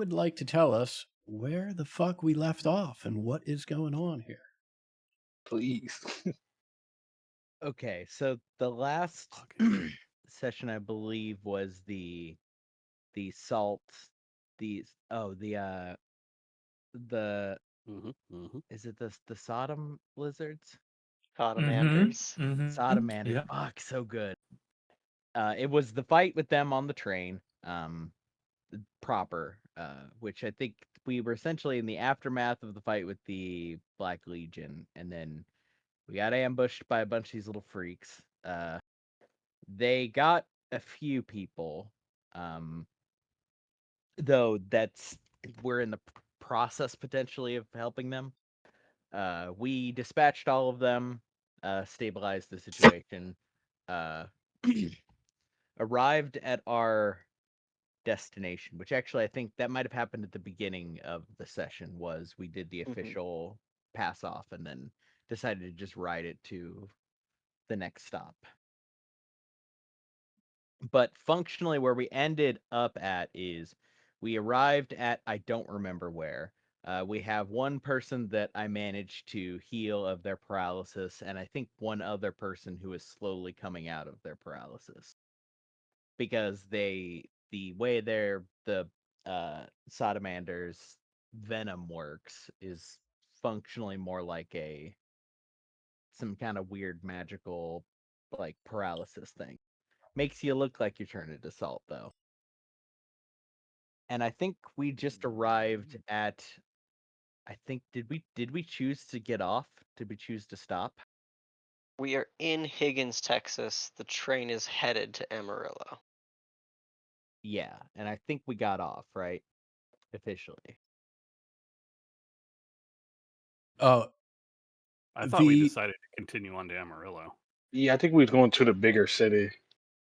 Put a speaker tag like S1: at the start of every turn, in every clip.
S1: would like to tell us where the fuck we left off and what is going on here.
S2: Please.
S3: Okay, so the last
S1: Okay.
S3: session I believe was the salt the
S1: Mm-hmm.
S3: is it the Sodom lizards?
S4: Mm-hmm.
S2: Automanders.
S4: Mm-hmm.
S3: Sodomander.
S4: Yeah.
S3: Fuck, so good. It was the fight with them on the train, proper, which I think we were essentially in the aftermath of the fight with the Black Legion, and then we got ambushed by a bunch of these little freaks. They got a few people, um, though that's we're in the process potentially of helping them. We dispatched all of them, stabilized the situation, uh, arrived at our destination, which actually I think that might have happened at the beginning of the session. Was we did the
S2: Hmm.
S3: official pass off and then decided to just ride it to the next stop. But functionally, where we ended up at is we arrived at I don't remember where. We have one person that I managed to heal of their paralysis, and I think one other person who is slowly coming out of their paralysis because the way the Sodomander's venom works is functionally more like a some kind of weird magical like paralysis thing. Makes you look like you turn into salt though. And I think we just arrived at I think did we choose to get off? Did we choose to stop?
S2: We are in Higgins, Texas. The train is headed to Amarillo.
S3: Yeah, and I think we got off, right? Officially.
S1: Uh,
S5: I thought we
S1: the
S5: decided to continue on to Amarillo.
S2: Yeah, I think we was going to the bigger city.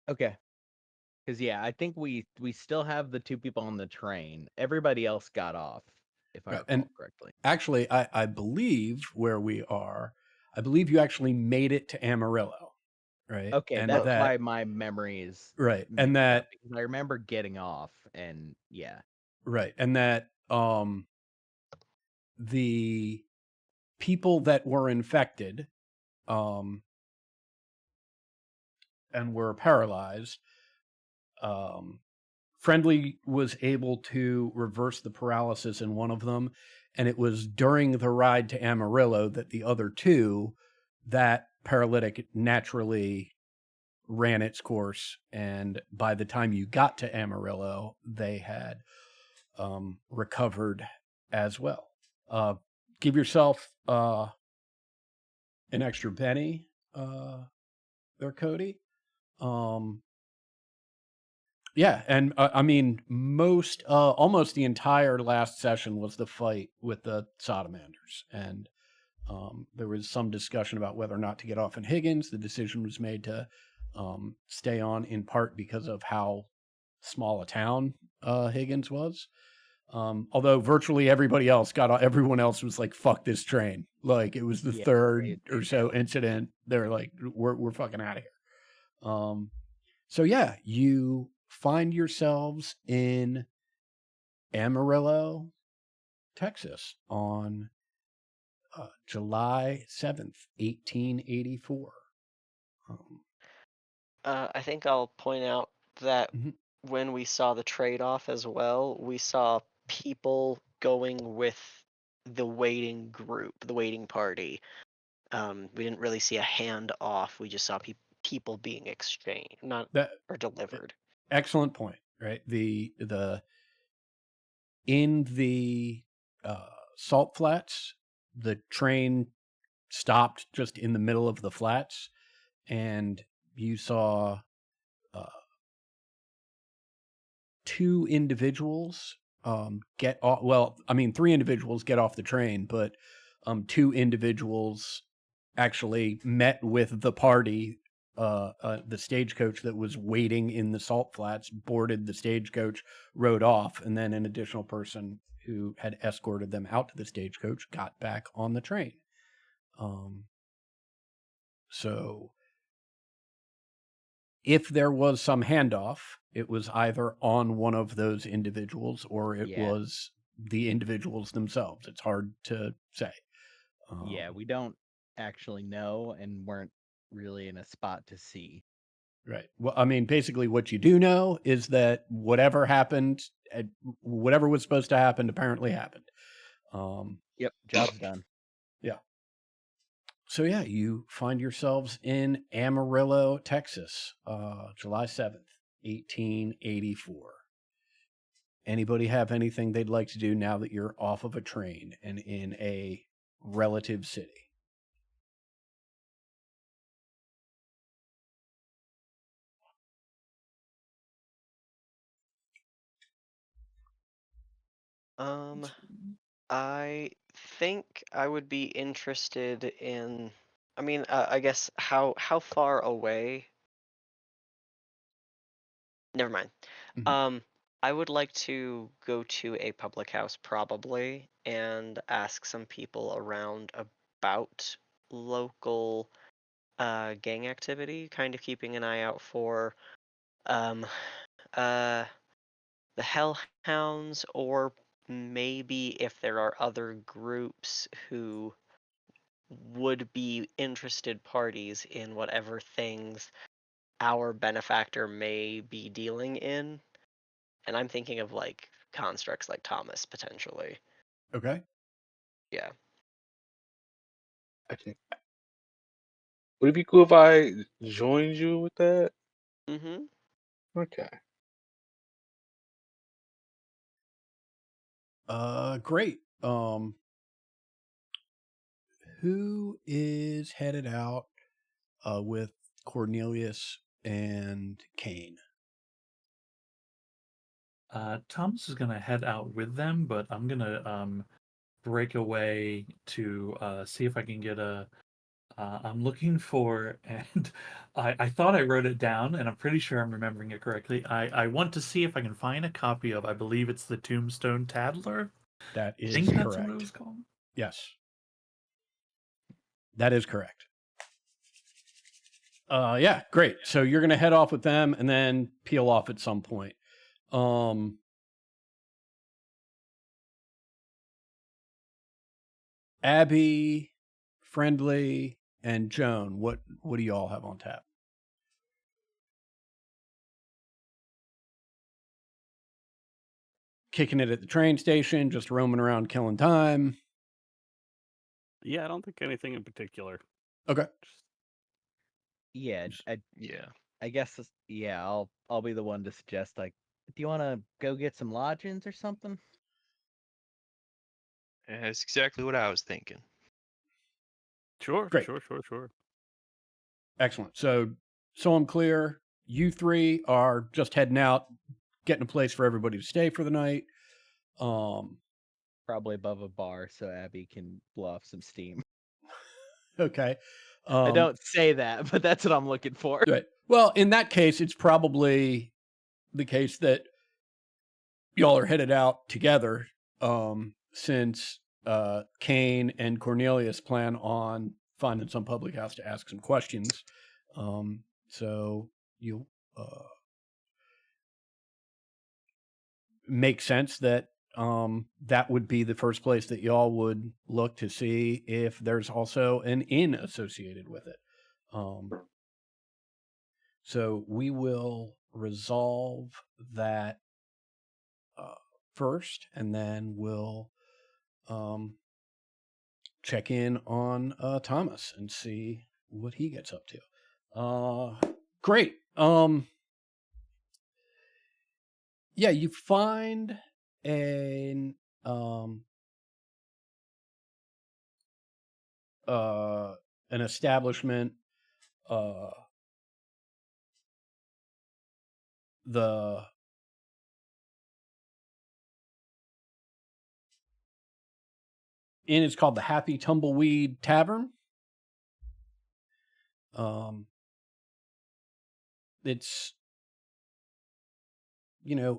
S3: Okay. Cuz yeah, I think we still have the two people on the train. Everybody else got off if I
S1: and
S3: recall correctly.
S1: actually, I believe where we are. I believe you actually made it to Amarillo, right?
S3: Okay,
S1: And
S3: that's
S1: that
S3: why my memory is
S1: right, and
S3: mixed up
S1: that
S3: because I remember getting off and yeah.
S1: right, and that the people that were infected um and were paralyzed, um Friendly was able to reverse the paralysis in one of them, and it was during the ride to Amarillo that the other two, that paralytic naturally ran its course, and by the time you got to Amarillo, they had recovered as well. Give yourself an extra penny there, Cody. Um, Yeah, and I mean, almost the entire last session was the fight with the Sodomanders, and there was some discussion about whether or not to get off in Higgins. The decision was made to stay on, in part because of how small a town Higgins was. Although virtually everybody else everyone else was like, "Fuck this train!" Like it was the
S3: Yeah,
S1: third
S3: they
S1: or so
S3: bailed.
S1: incident. They're like, "We're fucking out of here." So yeah, you find yourselves in Amarillo, Texas on July 7th, 1884. Um,
S2: I think I'll point out that
S1: mhm.
S2: when we saw the trade-off as well, we saw people going with the waiting group, the waiting party. We didn't really see a handoff. We just saw people being exchanged, not
S1: That
S2: or delivered.
S1: excellent point, right? In the salt flats, the train stopped just in the middle of the flats, and you saw uh, two individuals get off. Well, I mean, three individuals get off the train, but two individuals actually met with the party. The stagecoach that was waiting in the salt flats boarded the stagecoach, rode off, and then an additional person who had escorted them out to the stagecoach got back on the train. So if there was some handoff, it was either on one of those individuals or it
S3: Yeah.
S1: was the individuals themselves. It's hard to say.
S3: Yeah, we don't actually know and weren't really in a spot to see.
S1: Right. Well, I mean, basically, what you do know is that whatever happened, whatever was supposed to happen, apparently happened.
S3: Yep, job's done.
S1: Yeah. So yeah, you find yourselves in Amarillo, Texas, July 7th, 1884. Anybody have anything they'd like to do now that you're off of a train and in a relative city?
S2: I think I would be interested in. I mean, I guess how far away? Never mind.
S1: Mhm.
S2: I would like to go to a public house probably and ask some people around about local gang activity, kind of keeping an eye out for um uh the hellhounds, or maybe if there are other groups who would be interested parties in whatever things our benefactor may be dealing in. And I'm thinking of like constructs like Thomas potentially.
S1: Okay.
S2: Yeah.
S4: I can. Would it be cool if I joined you with that?
S2: Mm-hmm.
S4: Okay.
S1: Great. Who is headed out with Cornelius and Cain?
S6: Thomas is gonna head out with them, but I'm gonna break away to see if I can get a. I'm looking for, and I thought I wrote it down, and I'm pretty sure I'm remembering it correctly. I want to see if I can find a copy of, I believe it's the Tombstone Tattler.
S1: That
S6: I
S1: is
S6: think that's
S1: correct.
S6: what it was called.
S1: Yes. That is correct. Yeah, great. So you're gonna head off with them and then peel off at some point. Abby, Friendly, and Joan, what do you all have on tap? Kicking it at the train station, just roaming around killing time.
S5: Yeah, I don't think anything in particular.
S1: Okay.
S3: Yeah,
S7: Yeah.
S3: I guess yeah, I'll be the one to suggest like, do you want to go get some lodgings or something?
S7: That's exactly what I was thinking.
S5: Sure,
S1: Great.
S5: sure.
S1: Excellent. So I'm clear. You three are just heading out, getting a place for everybody to stay for the night.
S3: Probably above a bar so Abby can blow off some steam.
S1: Okay.
S3: I don't say that, but that's what I'm looking for.
S1: Right. Well, in that case, it's probably the case that y'all are headed out together, since Cain and Cornelius plan on finding some public house to ask some questions. So you'll make sense that that would be the first place that y'all would look to see if there's also an inn associated with it. So we will resolve that first, and then we'll check in on Thomas and see what he gets up to. Great. Yeah, you find an establishment. The inn is called the Happy Tumbleweed Tavern. It's,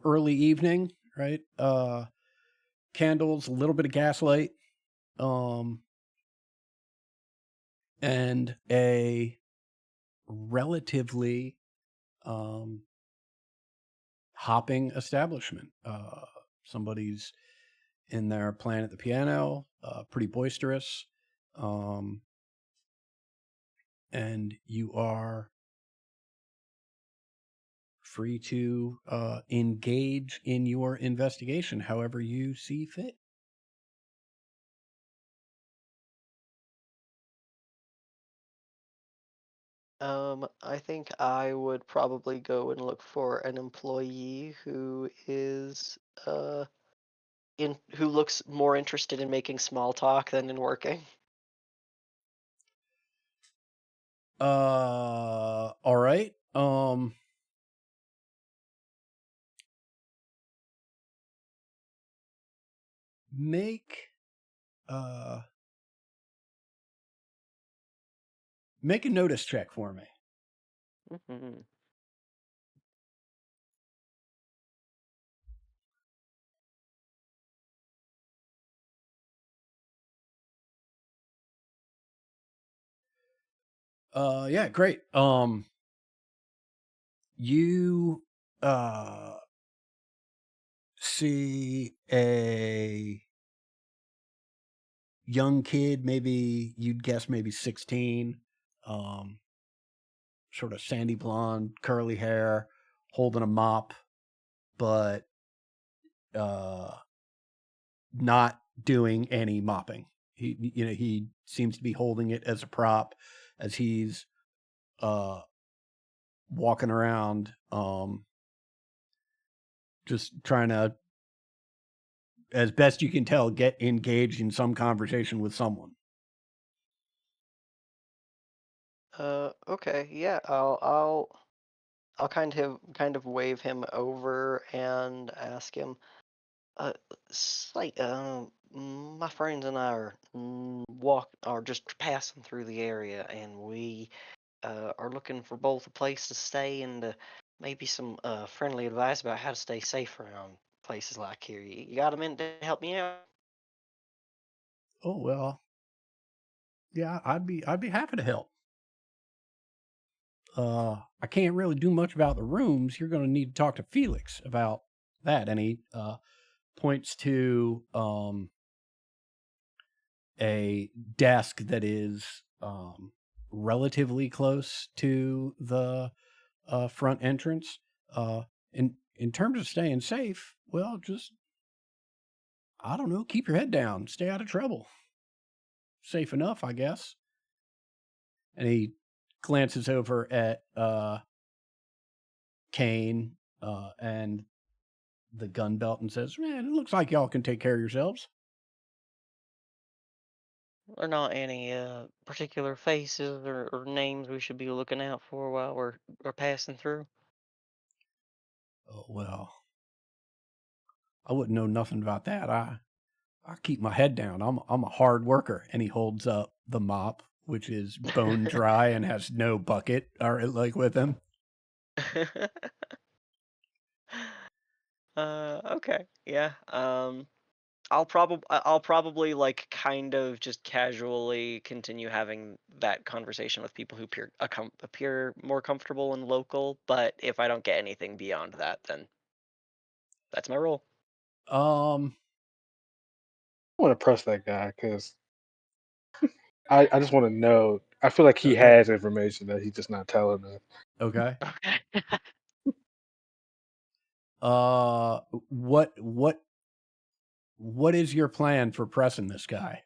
S1: early evening, right? Candles, a little bit of gaslight, and a relatively hopping establishment. Somebody's in there playing at the piano, pretty boisterous. And you are free to engage in your investigation however you see fit.
S2: I think I would probably go and look for an employee who is who looks more interested in making small talk than in working.
S1: All right. Make make a notice check for me.
S2: Mhm.
S1: Yeah, great. You see a young kid, maybe you'd guess maybe 16, sort of sandy blonde, curly hair, holding a mop, but not doing any mopping. He seems to be holding it as a prop as he's walking around, just trying to, as best you can tell, get engaged in some conversation with someone.
S2: Okay, yeah, I'll kind of wave him over and ask him, my friends and I are just passing through the area, and we are looking for both a place to stay and maybe some friendly advice about how to stay safe around places like here. You got a minute to help me out?
S1: Oh well, yeah, I'd be happy to help. I can't really do much about the rooms. You're going to need to talk to Felix about that. And he points to a desk that is relatively close to the front entrance. In terms of staying safe, well, just I don't know, keep your head down, stay out of trouble. Safe enough, I guess. And he glances over at Kane and the gun belt and says, "Man, it looks like y'all can take care of yourselves."
S2: Or not any particular faces or names we should be looking out for while we're passing through?
S1: Oh well, I wouldn't know nothing about that. I keep my head down. I'm a hard worker. And he holds up the mop, which is bone dry and has no bucket or like with him.
S2: Okay, yeah. I'll probably like kind of just casually continue having that conversation with people who appear more comfortable and local. But if I don't get anything beyond that, then that's my role.
S1: Um,
S4: I want to press that guy because I just want to know. I feel like he
S1: okay,
S4: has information that he's just not telling us.
S1: okay.
S2: Okay.
S1: Uh, what what what is your plan for pressing this guy?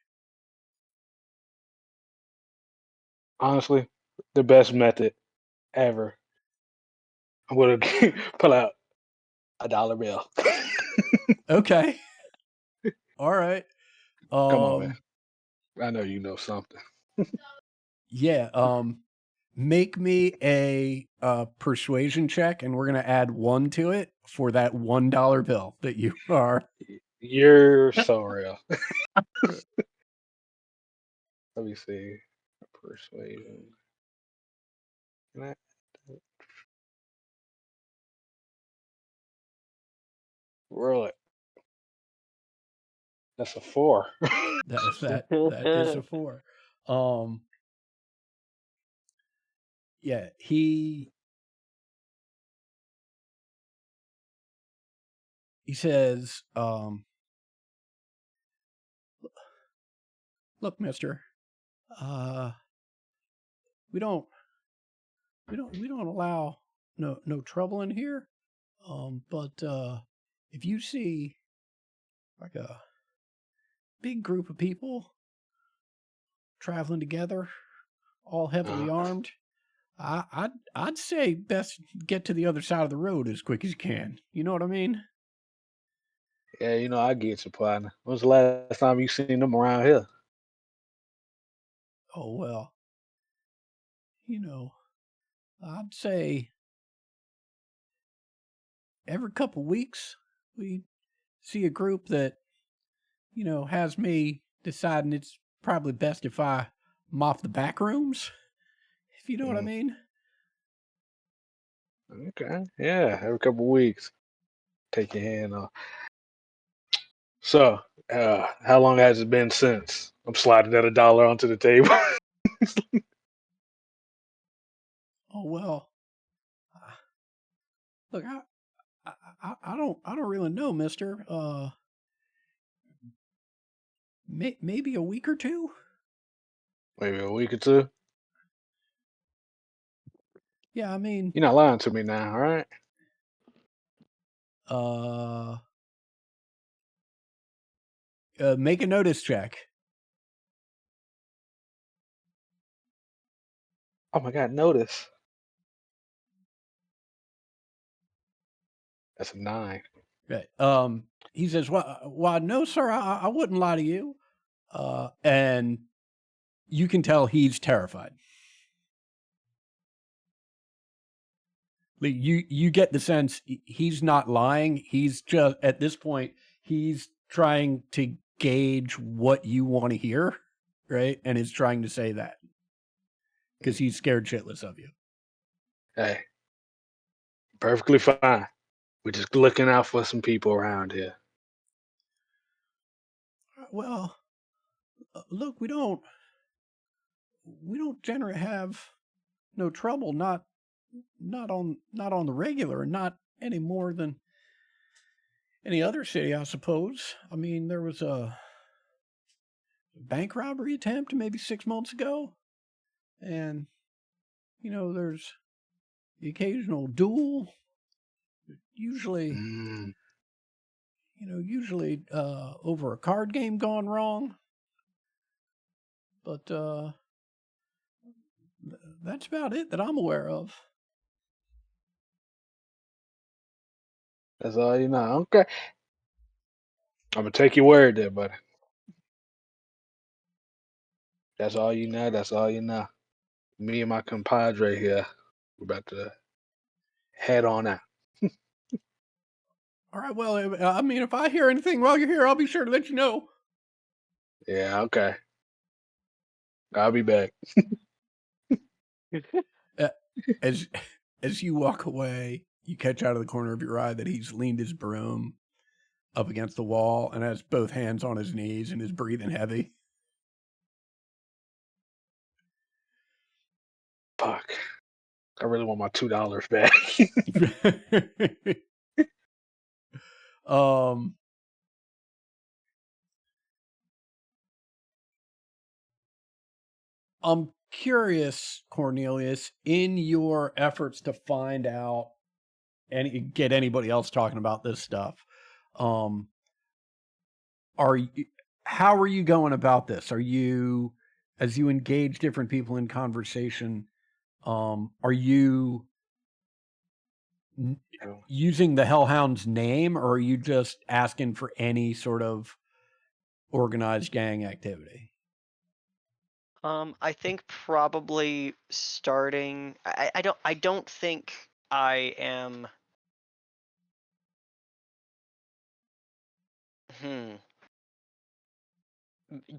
S4: Honestly, the best method ever. I'm gonna pull out $1 bill.
S1: Okay, all right.
S4: Come on, man.
S1: Um,
S4: I know you know something.
S1: yeah. Make me a persuasion check, and we're gonna add 1 to it for that $1 bill that you are.
S4: You're so real. Let me see. Persuasion. Can I? Roll it. That's a 4.
S1: That is a 4. Um, yeah, he says, "Look, Mister, uh, we don't allow no trouble in here. But if you see like a big group of people traveling together, all heavily armed, I'd say best get to the other side of the road as quick as you can. You know what I mean?"
S4: Yeah, I get you, partner. When's the last time you seen them around here?
S1: Oh well, you know, I'd say every couple weeks we see a group that has me deciding it's probably best if I mop the back rooms. If you know what I
S4: Mm,
S1: mean.
S4: okay. Yeah, every couple of weeks. Take your hand off. So, how long has it been since? I'm sliding that $1 onto the table.
S1: Oh well, uh, look, I don't really know, Mister. Maybe a week or two.
S4: Maybe a week or two.
S1: Yeah, I mean,
S4: You're not lying to me now, all right?
S1: uh, make a notice check.
S4: Oh my God, notice. That's a 9.
S1: Right. He says, "Well, no, sir, I wouldn't lie to you." And you can tell he's terrified. Like, you get the sense he's not lying. He's just at this point he's trying to gauge what you want to hear, right? And is trying to say that because he's scared shitless of you.
S4: Hey, perfectly fine. We're just looking out for some people around here.
S1: Well, look, we don't generally have no trouble, not on the regular, and not any more than any other city, I suppose. I mean, there was a bank robbery attempt maybe 6 months ago, and there's the occasional duel. Usually,
S4: Mm,
S1: over a card game gone wrong. But that's about it that I'm aware of.
S4: that's all you know. Okay. I'm going to take your word there, buddy. That's all you know. That's all you know. Me and my compadre here, we're about to head on out.
S1: All right. Well, I mean, if I hear anything while you're here, I'll be sure to let you know.
S4: Yeah, okay. I'll be back.
S1: Uh, as as you walk away, you catch out of the corner of your eye that he's leaned his broom up against the wall and has both hands on his knees and is breathing heavy.
S4: Fuck. I really want my $2 back.
S1: um. I'm curious, Cornelius, in your efforts to find out and get anybody else talking about this stuff, um, are you, how are you going about this? Are you, as you engage different people in conversation, are you using the Hellhound's name, or are you just asking for any sort of organized gang activity?
S2: I think probably starting. I don't think I am. Hmm.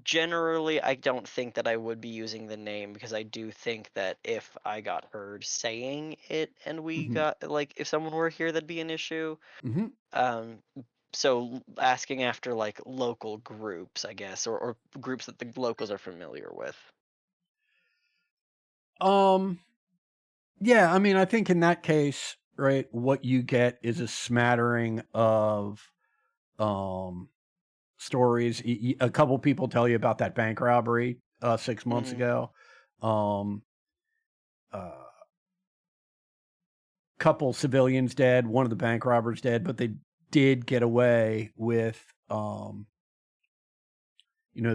S2: Generally, I don't think that I would be using the name because I do think that if I got heard saying it and we
S1: Mm-hmm.
S2: got like if someone were here, that'd be an issue.
S1: Mm-hmm.
S2: Um, so asking after like local groups, I guess, or groups that the locals are familiar with.
S1: Yeah, I mean, I think in that case, right, what you get is a smattering of stories. A couple people tell you about that bank robbery 6 months
S2: Mhm.
S1: ago. Couple civilians dead, one of the bank robbers dead, but they did get away with the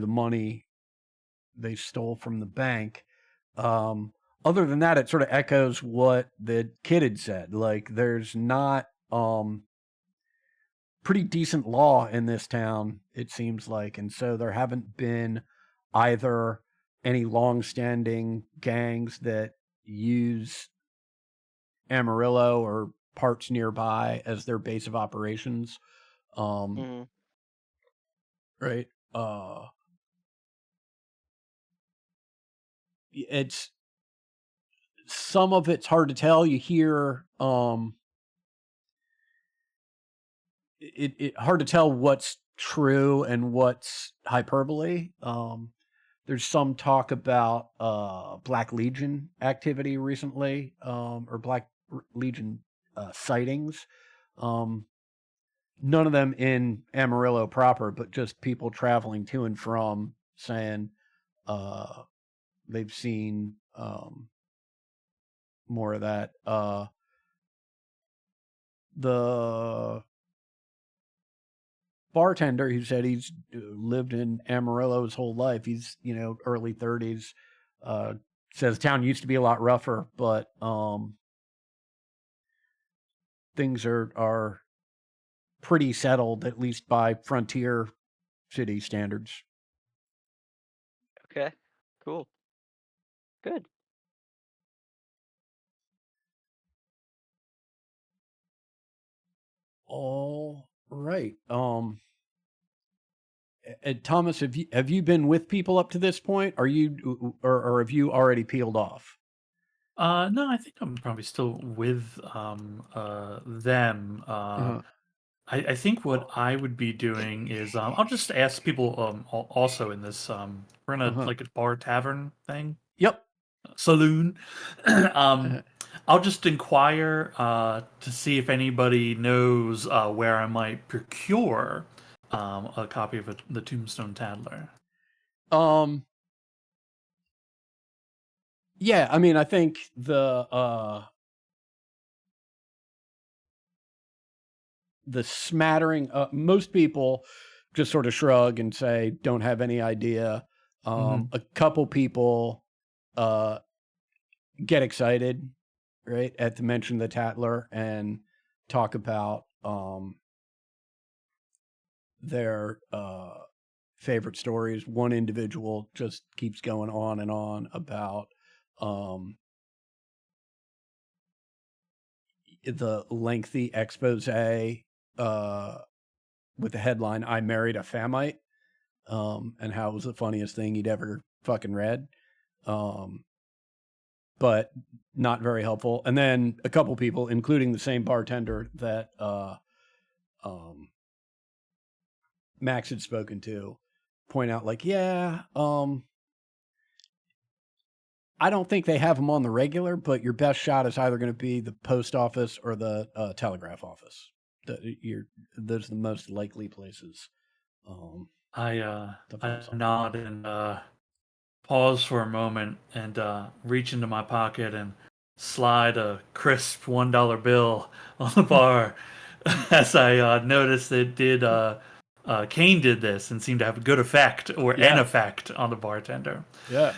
S1: money they stole from the bank. Other than that, it sort of echoes what the kid had said. Like, there's not pretty decent law in this town, it seems like, and so there haven't been either any long-standing gangs that use Amarillo or parts nearby as their base of operations.
S2: Mhm.
S1: Right. It's some of it's hard to tell. You hear it hard to tell what's true and what's hyperbole. There's some talk about Black Legion activity recently, or Black Legion sightings. None of them in Amarillo proper, but just people traveling to and from saying they've seen more of that. The bartender who said he's lived in Amarillo his whole life, he's early 30s, says town used to be a lot rougher, but things are pretty settled, at least by frontier city standards.
S2: Okay. Cool. Good.
S1: All right. Thomas, have you been with people up to this point? Are you or have you already peeled off?
S6: No, I think I'm probably still with them. I think what I would be doing is I'll just ask people also in this we're in like a bar tavern thing.
S1: Yep.
S6: Saloon. I'll just inquire to see if anybody knows where I might procure a copy of the Tombstone Tattler.
S1: Yeah, I mean, I think the smattering, most people just sort of shrug and say don't have any idea. A couple people get excited, right, at the mention of the Tattler and talk about their favorite stories. One individual just keeps going on and on about the lengthy expose with the headline "I Married a Famite," and how it was the funniest thing he'd ever fucking read, but not very helpful. And then a couple people, including the same bartender that Max had spoken to, point out like, yeah, I don't think they have them on the regular, but your best shot is either going to be the post office or the telegraph office. Those are the most likely places.
S6: I nod and pause for a moment and reach into my pocket and slide a crisp $1 bill on the bar as I noticed that Kane did this and seemed to have a good effect or an effect on the bartender.
S1: Yeah.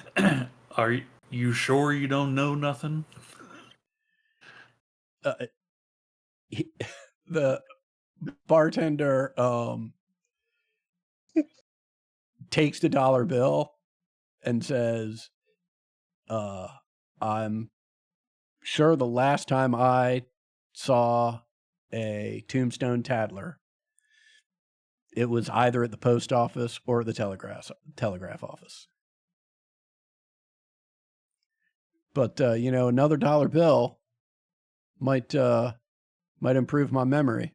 S6: Are you sure you don't know nothing?
S1: The bartender takes the dollar bill and says, I'm sure the last time I saw a Tombstone Tattler, it was either at the post office or the telegraph office. But another dollar bill might improve my memory.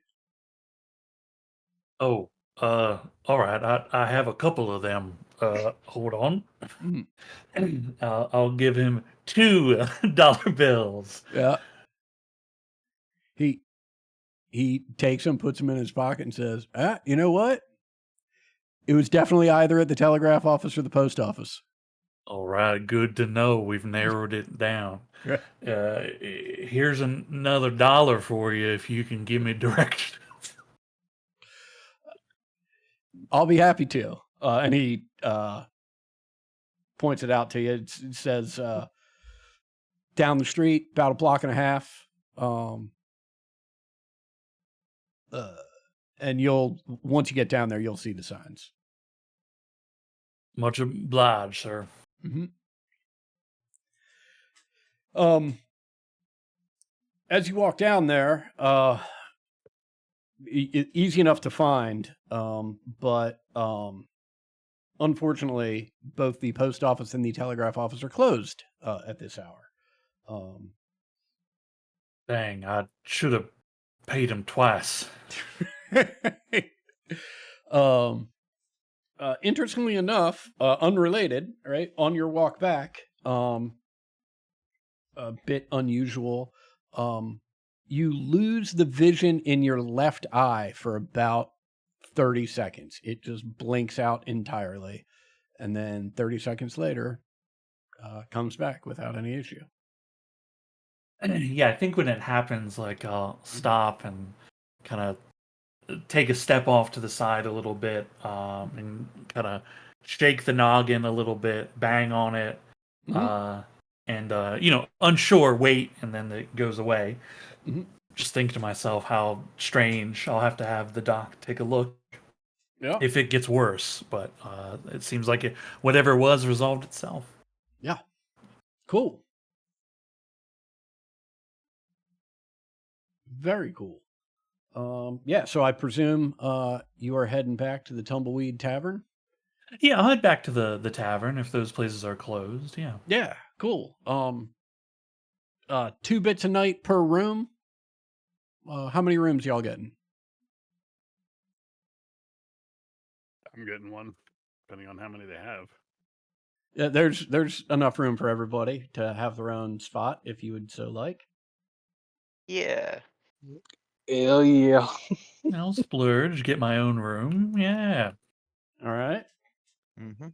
S6: Oh, all right. I have a couple of them. Hold on. I'll give him $2 bills.
S1: Yeah. He takes them, puts them in his pocket, and says, you know what? It was definitely either at the telegraph office or the post office.
S6: All right, good to know. We've narrowed it down. Here's another $1 for you if you can give me directions.
S1: I'll be happy to. And he points it out to you. It says down the street, about a block and a half. And once you get down there, you'll see the signs.
S6: Much obliged, sir.
S1: Mm-hmm. As you walk down there, easy enough to find, but unfortunately, both the post office and the telegraph office are closed at this hour.
S6: Dang, I should have paid him twice.
S1: Interestingly enough, unrelated, right? On your walk back, a bit unusual. You lose the vision in your left eye for about 30 seconds. It just blinks out entirely. And then 30 seconds later, comes back without any issue.
S6: Yeah, I think when it happens, like I'll stop and kind of take a step off to the side a little bit, and kind of shake the noggin a little bit, bang on it, and unsure, wait, and then it goes away.
S1: Mm-hmm.
S6: Just think to myself how strange. I'll have to have the doc take a look if it gets worse. But it seems like whatever it was resolved itself.
S1: Yeah. Cool. Very cool. Yeah, so I presume you are heading back to the Tumbleweed Tavern?
S6: Yeah, I'll head back to the tavern if those places are closed. Yeah.
S1: Yeah, cool. 2 bits a night per room. How many rooms y'all getting?
S5: I'm getting one, depending on how many they have.
S1: Yeah, there's enough room for everybody to have their own spot if you would so like.
S2: Yeah.
S4: Hell yeah.
S6: I'll splurge, get my own room. Yeah.
S1: All right.
S7: Mm-hmm.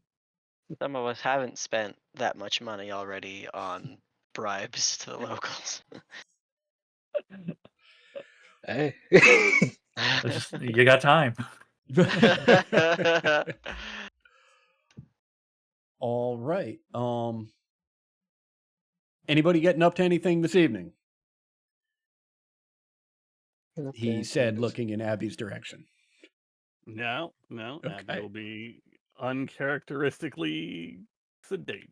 S2: Some of us haven't spent that much money already on bribes to the locals.
S4: Hey.
S6: You got time.
S1: All right. Anybody getting up to anything this evening? He said, looking in Abby's direction.
S5: No.
S1: Okay.
S5: Abby will be uncharacteristically sedate.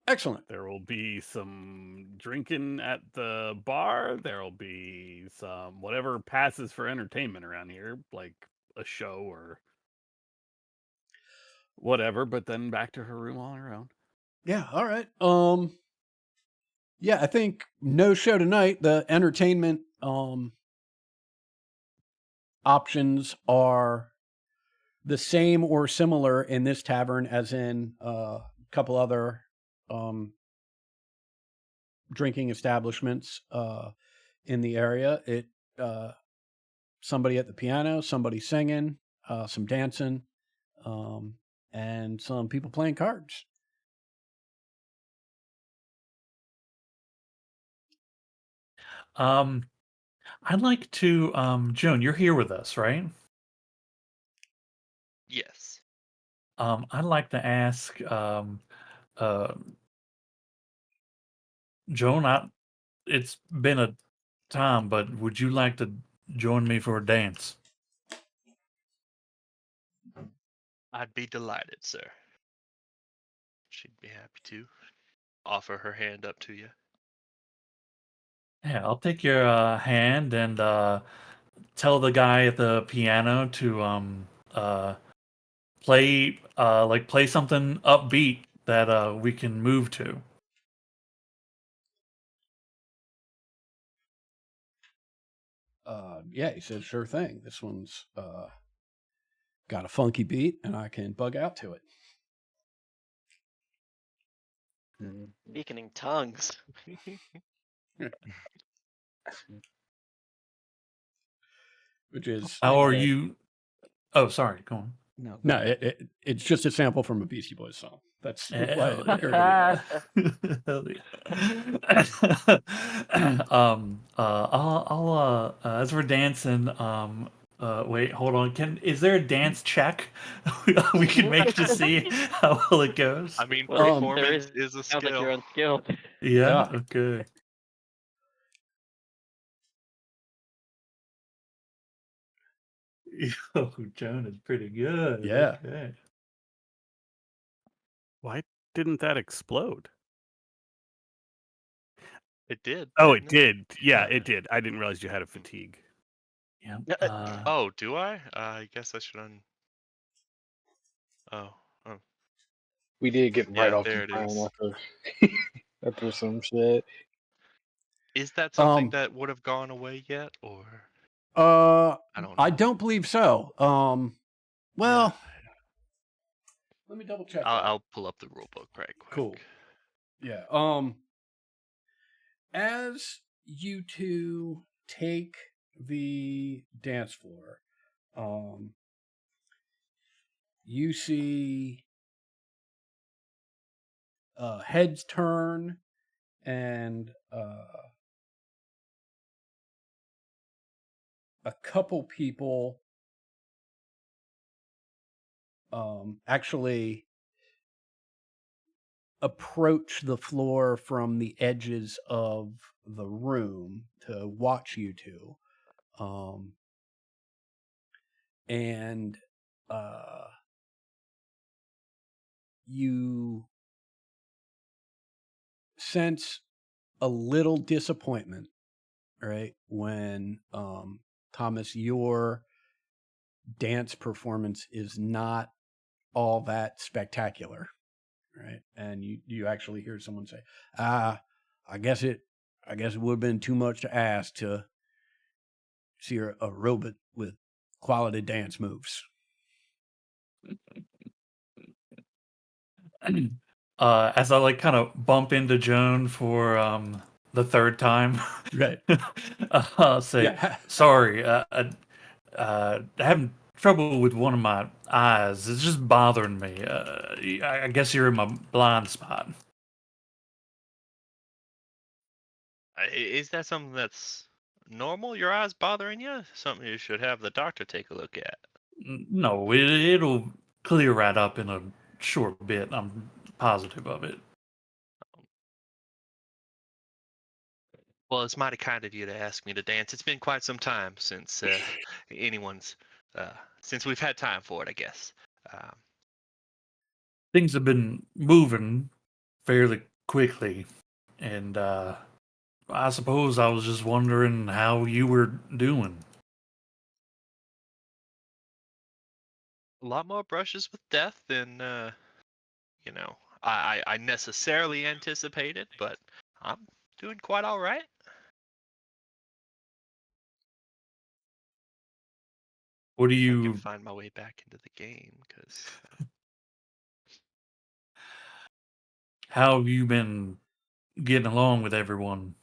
S1: Excellent.
S5: There will be some drinking at the bar. There will be some whatever passes for entertainment around here, like a show or whatever, but then back to her room on her own.
S1: Yeah, all right. Yeah, I think no show tonight. The entertainment options are the same or similar in this tavern as in a couple other drinking establishments in the area. Somebody at the piano, somebody singing, some dancing, and some people playing cards.
S6: I'd like to, Joan, you're here with us, right?
S7: Yes.
S6: I'd like to ask, Joan, it's been a time, but would you like to join me for a dance?
S7: I'd be delighted, sir. She'd be happy to offer her hand up to you.
S6: Yeah, I'll take your hand and tell the guy at the piano to play something upbeat that we can move to.
S1: Yeah, he says, sure thing. This one's got a funky beat, and I can bug out to it.
S2: Speaking in tongues.
S1: which is
S6: How are
S2: find it.
S6: you? Oh, sorry. Go on.
S3: No, go
S1: no,
S3: ahead.
S1: it's just a sample from a Beastie Boys song. That's why
S6: Hell
S1: it occurred to me.
S6: Hell yeah. As we're dancing, wait, hold on. Is there a dance check we can make to see how well it goes?
S7: I mean,
S2: Well, there
S7: performance
S2: is.
S7: is a
S2: Sounds like you're
S7: skill.
S2: unskilled.
S6: Yeah.
S1: Yeah.
S6: Okay. Oh, Joan is pretty good.
S1: Yeah.
S6: Okay.
S5: Why didn't that explode?
S7: It did.
S5: Oh, it
S7: didn't
S5: did. Yeah,
S6: Yeah.
S5: it did. I didn't realize you had a fatigue.
S6: Yeah.
S7: Oh, do I? I guess I should Oh, oh,
S4: We did get right
S7: yeah,
S4: off the
S7: there it
S4: plane
S7: is.
S4: after some shit.
S7: Is that something
S1: Um.
S7: that would have gone away yet, or
S1: Uh.
S7: I don't
S1: I
S7: know?
S1: don't believe so.
S7: Yeah,
S1: Well, let me double check that.
S7: I'll pull up the rule book right quick.
S1: Cool. Yeah. As you two take the dance floor, you see heads turn and a couple people actually approach the floor from the edges of the room to watch you two. And you sense a little disappointment, right? When Thomas, your dance performance is not all that spectacular, right? And you actually hear someone say, I guess it would have been too much to ask to see a robot with quality dance moves."
S6: As I like kind of bump into Joan for the third time,
S1: Right.
S6: I'll say,
S1: Yeah.
S6: sorry, having trouble with one of my eyes. It's just bothering me. I guess you're in my blind spot.
S7: Is that something that's normal? Your eyes bothering you? Something you should have the doctor take a look at.
S6: No, it'll clear right up in a short bit. I'm positive of it.
S7: Well, it's mighty kind of you to ask me to dance. It's been quite some time since anyone's since we've had time for it, I guess. Um,
S6: Things have been moving fairly quickly, and I suppose I was just wondering how you were doing.
S7: a lot more brushes with death than I necessarily anticipated, but I'm doing quite all right.
S6: What do
S7: I can
S6: you?
S7: find my way back into the game because
S6: How have you been getting along with everyone?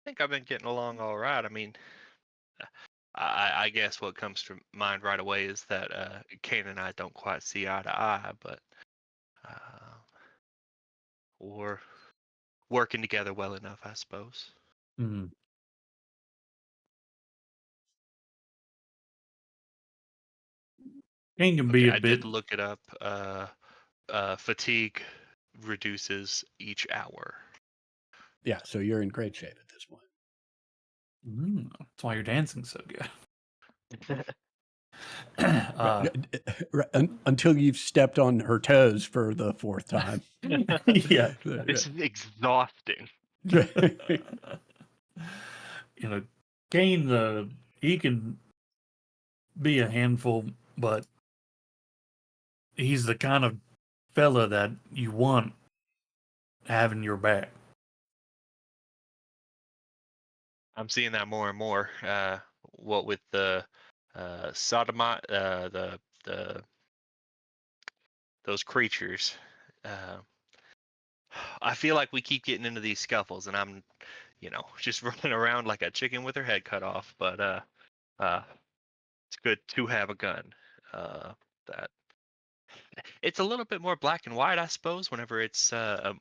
S7: I think I've been getting along all right. I mean, I guess what comes to mind right away is that Kane and I don't quite see eye to eye, but uh, we're working together well enough, I suppose.
S6: Hmm. Kane can be
S7: Okay,
S6: a
S7: I
S6: bit.
S7: did look it up. Fatigue reduces each hour.
S1: Yeah, so you're in great shape at this point.
S6: That's why you're dancing so good.
S1: Until you've stepped on her toes for the fourth time.
S6: Yeah.
S7: This is exhausting.
S6: Kane, he can be a handful, but he's the kind of fella that you want having your back.
S7: I'm seeing that more and more. What with the sodomite, the those creatures. I feel like we keep getting into these scuffles, and I'm just running around like a chicken with her head cut off. But it's good to have a gun. That it's a little bit more black and white, I suppose. Whenever it's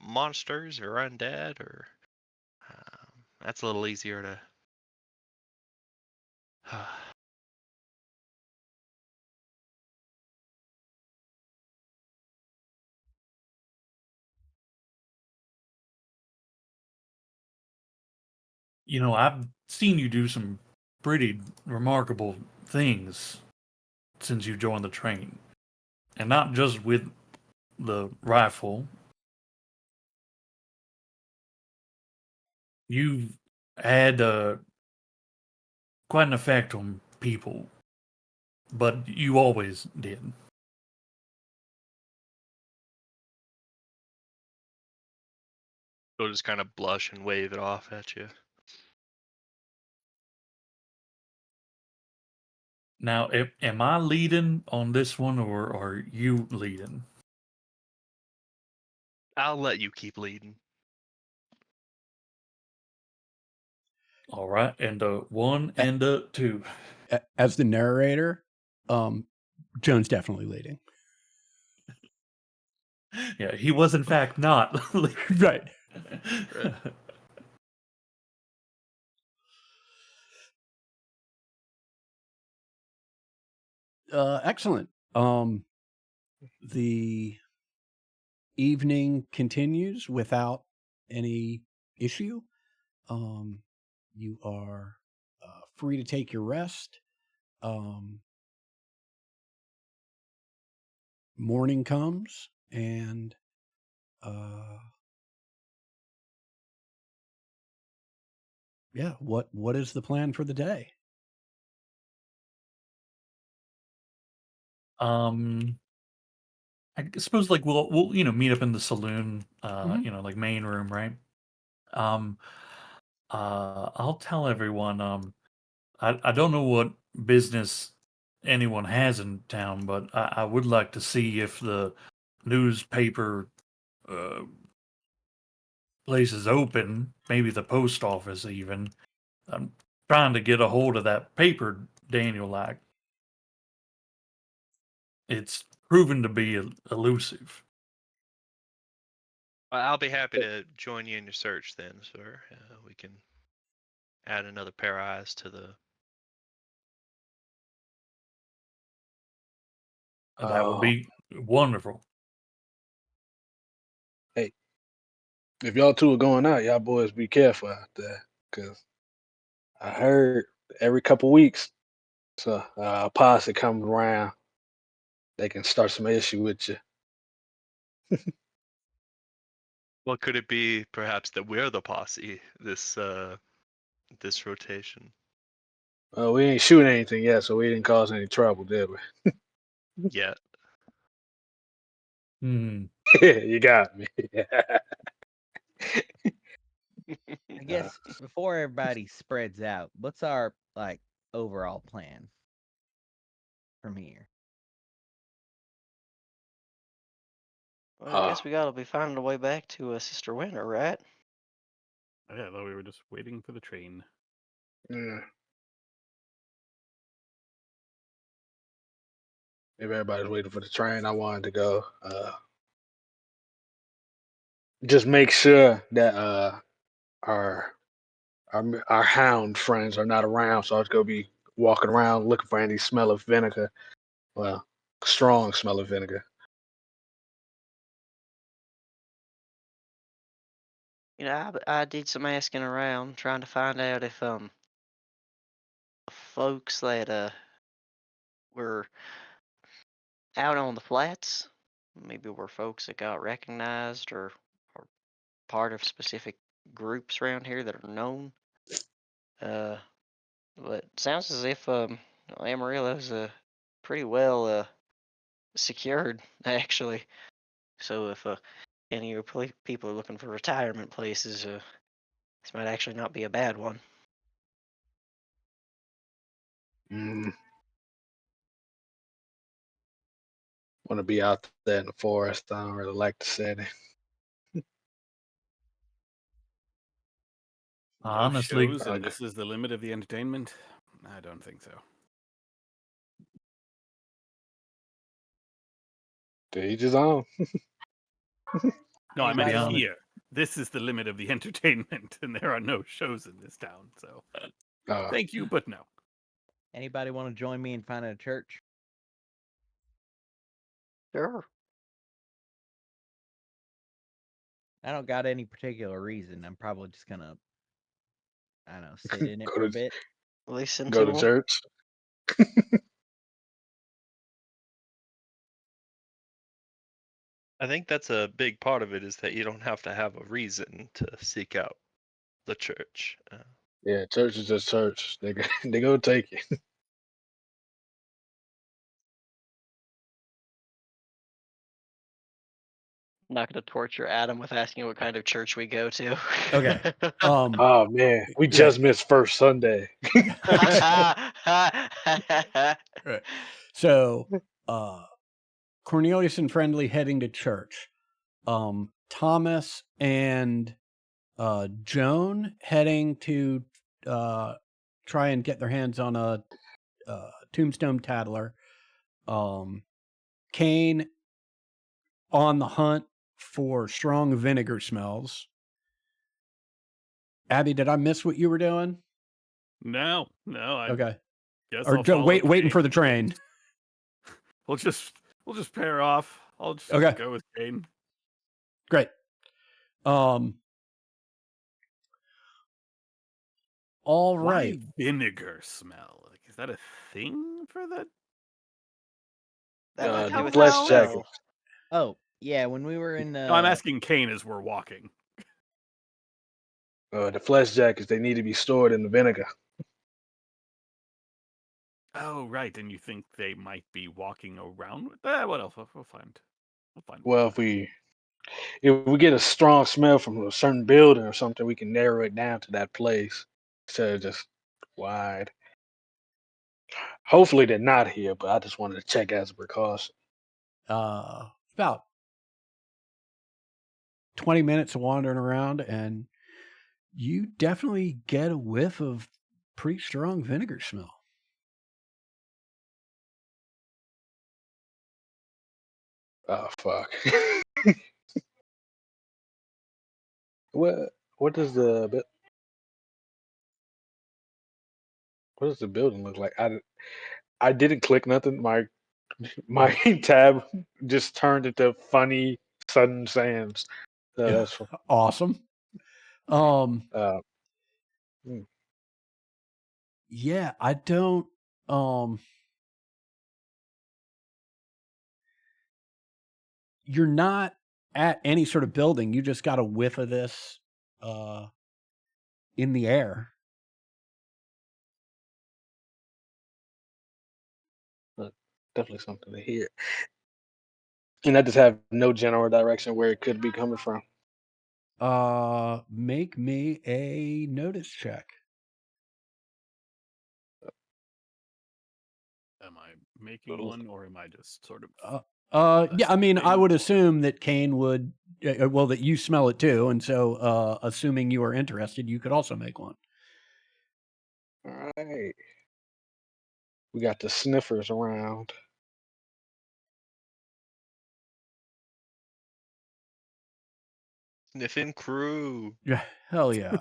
S7: monsters or undead, or that's a little easier to.
S6: I've seen you do some pretty remarkable things since you joined the train. And not just with the rifle. You've had quite an effect on people, but you always did.
S7: He'll just kind of blush and wave it off at you.
S6: Now, am I leading on this one, or are you leading?
S7: I'll let you keep leading.
S6: All right, and one and two.
S1: As the narrator, Joan's definitely leading.
S6: Yeah, he was in fact not
S1: right. Excellent. The evening continues without any issue. You are free to take your rest. Morning comes, and yeah, what is the plan for the day?
S6: I suppose like we'll meet up in the saloon, like main room, right? I'll tell everyone. I don't know what business anyone has in town, but I would like to see if the newspaper place is open. Maybe the post office even. I'm trying to get a hold of that paper Daniel liked. It's proven to be elusive.
S7: I'll be happy to join you in your search then, sir. We can add another pair of eyes to the.
S6: That would be wonderful.
S4: Hey, if y'all two are going out, y'all boys be careful out there, cause I heard every couple weeks, so a posse comes around, they can start some issue with you.
S7: Well, could it be perhaps that we're the posse this rotation?
S4: We ain't shooting anything yet, so we didn't cause any trouble, did we?
S7: Yet.
S4: You got me.
S3: I guess before everybody spreads out, what's our overall plan from here?
S2: Well, I guess we gotta be finding a way back to Sister Winter, right?
S5: Yeah, I thought we were just waiting for the train.
S4: Yeah. If everybody's waiting for the train, I wanted to go. Just make sure that our our hound friends are not around, so I was gonna be walking around looking for any smell of vinegar. Well, strong smell of vinegar.
S2: I did some asking around, trying to find out if folks that were out on the flats, maybe were folks that got recognized or part of specific groups around here that are known. But sounds as if Amarillo's pretty well secured actually. So if any of your people are looking for retirement places, this might actually not be a bad one.
S4: Want to be out there in the forest. I don't really like the city.
S5: No
S6: Honestly,
S5: shows, and
S4: Okay.
S5: this is the limit of the entertainment? I don't think so.
S4: To each his own.
S5: No, I meant
S6: to be honest,
S5: here. This is the limit of the entertainment, and there are no shows in this town. So, thank you, but no.
S3: Anybody want to join me in finding a church?
S2: Sure.
S3: I don't got any particular reason. I'm probably just gonna, I don't know, sit in it
S4: Go
S3: for a
S4: to
S3: bit.
S2: Listen
S4: go
S2: to
S4: to
S2: 'em.
S4: church.
S7: I think that's a big part of it is that you don't have to have a reason to seek out the church.
S4: Yeah, church is just church. They go take it.
S2: I'm not going to torture Adam with asking what kind of church we go to.
S1: Okay.
S4: Oh man, we
S1: Right.
S4: just missed first Sunday.
S1: Right. So, Cornelius and Friendly heading to church. Thomas and Joan heading to try and get their hands on a tombstone tattler. Kane on the hunt for strong vinegar smells. Abby, did I miss what you were doing?
S5: No, I
S1: Okay.
S5: guess
S1: Or
S5: I'll follow
S1: waiting
S5: Kane.
S1: for the train.
S5: We'll just pair off. I'll just
S1: Okay.
S5: go with Kane.
S1: Great. All
S5: Why
S1: right.
S5: vinegar smell? Like, is that a thing for that?
S2: That might
S4: The
S2: be with the
S4: flesh jacket.
S2: smell.
S3: Oh, yeah, when we were in
S5: No, I'm asking Kane as we're walking.
S4: The flesh jackets, they need to be stored in the vinegar.
S5: Oh, right. And you think they might be walking around with that? What else? We'll find.
S4: Well, if we get a strong smell from a certain building or something, we can narrow it down to that place instead of just wide. Hopefully they're not here, but I just wanted to check as a precaution.
S1: About 20 minutes of wandering around, and you definitely get a whiff of pretty strong vinegar smell.
S4: Oh fuck. What does the building look like? I didn't click nothing. My tab just turned into funny sudden sands. So
S1: Yeah.
S4: that's
S1: Awesome.
S4: uh
S1: Yeah, I don't you're not at any sort of building. You just got a whiff of this in the air.
S4: definitely something to hear. And I just have no general direction where it could be coming from.
S1: Make me a notice check.
S5: Am I making one, or am I just sort of?
S1: Yeah, I mean, I
S5: assuming?
S1: would assume that Kane would, well, that you smell it too. And so, assuming you are interested, you could also make one.
S4: All right. We got the sniffers around.
S7: Sniffing crew.
S1: Yeah, hell yeah.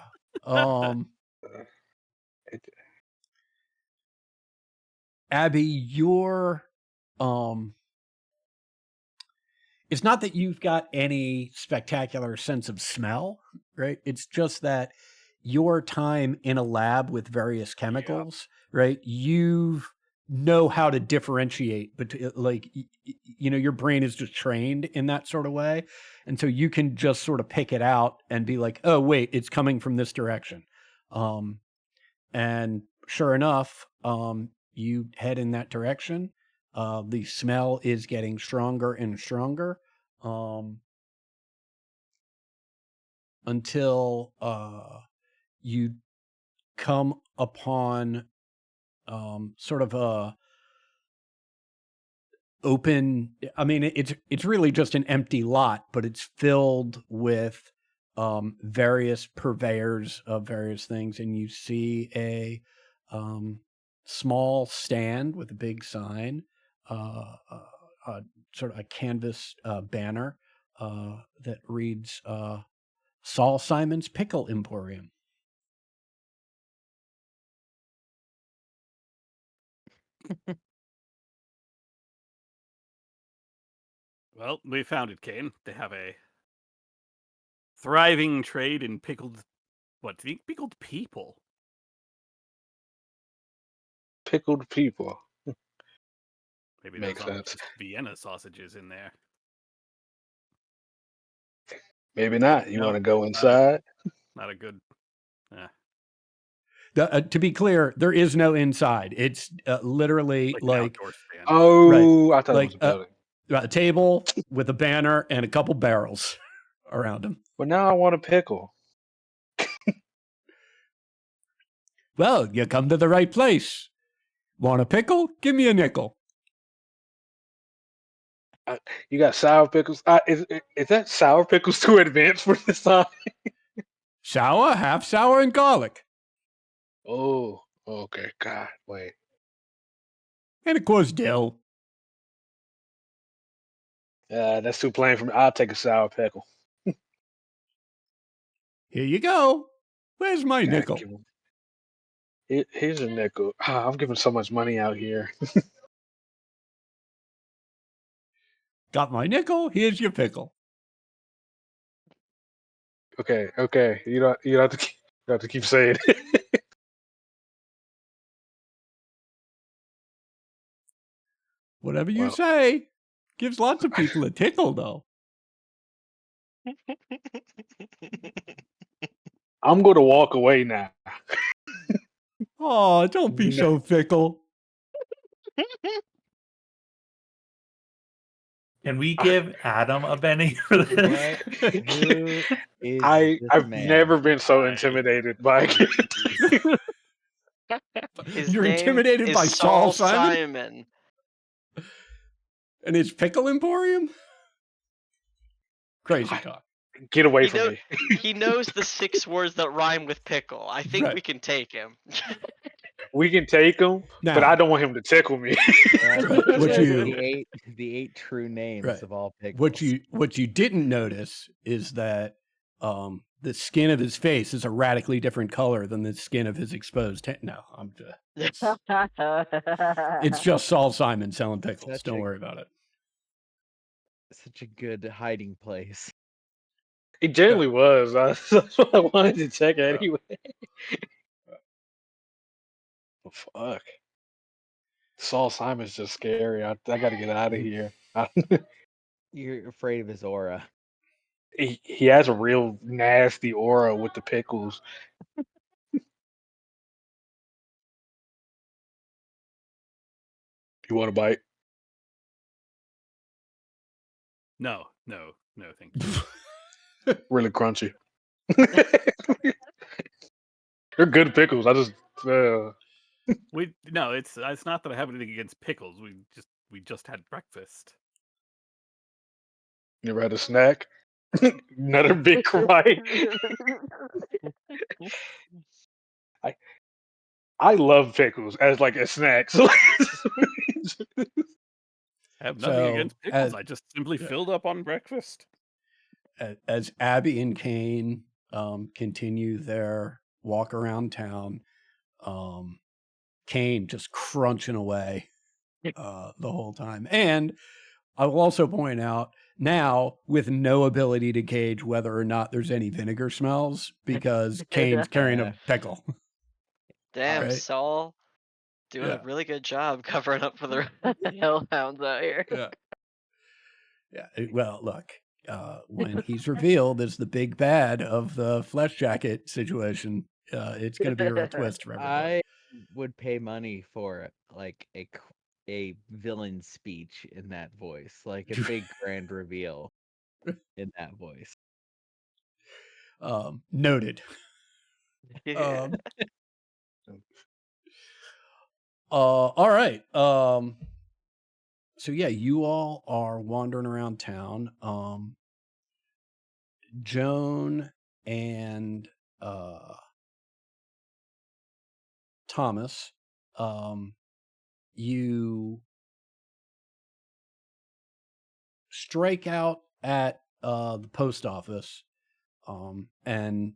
S4: It-
S1: Abby, you're, it's not that you've got any spectacular sense of smell, right? It's just that your time in a lab with various chemicals, right? You know how to differentiate between, like, your brain is just trained in that sort of way. And so you can just sort of pick it out and be like, oh, wait, it's coming from this direction. And sure enough, you head in that direction. The smell is getting stronger and stronger until you come upon sort of a open. I mean, it's really just an empty lot, but it's filled with various purveyors of various things, and you see a small stand with a big sign, sort of a canvas banner that reads Saul Simon's Pickle Emporium.
S5: Well, we found it, Kane. They have a thriving trade in pickled people.
S4: Pickled people.
S5: Maybe
S4: Makes
S5: those aren't
S4: sense.
S5: just Vienna sausages in there.
S4: Maybe not. You
S5: No,
S4: want to go
S5: it's not a-
S4: inside?
S5: Not a good.
S1: To be clear, there is no inside. It's literally
S5: Like an
S1: like
S5: outdoor stand.
S4: Oh, I thought it
S1: like
S4: was a building.
S1: a table with a banner and a couple barrels around them.
S4: But now I want a pickle.
S1: Well, you come to the right place. Want a pickle? Give me a nickel.
S4: You got sour pickles. Is that sour pickles too advanced for this time?
S1: Sour, half sour, and garlic.
S4: Oh, okay. God, wait.
S1: And of course, dill.
S4: That's too plain for me. I'll take a sour pickle.
S1: Here you go. Where's my
S4: God,
S1: nickel?
S4: give him- Here's a nickel. I'm giving so much money out here.
S1: Got my nickel. Here's your pickle.
S4: Okay. You don't have to keep saying it.
S1: Whatever you
S4: Well,
S1: say. Gives lots of people a tickle, though.
S4: I'm going to walk away now.
S1: Oh, don't be so fickle.
S6: Can we give Adam a Benny for this?
S3: What? Who is this
S4: I've
S3: man?
S4: never been so
S5: Why?
S4: intimidated by a kid.
S2: His
S1: You're
S2: name
S1: intimidated
S2: is
S1: by Saul Simon?
S2: Simon.
S1: And his Pickle Emporium? Crazy talk.
S4: Get away
S2: He,
S4: from
S2: know-
S4: me.
S2: he knows the 6 words that rhyme with pickle. I think
S1: Right.
S2: we can take him.
S4: We can take him, but
S1: Now-
S4: I don't want him to tickle me.
S3: Yeah,
S1: Right,
S3: he
S1: what
S3: says
S1: you-
S3: the eight true names
S1: Right.
S3: of all pickles.
S1: What you didn't notice is that the skin of his face is a radically different color than the skin of his exposed head. No, it's just Saul Simon selling pickles.
S3: Such
S1: Don't
S3: a-
S1: worry about it.
S3: Such a good hiding place.
S4: It generally was. That's what I wanted to check anyway. Oh, fuck. Saul Simon's just scary. I got to get out of here.
S3: You're afraid of his aura.
S4: He has a real nasty aura with the pickles. You want a bite?
S5: No, thank you.
S4: Really crunchy. They're good pickles. I just
S5: It's not that I have anything against pickles. We just had breakfast.
S4: never had a snack. Another big cry. I love pickles as like a snack. So
S5: I have nothing
S1: So,
S5: against pickles.
S1: as-
S5: I just simply
S1: yeah.
S5: filled up on breakfast.
S1: As Abby and Kane continue their walk around town, Kane just crunching away the whole time. And I will also point out now with no ability to gauge whether or not there's any vinegar smells because Kane's carrying a pickle.
S2: Damn,
S1: Right.
S2: Saul. Doing
S1: Yeah.
S2: a really good job covering up for the hellhounds out here.
S1: Yeah. Well, look, when he's revealed as the big bad of the flesh jacket situation, it's going to be a real twist for everybody.
S3: I would pay money for like a villain speech in that voice, like a big grand reveal in that voice.
S1: Noted. All right. So yeah, you all are wandering around town. Joan and Thomas, you strike out at the post office, and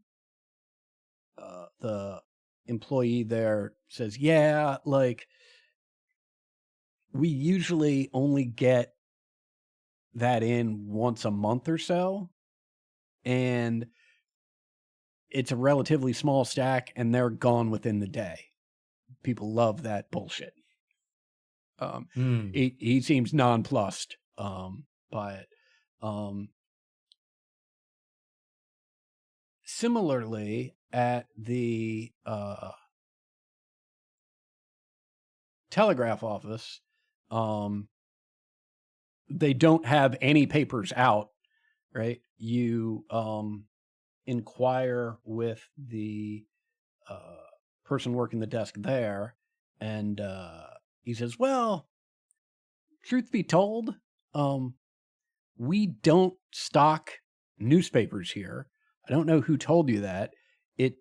S1: the employee there says, "Yeah, like we usually only get that in once a month or so, and it's a relatively small stack, and they're gone within the day. People love that bullshit."
S6: Hmm.
S1: He seems nonplussed by it. Similarly, at the telegraph office, they don't have any papers out, right? You inquire with the person working the desk there, and he says, "Well, truth be told, we don't stock newspapers here. I don't know who told you that. It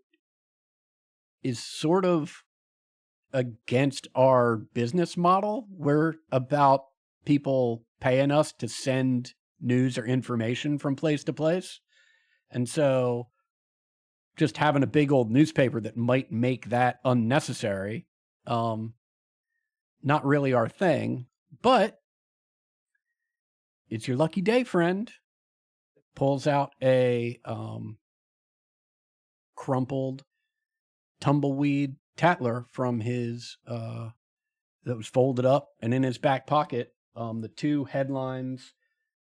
S1: is sort of against our business model. We're about people paying us to send news or information from place to place. And so just having a big old newspaper that might make that unnecessary, not really our thing, but it's your lucky day, friend." Pulls out a crumpled tumbleweed Tatler from his that was folded up and in his back pocket. The two headlines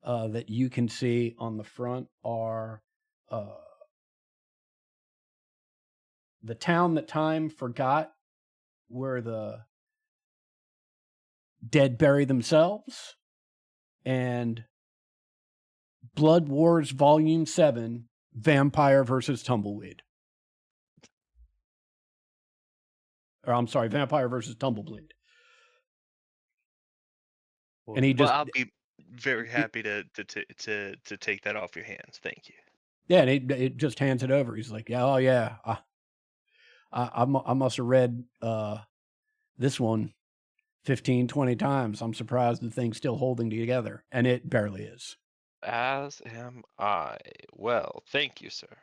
S1: that you can see on the front are "The town that time forgot, where the dead bury themselves," and "Blood Wars Volume 7, Vampire versus Tumbleweed." Or I'm sorry, Vampire versus Tumblebleed. And he
S7: Well,
S1: just,
S7: I'll be very happy to take that off your hands. Thank you.
S1: yeah, and it just hands it over. He's like, "Yeah, oh yeah, I must have read this one 15, 20 times. I'm surprised the thing's still holding together." And it barely is.
S7: As am I. Well, thank you, sir.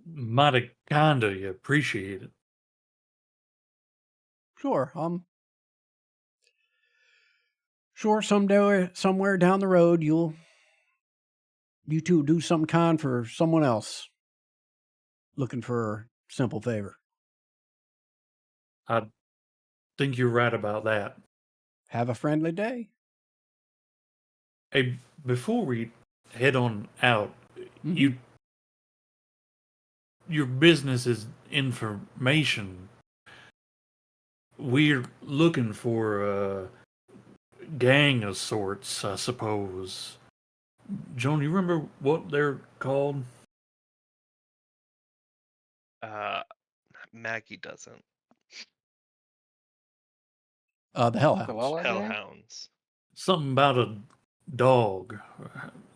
S6: Mighty kind of you. Appreciate it.
S1: Sure, sure someday, somewhere down the road, you two do something kind for someone else looking for a simple favor.
S6: I think you're right about that.
S1: Have a friendly day.
S6: Hey, before we head on out,
S1: Mhm.
S6: your business is information. We're looking for a gang of sorts, I suppose. Joan, you remember what they're called?
S7: Maggie doesn't.
S1: The Hellhounds.
S4: Koala gang?
S7: Hellhounds.
S6: Something about a dog,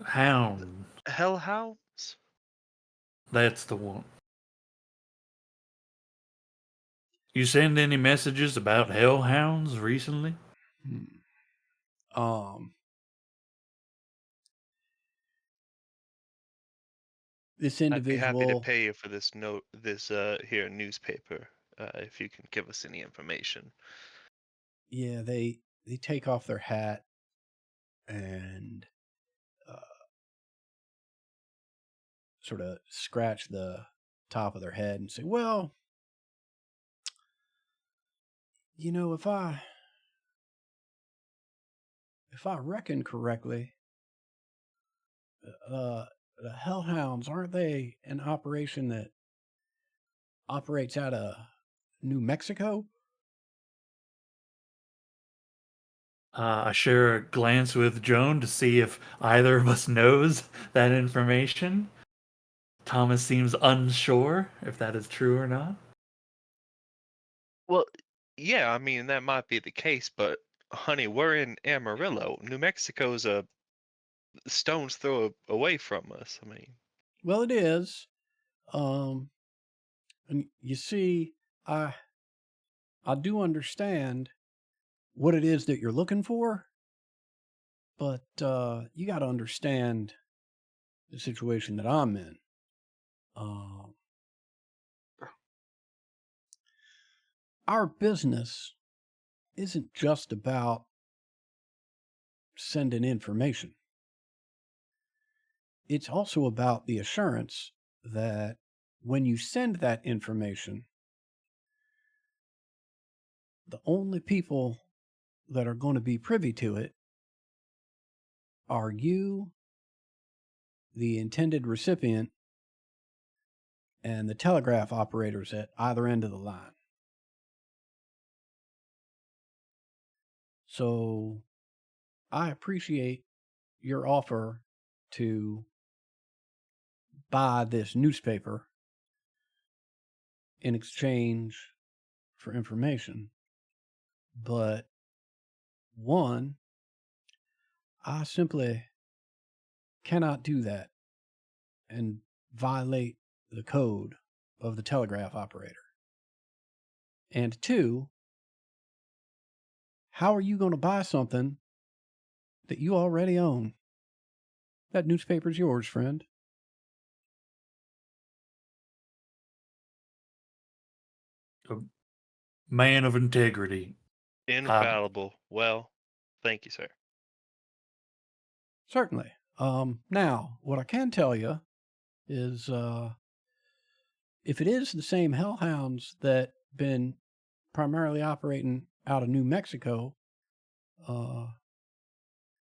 S6: hound.
S7: Hellhounds?
S6: That's the one. You send any messages about hellhounds recently?
S1: This
S7: I'd be happy to
S1: individual,
S7: pay you for this here newspaper, if you can give us any information.
S1: yeah, they take off their hat and sort of scratch the top of their head and say, "Well, you know, if I reckon correctly, the Hellhounds, aren't they an operation that operates out of New Mexico?"
S6: I share a glance with Joan to see if either of us knows that information. Thomas seems unsure if that is true or not.
S7: Well, yeah, I mean that might be the case, but honey, we're in Amarillo. New Mexico's a stone's throw away from us. I mean,
S1: Well, it is. And you see, I do understand what it is that you're looking for, but you got to understand the situation that I'm in. Um, our business isn't just about sending information. It's also about the assurance that when you send that information, the only people that are going to be privy to it are you, the intended recipient, and the telegraph operators at either end of the line. So I appreciate your offer to buy this newspaper in exchange for information. But one, I simply cannot do that and violate the code of the telegraph operator. And two, how are you going to buy something that you already own? That newspaper's yours, friend.
S6: A man of integrity.
S7: Infallible. Well, thank you, sir.
S1: Certainly. Now, what I can tell you is if it is the same hellhounds that been primarily operating out of New Mexico,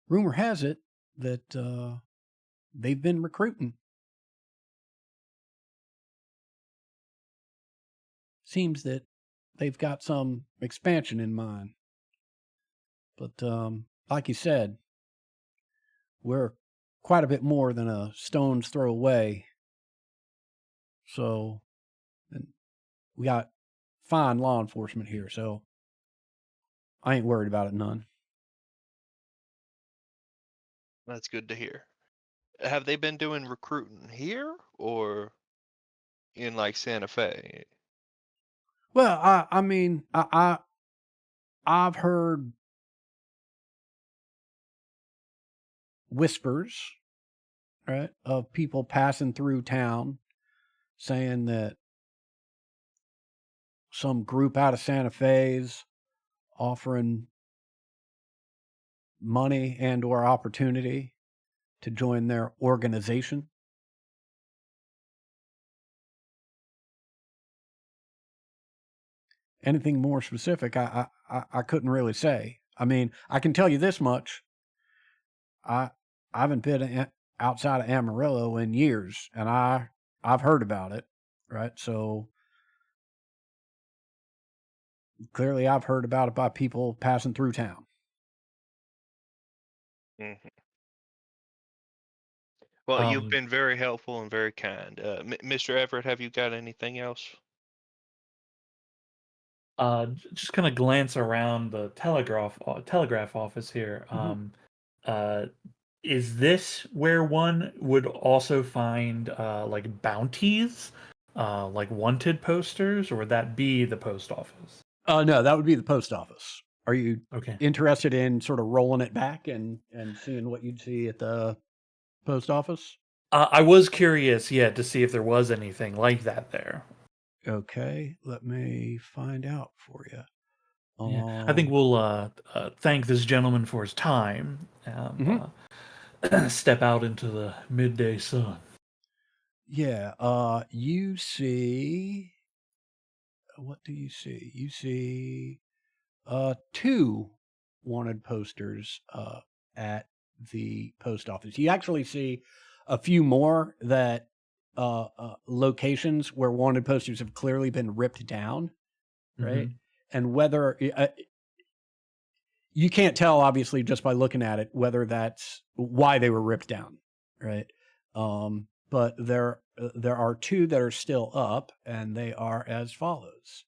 S1: rumor has it that they've been recruiting. Seems that they've got some expansion in mind. But like you said, we're quite a bit more than a stone's throw away. So and we got fine law enforcement here, so I ain't worried about it none.
S7: That's good to hear. Have they been doing recruiting here or in like Santa Fe?
S1: Well, I mean, I've heard whispers, right, of people passing through town saying that some group out of Santa Fe's offering money and or opportunity to join their organization. Anything more specific, I couldn't really say. I mean, I can tell you this much: I haven't been outside of Amarillo in years, and I've heard about it, right? So clearly, I've heard about it by people passing through town.
S7: hmm Well, you've
S6: Um,
S7: been very helpful and very kind. Mr. Everett, have you got anything else?
S6: just kind of glance around the telegraph office here.
S1: Mhm.
S6: Uh, is this where one would also find like bounties, like wanted posters, or would that be the post office?
S1: No, that would be the post office. Are you
S6: Okay.
S1: interested in sort of rolling it back and seeing what you'd see at the post office?
S6: I was curious, yeah, to see if there was anything like that there.
S1: Okay, let me find out for you.
S6: Yeah, I think we'll thank this gentleman for his time
S1: Mhm.
S6: and step out into the midday sun.
S1: Yeah, you see, what do you see? You see two wanted posters at the post office. You actually see a few more that locations where wanted posters have clearly been ripped down, right?
S6: Mhm.
S1: And whether you can't tell, obviously, just by looking at it, whether that's why they were ripped down, right? But there are two that are still up, and they are as follows.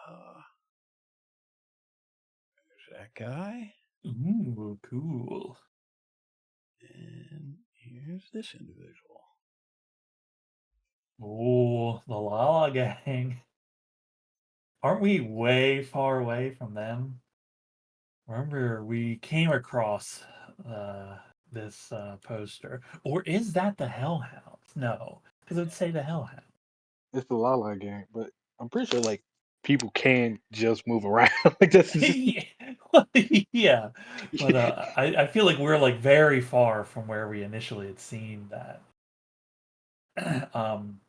S1: Uh, there's that guy.
S6: Ooh, cool.
S1: And here's this individual.
S6: Ooh, the Lala Gang. Aren't we way far away from them? Remember, we came across this poster. Or is that the Hellhounds? No, because it would say the Hellhounds.
S4: It's the Lala gang, but I'm pretty sure like people can just move around. Like that's just
S6: Yeah, yeah, but I feel like we're like very far from where we initially had seen that. um,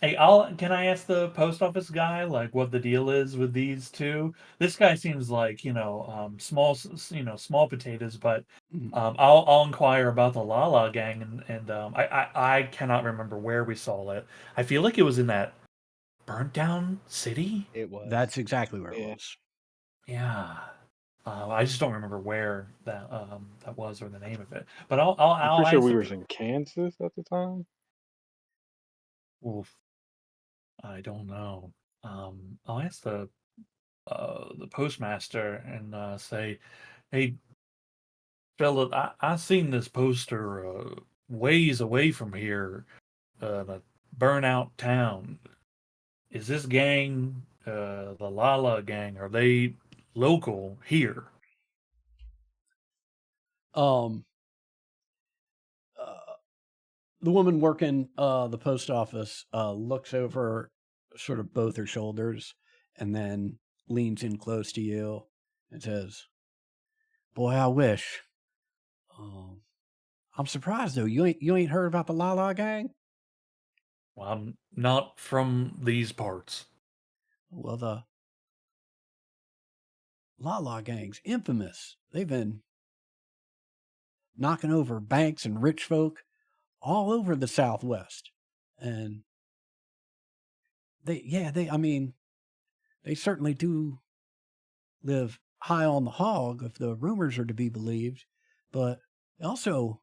S6: Hey, can I ask the post office guy like what the deal is with these two? This guy seems like, small potatoes, but
S1: Hmm.
S6: I'll inquire about the Lala gang and I cannot remember where we saw it. I feel like it was in that burnt down city.
S3: It was.
S1: That's exactly where it
S4: Yeah.
S1: was.
S6: Yeah. I just don't remember where that was or the name of it. But I'll
S4: I'm
S6: I'll
S4: pretty sure
S6: ask
S4: we
S6: the
S4: were in Kansas at the time.
S6: oof, I don't know. I'll ask the postmaster and say, "Hey, fella, I seen this poster ways away from here, a burnout town. Is this gang, the Lala gang, are they local here?"
S1: Um, uh, the woman working the post office looks over sort of both her shoulders and then leans in close to you and says, "Boy, I wish. Um, I'm surprised though. You ain't heard about the Lala gang?
S6: Well, I'm not from these parts.
S1: Well, the Lala gang's infamous. They've been knocking over banks and rich folk all over the Southwest, and I mean, they certainly do live high on the hog if the rumors are to be believed, but they also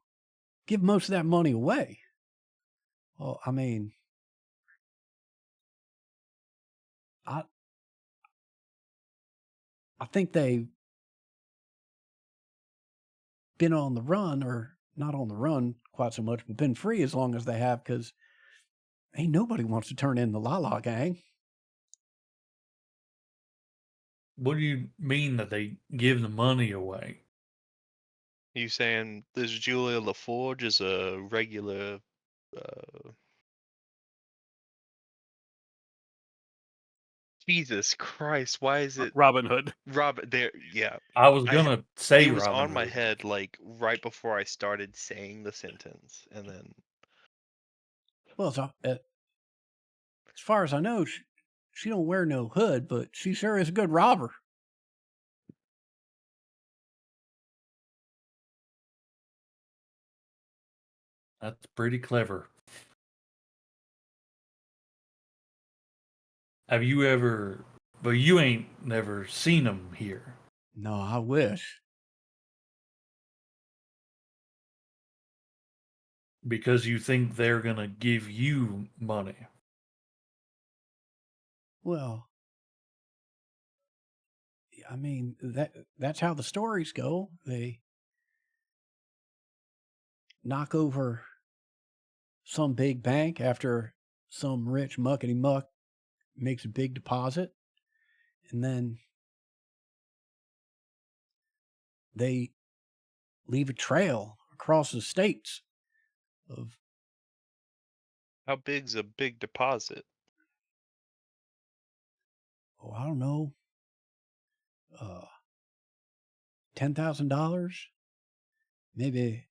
S1: give most of that money away. Well, I mean, I I think they've been on the run, or not on the run quite so much, but been free as long as they have, because ain't nobody wants to turn in the Lala gang.
S6: What do you mean that they give the money away?
S7: You saying this Julia LaForge is a regular? Uh, Jesus Christ! Why is it
S5: Robin Hood.
S7: Robert? There, yeah.
S6: I was
S7: I
S6: gonna say
S7: It was
S6: Robin
S7: on my
S6: Hood.
S7: head like right before I started saying the sentence, and then
S1: Well, as far as I know, she don't wear no hood, but she sure is a good robber.
S6: That's pretty clever. Have you ever? But you ain't never seen them here.
S1: No, I wish.
S6: Because you think they're gonna give you money.
S1: Well, I mean, that's how the stories go. They knock over some big bank after some rich muckety muck makes a big deposit, and then they leave a trail across the states of,
S7: how big's a big deposit?
S1: oh, I don't know, uh, $10,000, maybe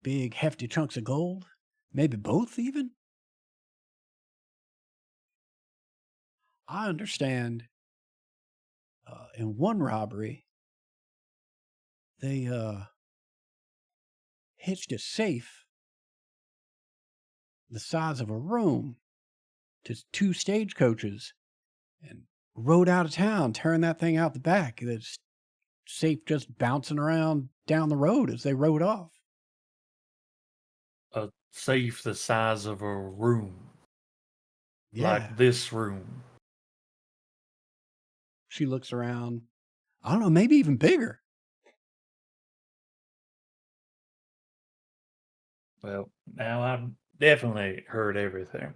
S1: big hefty chunks of gold, maybe both even. I understand. In one robbery, they hitched a safe the size of a room to two stagecoaches and rode out of town, tearing that thing out the back. The safe just bouncing around down the road as they rode off.
S6: A safe the size of a room.
S1: Yeah.
S6: Like this room.
S1: She looks around. I don't know, maybe even bigger.
S6: Well, now I've definitely heard everything.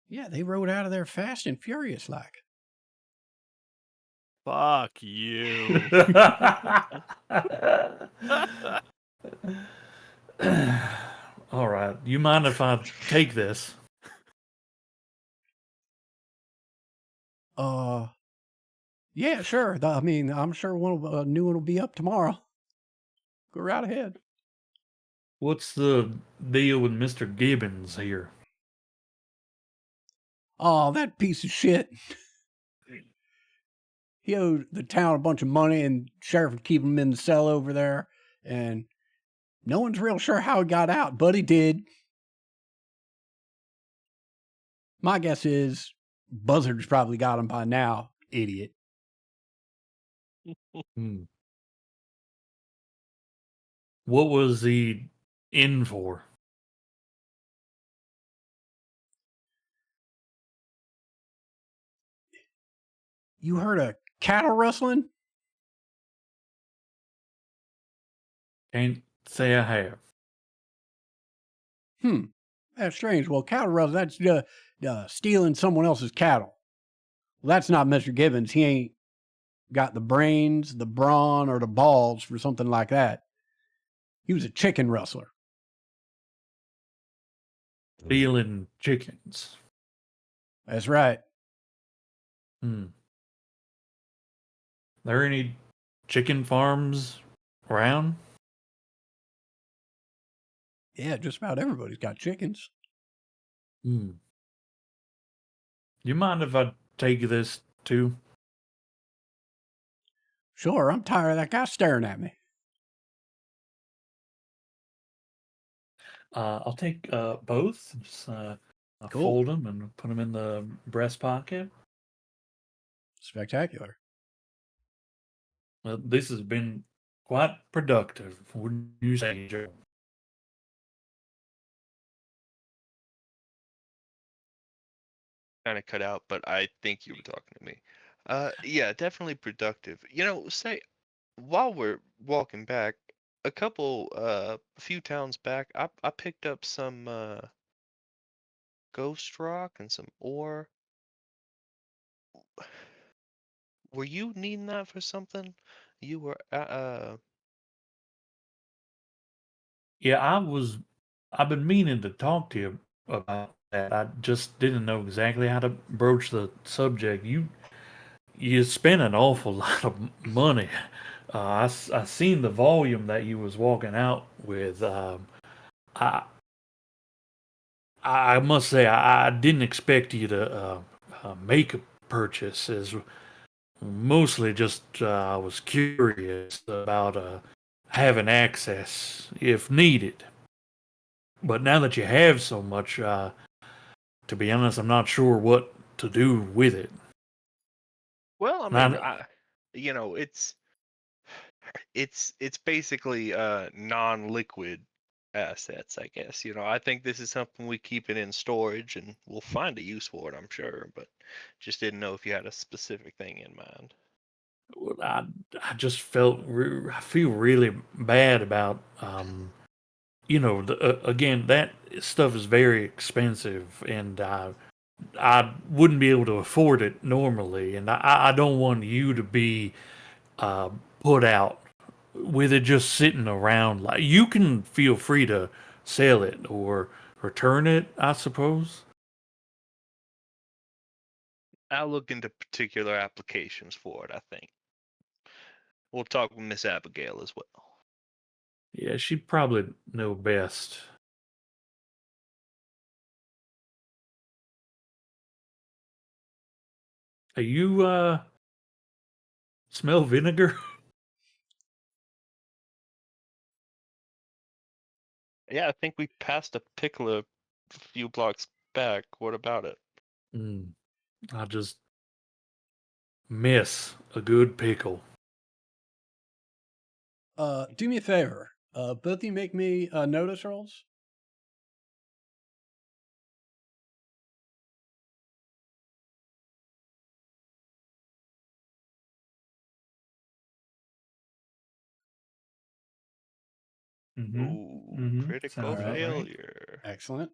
S1: Yeah, they rode out of there fast and furious like.
S5: Fuck you.
S6: All right. You mind if I take this?
S1: Yeah, sure. I mean, I'm sure a new one will be up tomorrow. Go right ahead.
S6: What's the deal with Mr. Gibbons here?
S1: Oh, that piece of shit. He owed the town a bunch of money, and sheriff would keep him in the cell over there. And no one's real sure how he got out, but he did. My guess is Buzzard's probably got him by now, idiot.
S6: Hmm. What was he in for?
S1: You heard of cattle rustling?
S6: Can't say I have.
S1: That's strange. Well, cattle rustling, that's stealing someone else's cattle. Well, that's not Mr. Gibbons. He ain't got the brains, the brawn, or the balls for something like that. He was a chicken rustler.
S6: Stealing chickens.
S1: That's right.
S6: There any chicken farms around?
S1: Yeah, just about everybody's got chickens.
S6: You mind if I take this too?
S1: Sure, I'm tired of that guy staring at me.
S6: I'll take both. Just, I'll
S1: Cool.
S6: fold them and put them in the breast pocket.
S1: Spectacular.
S6: Well, this has been quite productive, wouldn't you say, Joe?
S7: Kind of cut out, but I think you were talking to me. Yeah, definitely productive. Say while we're walking back, a few towns back, I picked up some ghost rock and some ore. Were you needing that for something? You were
S6: Yeah, I've been meaning to talk to you about that. I just didn't know exactly how to broach the subject. You spent an awful lot of money. I seen the volume that you was walking out with. I I must say I didn't expect you to make a purchase. As mostly just I was curious about having access if needed. But now that you have so much, to be honest, I'm not sure what to do with it.
S7: well, I mean,
S6: Not,
S7: it's basically non-liquid assets, I guess. I think this is something we keep it in storage and we'll find a use for it, I'm sure, but just didn't know if you had a specific thing in mind.
S6: I, I just I feel really bad about, again, that stuff is very expensive and I wouldn't be able to afford it normally. And I don't want you to be uh, put out with it just sitting around. Like you can feel free to sell it or return it, I suppose.
S7: I'll look into particular applications for it, I think. We'll talk with Miss Abigail as well.
S6: Yeah, she'd probably know best. Hey, you smell vinegar?
S7: Yeah, I think we passed a Pickle a few blocks back. What about it?
S6: I just miss a good pickle.
S1: Do me a favor. Both of you make me notice rolls.
S6: Mm-hmm.
S7: Ooh,
S6: Mm-hmm.
S7: critical
S6: Sounds about right.
S7: failure.
S1: Excellent.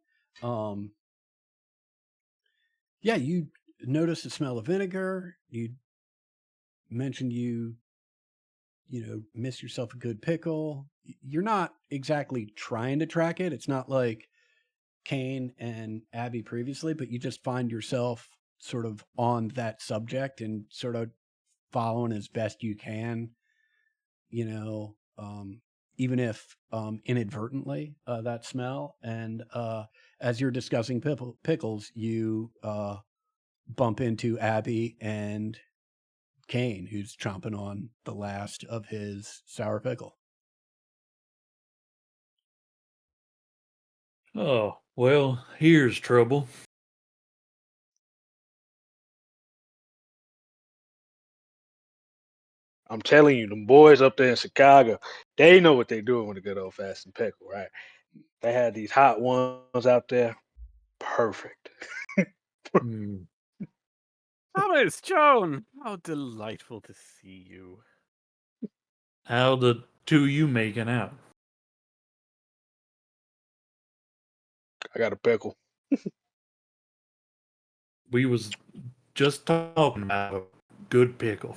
S1: Yeah, you notice the smell of vinegar. You mentioned miss yourself a good pickle. You're not exactly trying to track it. It's not like Kane and Abby previously, but you just find yourself sort of on that subject and sort of following as best you can, you know, even if inadvertently, that smell. And as you're discussing pickles, you bump into Abby and Kane, who's chomping on the last of his sour pickle.
S6: Oh, well, here's trouble.
S4: I'm telling you, them boys up there in Chicago, they know what they're doing with a good old fashioned pickle, right? They had these hot ones out there. Perfect.
S6: Hmm.
S5: Thomas, Joan, how delightful to see you.
S6: How the two you making out?
S4: I got a pickle.
S6: We was just talking about a good pickle.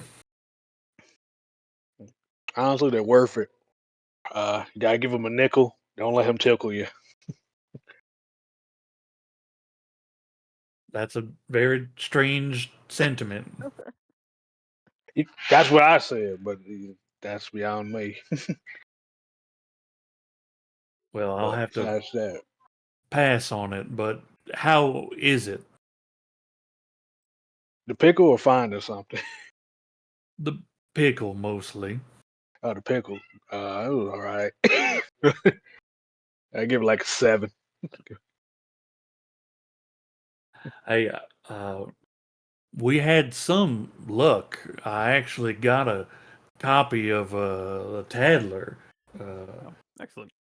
S4: Honestly, they're worth it. You gotta give them a nickel. Don't let him tickle you.
S6: That's a very strange sentiment.
S4: That's what I said, but that's beyond me.
S6: Well, I'll
S4: But
S6: have to
S4: besides that,
S6: pass on it, but how is it?
S4: the pickle will find us something.
S6: The pickle mostly.
S4: Oh, the pickle. It was all right. I give it like a 7.
S6: Hey, uh, we had some luck. I actually got a copy of the Tadler.
S5: Oh, excellent.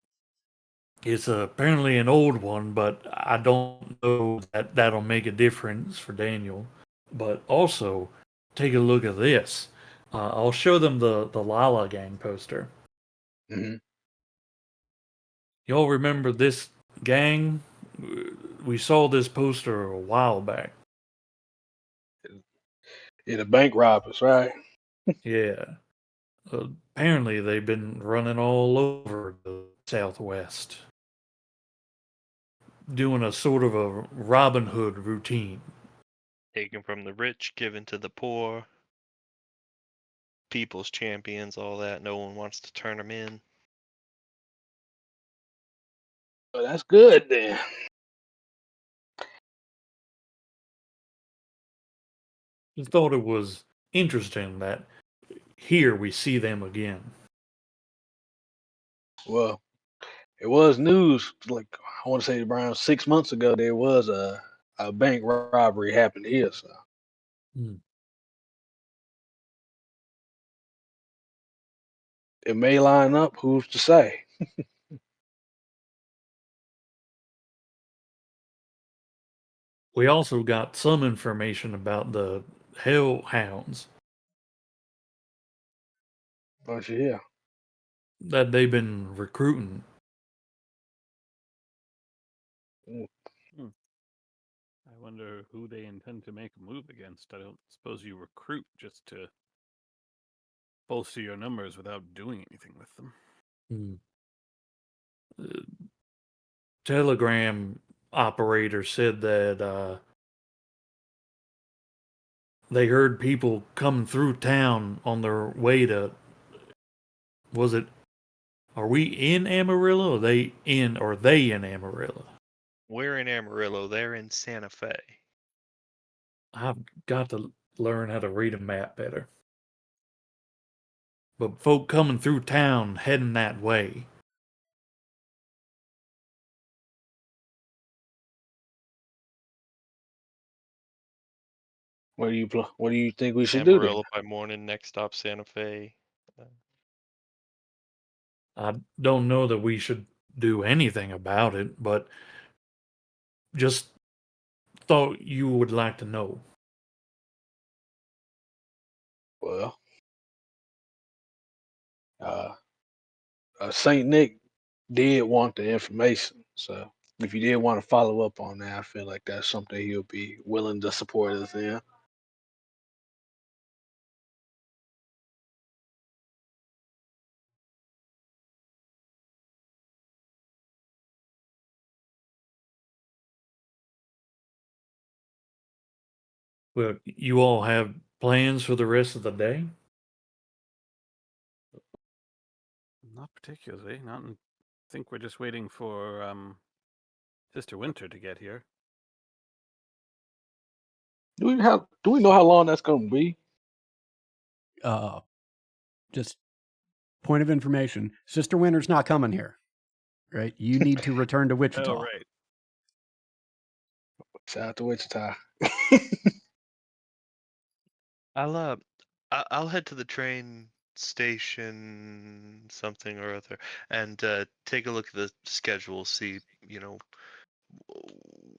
S6: It's apparently an old one, but I don't know that that'll make a difference for Daniel. But also, take a look at this. I'll show them the Lala Gang poster.
S4: Hmm.
S6: Y'all remember this gang? We saw this poster a while back.
S4: Yeah, the bank robbers, right?
S6: Yeah. Apparently, they've been running all over the Southwest, doing a sort of a Robin Hood routine.
S7: Taken from the rich, given to the poor. People's champions, all that. No one wants to turn them in.
S4: Well, that's good then.
S6: Just thought it was interesting that here we see them again.
S4: Well, it was news. Like I want to say around 6 months ago, there was a bank robbery happened here. So
S6: Hmm.
S4: it may line up. Who's to say?
S6: We also got some information about the Hellhounds
S4: But yeah,
S6: that they've been recruiting.
S5: Hmm. I wonder who they intend to make a move against. I don't suppose you recruit just to bolster your numbers without doing anything with them.
S6: Hmm. Telegram operator said that they heard people coming through town on their way to. Was it? Are we in Amarillo? Or they in Amarillo?
S7: We're in Amarillo. They're in Santa Fe.
S6: I've got to learn how to read a map better. But folk coming through town heading that way.
S4: what do you think we should do then?
S7: Amarillo by morning. Next stop, Santa Fe.
S6: I don't know that we should do anything about it, but just thought you would like to know.
S4: Well, uh, Saint Nick did want the information. So if you did want to follow up on that, I feel like that's something he'll be willing to support us in.
S6: Well, you all have plans for the rest of the day?
S5: Not particularly. Not. I think we're just waiting for Sister Winter to get here.
S4: Do we know how long that's gonna be?
S1: Just point of information. Sister Winter's not coming here, right? You need to return to Wichita.
S5: Oh, right.
S4: Shout out to Wichita.
S7: I'll head to the train station, something or other, and take a look at the schedule, see,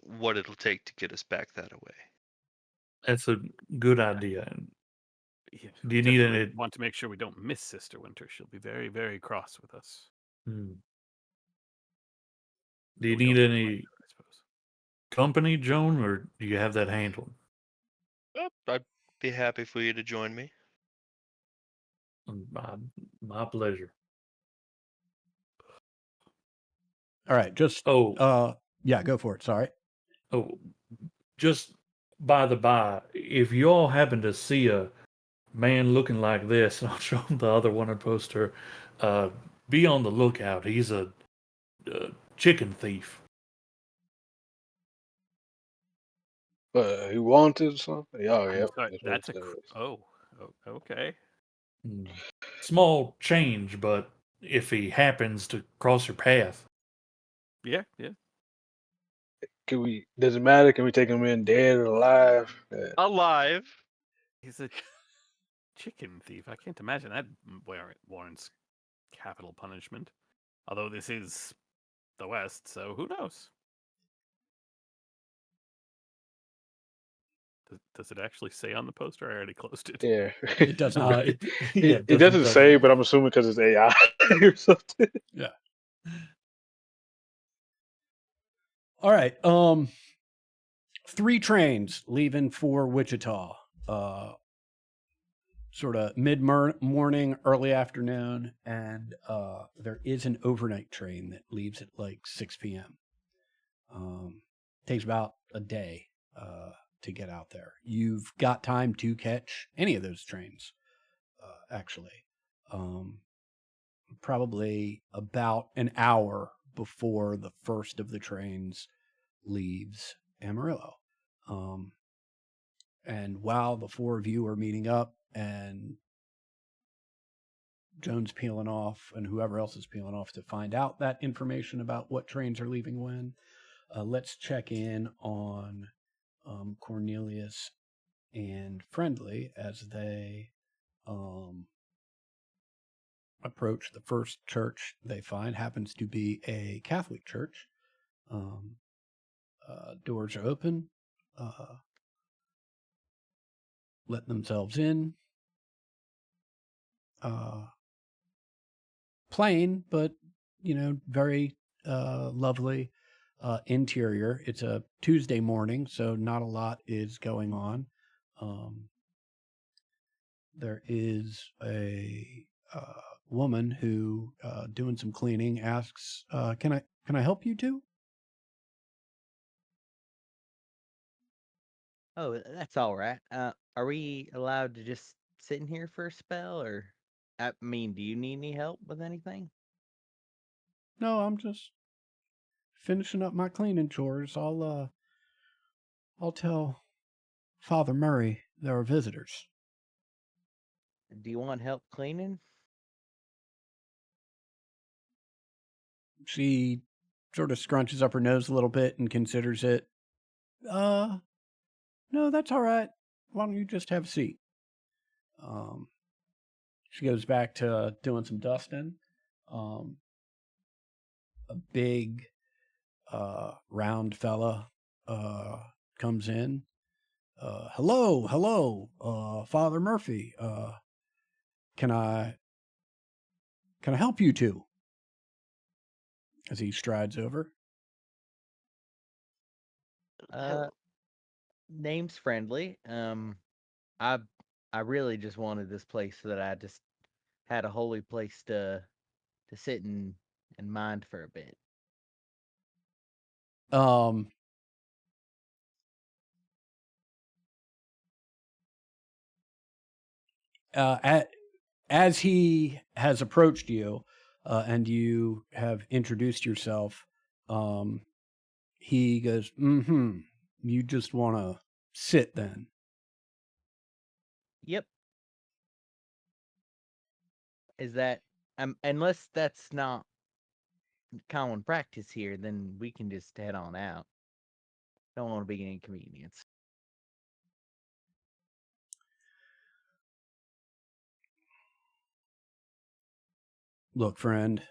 S7: what it'll take to get us back that way.
S6: That's a good idea.
S5: Yeah,
S6: Do you need
S5: definitely
S6: any?
S5: want to make sure we don't miss Sister Winter. She'll be very, very cross with us.
S6: Do
S5: So
S6: you
S5: we don't
S6: need
S5: disappoint
S6: any
S5: her, I suppose.
S6: company, Joan, or do you have that handled?
S7: I'd be happy for you to join me.
S6: My pleasure.
S1: All right, just yeah, go for it. Sorry.
S6: Just by the by, if you all happen to see a man looking like this, and I'll show him the other wanted poster, be on the lookout. He's a chicken thief.
S4: He wanted or something. Oh,
S5: I'm
S4: yeah.
S5: sorry, that's a. Okay.
S6: Small change, but if he happens to cross your path,
S5: Yeah.
S4: Does it matter? Can we take him in dead or alive?
S7: Alive.
S5: He's a chicken thief. I can't imagine that warrants capital punishment. Although this is the West, so who knows? Does it actually say on the poster? I already closed it.
S4: Yeah.
S1: It does not.
S4: It doesn't say, but I'm assuming because it's AI or something.
S1: Yeah. All right. 3 trains leaving for Wichita. Sort of mid morning, early afternoon, and there is an overnight train that leaves at like 6 p.m. Takes about a day to get out there. You've got time to catch any of those trains, actually. Probably about an hour before the first of the trains leaves Amarillo. And while the 4 of you are meeting up and Joan's peeling off and whoever else is peeling off to find out that information about what trains are leaving when, let's check in on Cornelius and Friendly as they approach the first church they find. Happens to be a Catholic church. Doors are open. Let themselves in. Plain, but very lovely interior. It's a Tuesday morning, so not a lot is going on. There is a woman who, doing some cleaning, asks, "Can I help you two?"
S3: Oh, that's all right. Are we allowed to just sit in here for a spell, or I mean, do you need any help with anything?
S1: No, I'm just finishing up my cleaning chores. I'll tell Father Murray there are visitors.
S3: Do you want help cleaning?
S1: She sort of scrunches up her nose a little bit and considers it. No, that's all right. Why don't you just have a seat? She goes back to doing some dusting. A big, round fella comes in. Hello, Father Murphy. Can I help you two? as he strides over.
S3: Name's friendly. I really just wanted this place so that I just had a holy place to sit and mind for a bit.
S1: As he has approached you, and you have introduced yourself, he goes, you just want to sit then?
S3: Yep. Is that unless that's not common practice here, then we can just head on out. Don't want to be an inconvenience.
S1: Look, friend,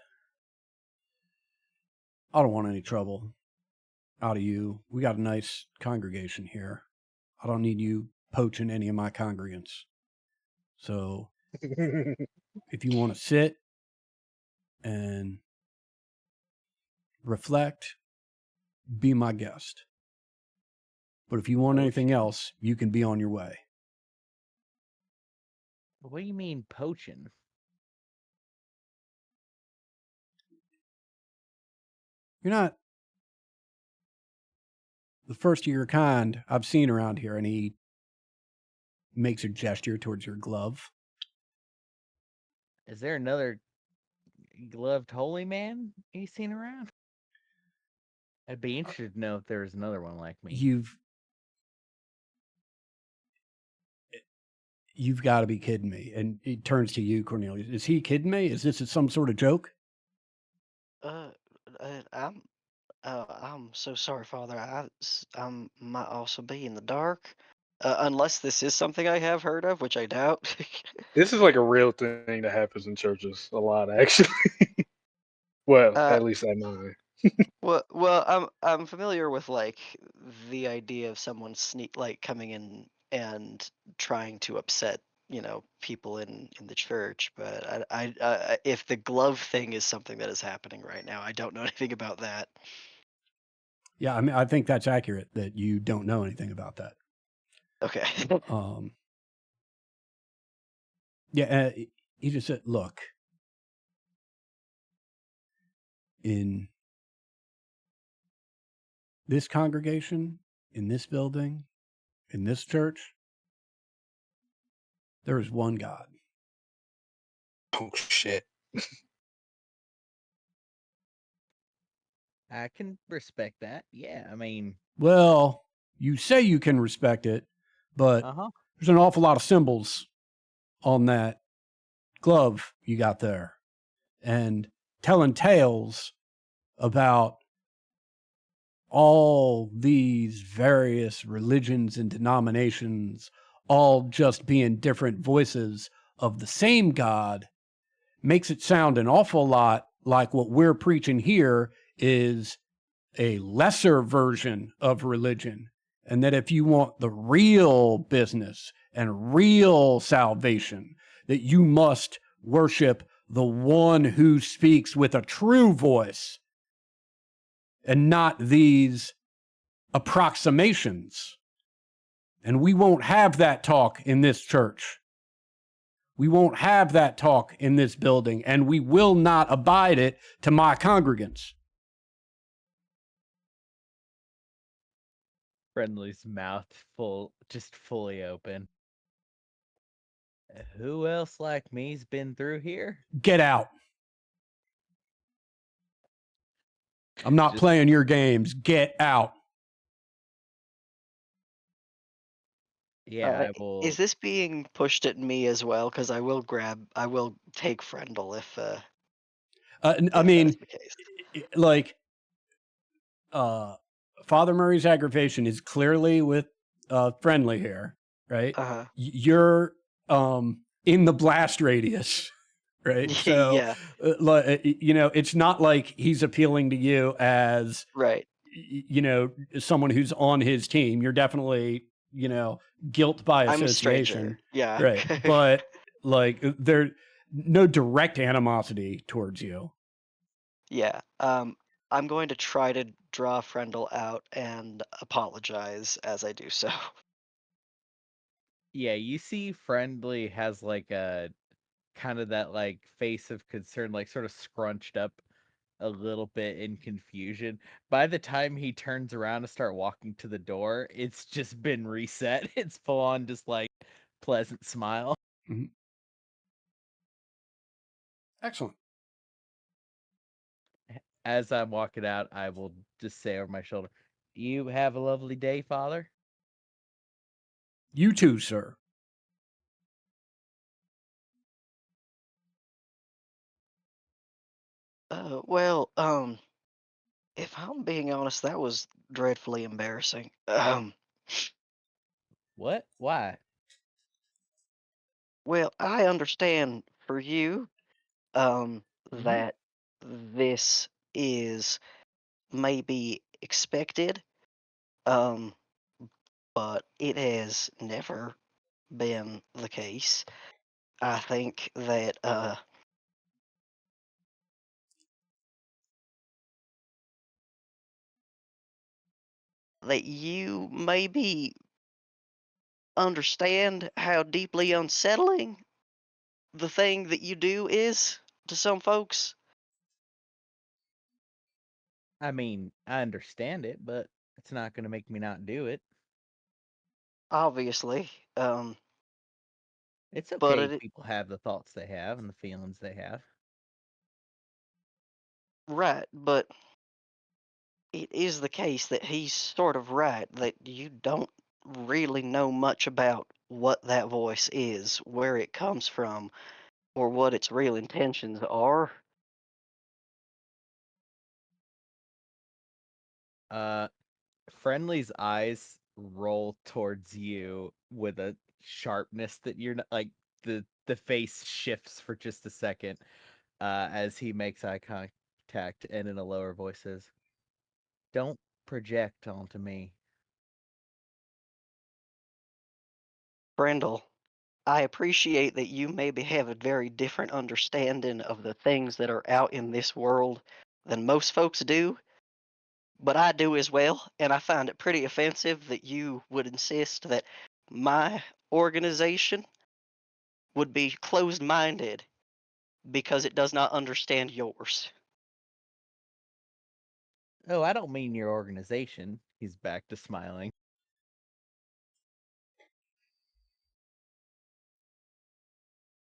S1: I don't want any trouble out of you. We got a nice congregation here. I don't need you poaching any of my congregants. So if you want to sit and reflect, be my guest. But if you want anything else, you can be on your way.
S3: What do you mean poaching?
S1: You're not the first of your kind I've seen around here. And he makes a gesture towards your glove.
S3: Is there another gloved holy man he's seen around? I'd be interested to know if there was another one like me.
S1: You've got to be kidding me. And he turns to you, Cornelius. Is he kidding me? Is this some sort of joke?
S2: I'm so sorry, Father. I might also be in the dark, unless this is something I have heard of, which I doubt.
S4: This is like a real thing that happens in churches a lot, actually. Well,
S2: Uh,
S4: at least at mine.
S2: well, I'm familiar with like the idea of someone coming in and trying to upset, people in the church. But if the glove thing is something that is happening right now, I don't know anything about that.
S1: Yeah, I mean, I think that's accurate that you don't know anything about that.
S2: Okay.
S1: Yeah, he just said, look, in this congregation, in this building, in this church, there is one God.
S4: Oh, shit.
S3: I can respect that. Yeah, I mean...
S1: Well, you say you can respect it, but there's an awful lot of symbols on that glove you got there. And telling tales about all these various religions and denominations all just being different voices of the same God makes it sound an awful lot like what we're preaching here is a lesser version of religion. And that if you want the real business and real salvation, that you must worship the one who speaks with a true voice and not these approximations. And we won't have that talk in this church. We won't have that talk in this building, and we will not abide it to my congregants.
S3: Friendly's mouth just fully open. Who else like me's been through here?
S1: Get out. I'm not playing your games. Get out.
S3: Yeah, I will.
S2: Is this being pushed at me as well? Because I will take Friendle if
S1: I mean,
S2: that's the case.
S1: like, Father Murray's aggravation is clearly with Friendly here, right? You're in the blast radius, right? So,
S2: Yeah.
S1: it's not like he's appealing to you as
S2: right.
S1: Someone who's on his team. You're definitely, guilt by
S2: I'm a
S1: association.
S2: stranger. Yeah.
S1: Right. But like there's no direct animosity towards you.
S2: Yeah. I'm going to try to draw Frendel out and apologize as I do so.
S3: Yeah, you see Friendly has like a kind of that like face of concern, like sort of scrunched up a little bit in confusion. By the time he turns around to start walking to the door, it's just been reset. It's full on just like pleasant smile.
S1: Mhm. Excellent.
S3: As I'm walking out, I will just say over my shoulder, "You have a lovely day, Father."
S1: You too, sir.
S2: Well, if I'm being honest, that was dreadfully embarrassing.
S3: What? Why?
S2: Well, I understand for you,
S3: Mm-hmm.
S2: that this is maybe expected, um, but it has never been the case. I think that you maybe understand how deeply unsettling the thing that you do is to some folks.
S3: I mean, I understand it, but it's not going to make me not do it.
S2: Obviously,
S3: It's
S2: but
S3: okay if people have the thoughts they have and the feelings they have.
S2: right, but it is the case that he's sort of right that you don't really know much about what that voice is, where it comes from, or what its real intentions are.
S3: Uh, Friendly's eyes roll towards you with a sharpness that you're not like the face shifts for just a second as he makes eye contact and in a lower voice says, "Don't project onto me."
S2: Brendel, I appreciate that you maybe have a very different understanding of the things that are out in this world than most folks do, but I do as well, and I find it pretty offensive that you would insist that my organization would be closed minded because it does not understand yours.
S3: Oh, I don't mean your organization. He's back to smiling.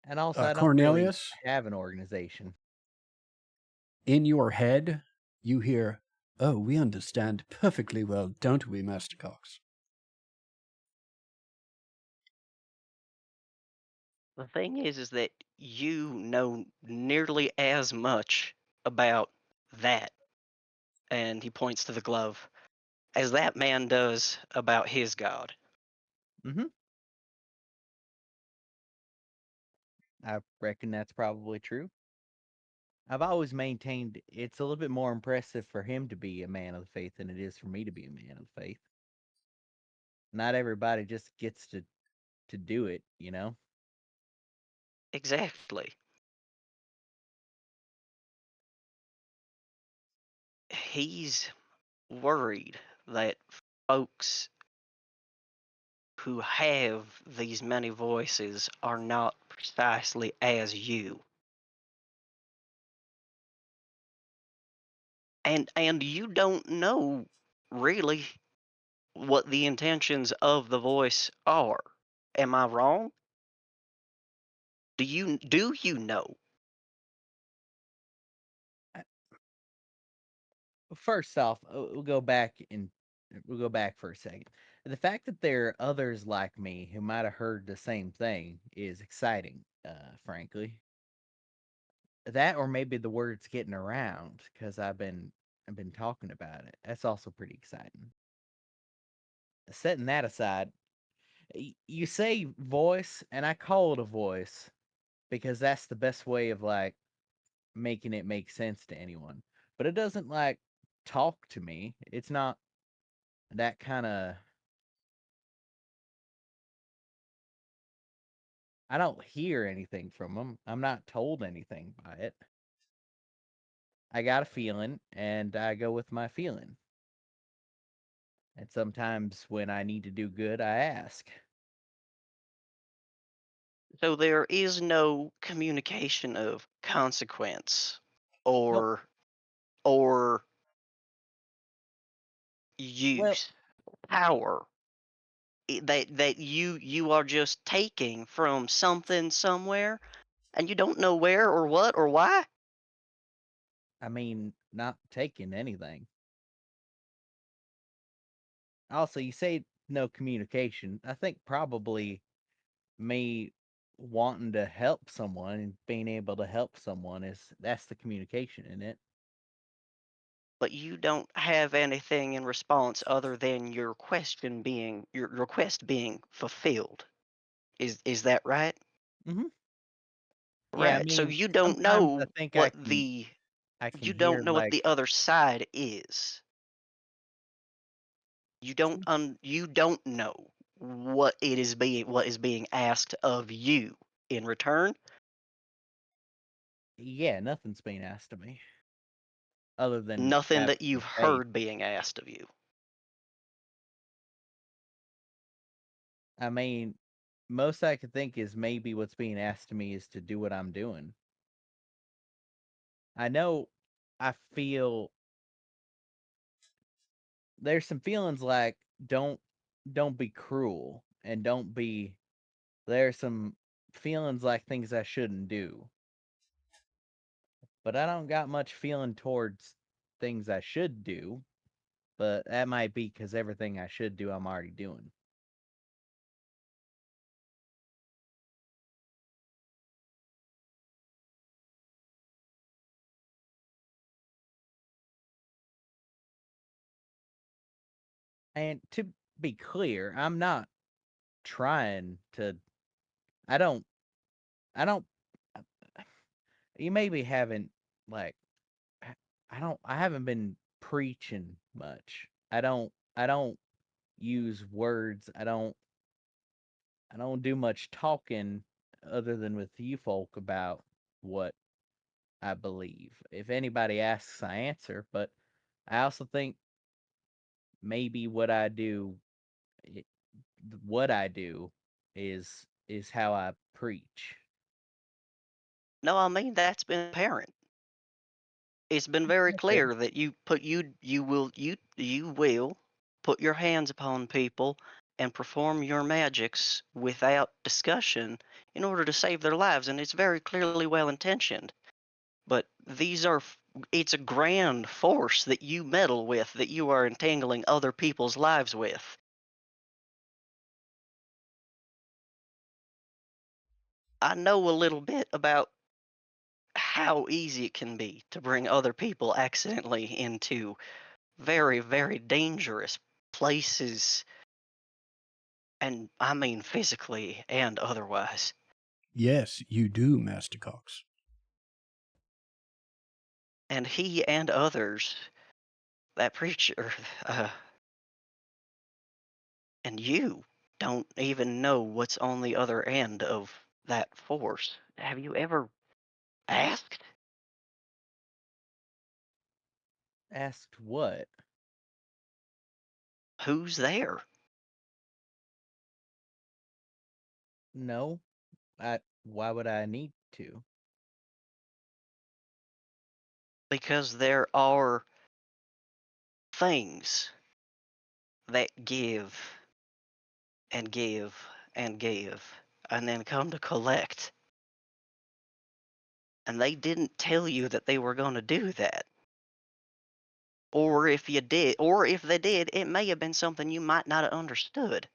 S3: And also, I don't really
S1: Cornelius,
S3: have an organization.
S1: in your head, you hear, "Oh, we understand perfectly well, don't we, Master Cox?"
S2: The thing is that you know nearly as much about that, and he points to the glove, as that man does about his god.
S3: Mm-hmm. I reckon that's probably true. I've always maintained it's a little bit more impressive for him to be a man of the faith than it is for me to be a man of the faith. Not everybody just gets to do it, you know?
S2: Exactly. He's worried that folks who have these many voices are not precisely as you. And you don't know really what the intentions of the voice are. Am I wrong? Do you know?
S3: Uh, First off, we'll go back for a second. The fact that there are others like me who might have heard the same thing is exciting, frankly. That or maybe the word's getting around because I've been talking about it. That's also pretty exciting. Setting that aside, you say voice, and I call it a voice because that's the best way of like making it make sense to anyone. But it doesn't like talk to me. It's not that kind of. I don't hear anything from them. I'm not told anything by it. I got a feeling and I go with my feeling. And sometimes when I need to do good, I ask.
S2: So there is no communication of consequence
S3: Nope.
S2: or
S3: Well,
S2: use power that you are just taking from something somewhere and you don't know where or what or why.
S3: I mean, not taking anything. Also, you say no communication. I think probably me wanting to help someone and being able to help someone that's the communication in it.
S2: But you don't have anything in response other than your request being fulfilled. Is that right?
S3: Hmm. Yeah, I
S2: Right. So
S3: mean, sometimes I think I can
S2: you
S3: hear
S2: don't know what
S3: like
S2: the other side is. You don't know what is being asked of you in return.
S3: yeah, nothing's being asked of me other than
S2: Nothing
S3: having
S2: that
S3: to be
S2: you've
S3: paid.
S2: heard being asked of you.
S3: I mean, most I could think is maybe what's being asked of me is to do what I'm doing. I know I feel there's some feelings like don't don't be cruel and don't be there's some feelings like things I shouldn't do. But I don't got much feeling towards things I should do, but that might be cuz everything I should do I'm already doing. And to be clear, I'm not trying to I don't I don't you maybe haven't like I I haven't been preaching much. I don't use words. I don't do much talking other than with you folk about what I believe. If anybody asks, I answer, but I also think maybe i- what I do is how I preach.
S2: No, I mean that's been apparent. It's been very
S3: Okay.
S2: clear that you will put your hands upon people and perform your magics without discussion in order to save their lives, and it's very clearly well intentioned. But it's a grand force that you meddle with, that you are entangling other people's lives with. I know a little bit about how easy it can be to bring other people accidentally into very, very dangerous places, and I mean physically and otherwise.
S1: Yes, you do, Master Cox.
S2: And he and others, that preacher, uh, and you don't even know what's on the other end of that force. Have you ever asked
S3: Asked what?
S2: who's there?
S3: No. I Why would I need to?
S2: Because there are things that give and give and give and then come to collect. And they didn't tell you that they were going to do that. Or if they did, it may have been something you might not have understood.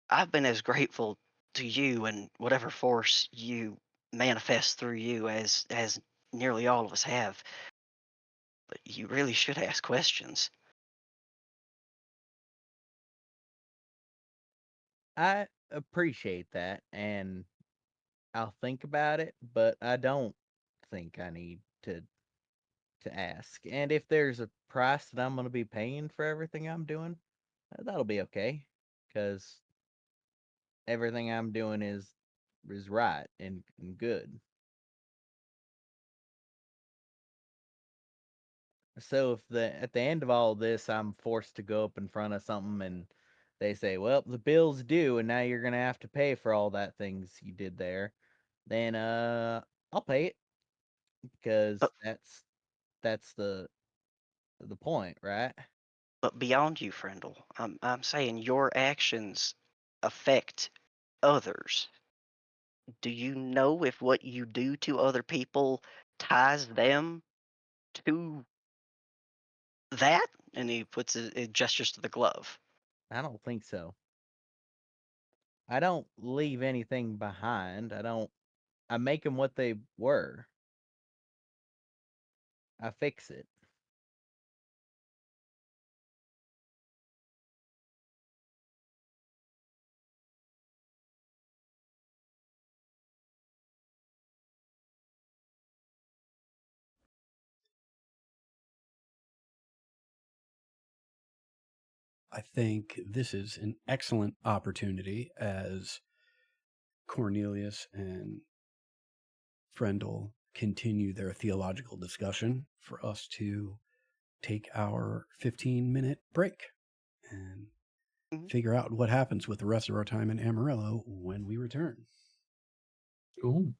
S2: I've been as grateful to you and whatever force you manifest through you as nearly all of us have. But you really should ask questions.
S3: I appreciate that and I'll think about it, but I don't think I need to ask. And if there's a price that I'm going to be paying for everything I'm doing, that'll be okay cuz everything I'm doing is right and good. So if at the end of all this, I'm forced to go up in front of something, and they say, "Well, the bill's due, and now you're gonna have to pay for all that things you did there," then I'll pay it because
S2: But
S3: that's the point, right?
S2: but beyond you, Frindle, I'm saying your actions affect others. Do you know if what you do to other people ties them to that? And he puts it gestures to the glove.
S3: I don't think so. I don't leave anything behind. I make them what they were. I fix it.
S1: I think this is an excellent opportunity as Cornelius and Frendel continue their theological discussion for us to take our 15-minute break and
S2: Mhm.
S1: figure out what happens with the rest of our time in Amarillo when we return.
S6: Cool.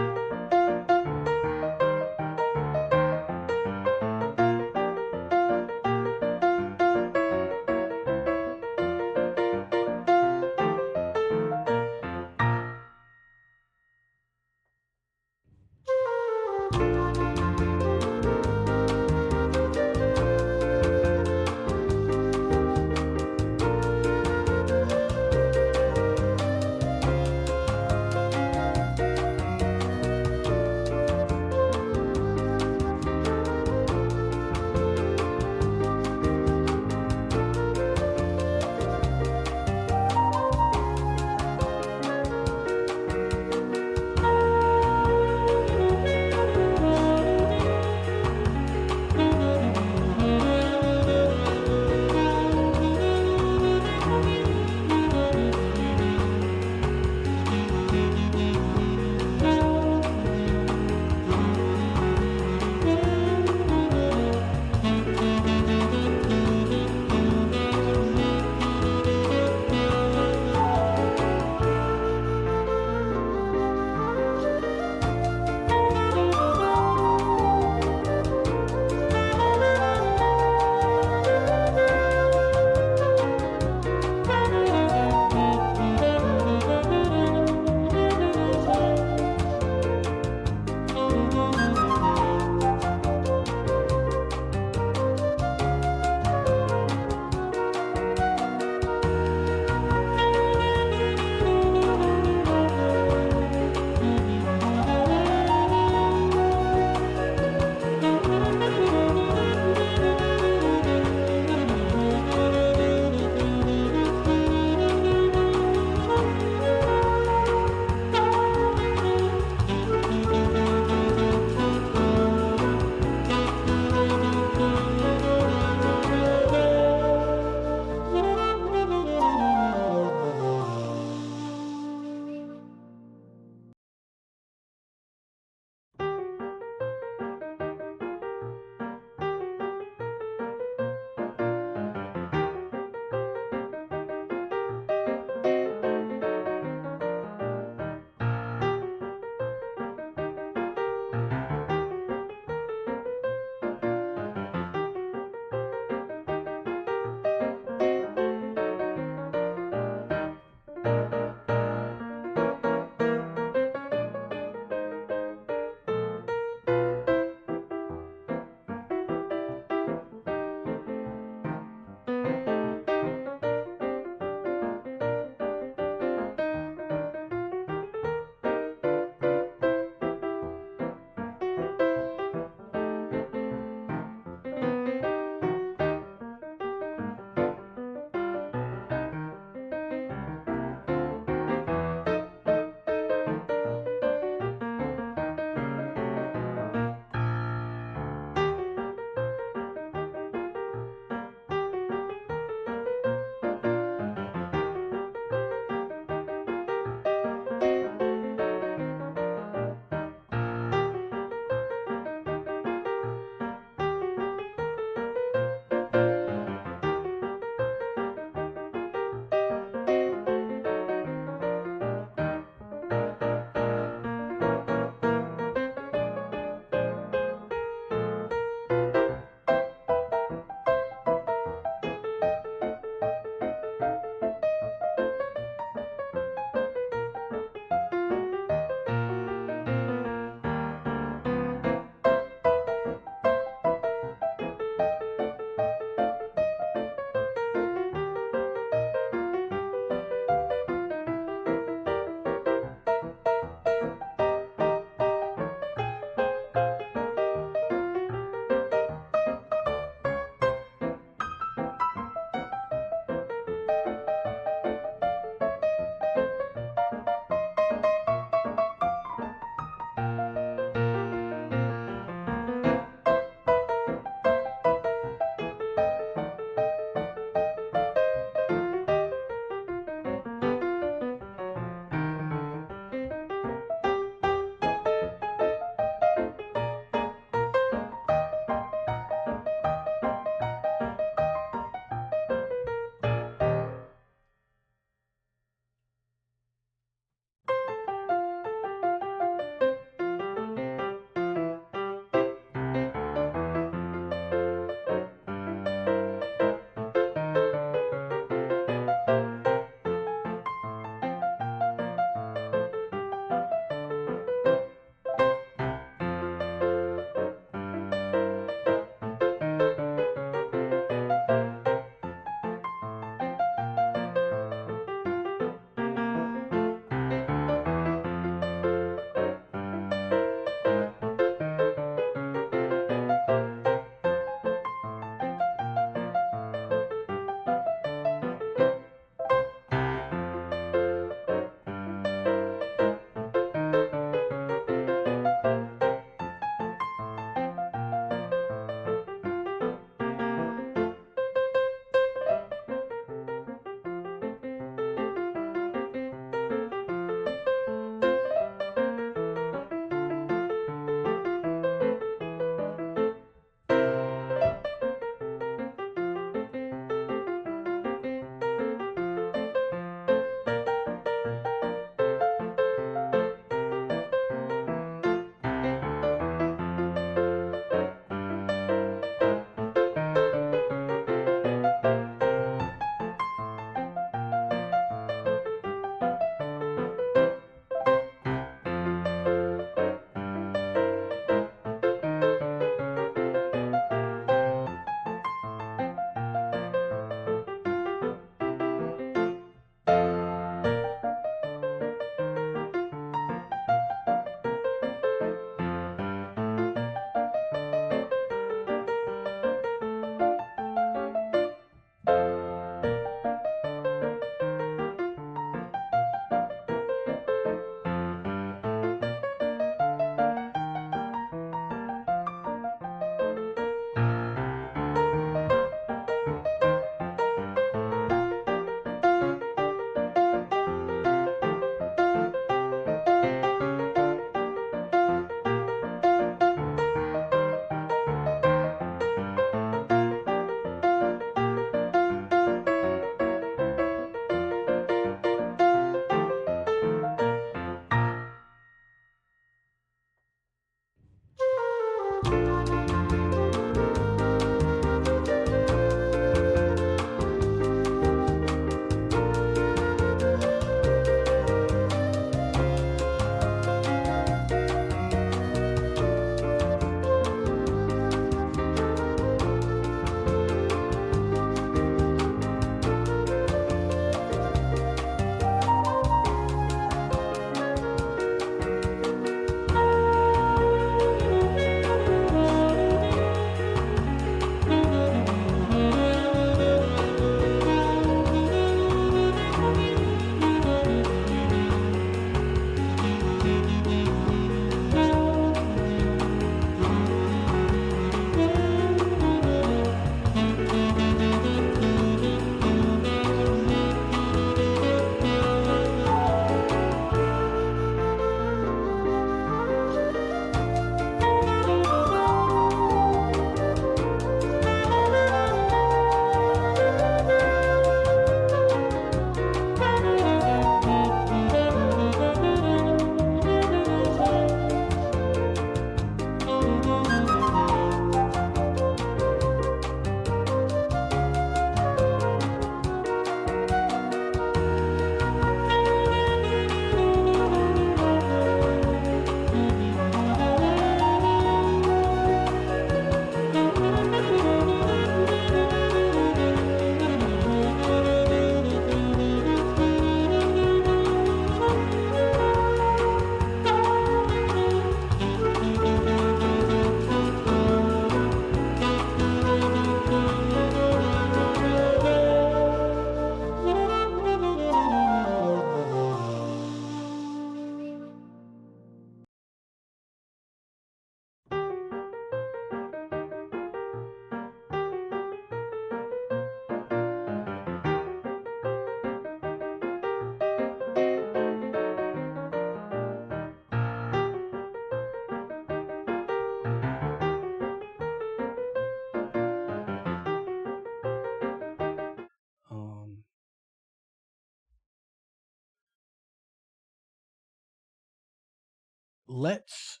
S1: let's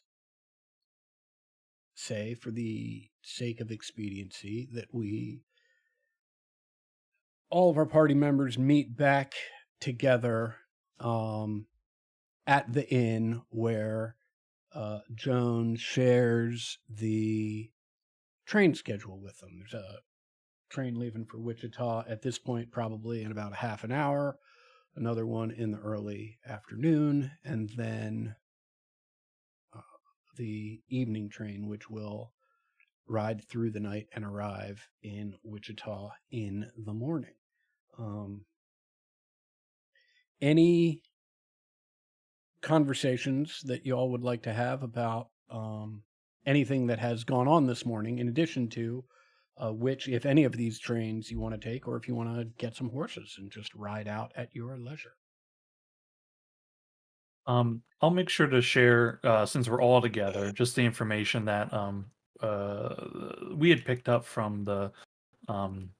S1: say, for the sake of expediency, that all of our party members meet back together at the inn where Joan shares the train schedule with them. There's a train leaving for Wichita at this point, probably in about a half an hour, another one in the early afternoon, and then the evening train, which will ride through the night and arrive in Wichita in the morning. Any conversations that you all would like to have about anything that has gone on this morning, in addition to which, if any of these trains you want to take, or if you want to get some horses and just ride out at your leisure?
S6: I'll make sure to share, since we're all together, just the information that we had picked up from the um,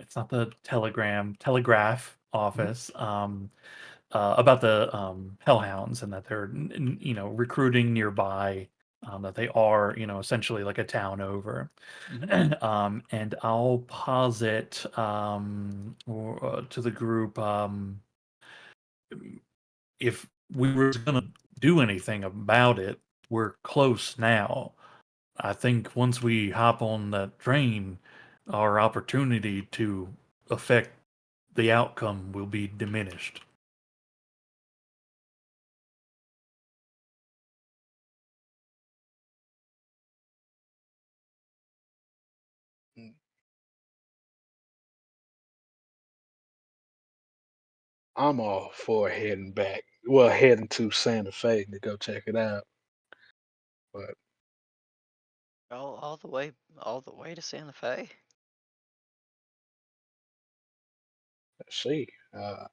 S6: it's not the telegraph office, about the hellhounds, and that they're recruiting nearby, that they are essentially like a town over. And I'll posit to the group, if we were going to do anything about it, we're close now. I think once we hop on that train, our opportunity to affect the outcome will be diminished.
S4: Mm. I'm all for heading back. Well, heading to Santa Fe to go check it out. But
S2: All the way to Santa Fe.
S4: let's see. I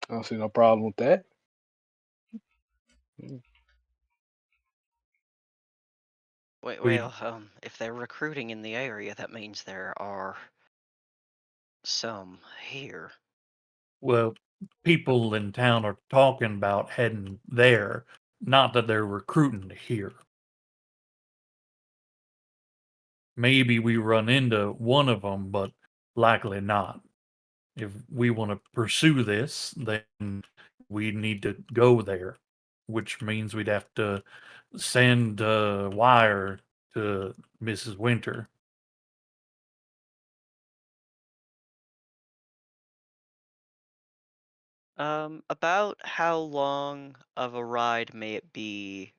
S4: don't see no problem with that. Mm.
S2: Wait,
S6: We
S2: well, if they're recruiting in the area, that means there are some here.
S6: Well, people in town are talking about heading there, not that they're recruiting here. Maybe we run into one of them, but likely not. If we want to pursue this, then we need to go there, which means we'd have to send a wire to Mrs. Winter.
S2: About how long of a ride may it be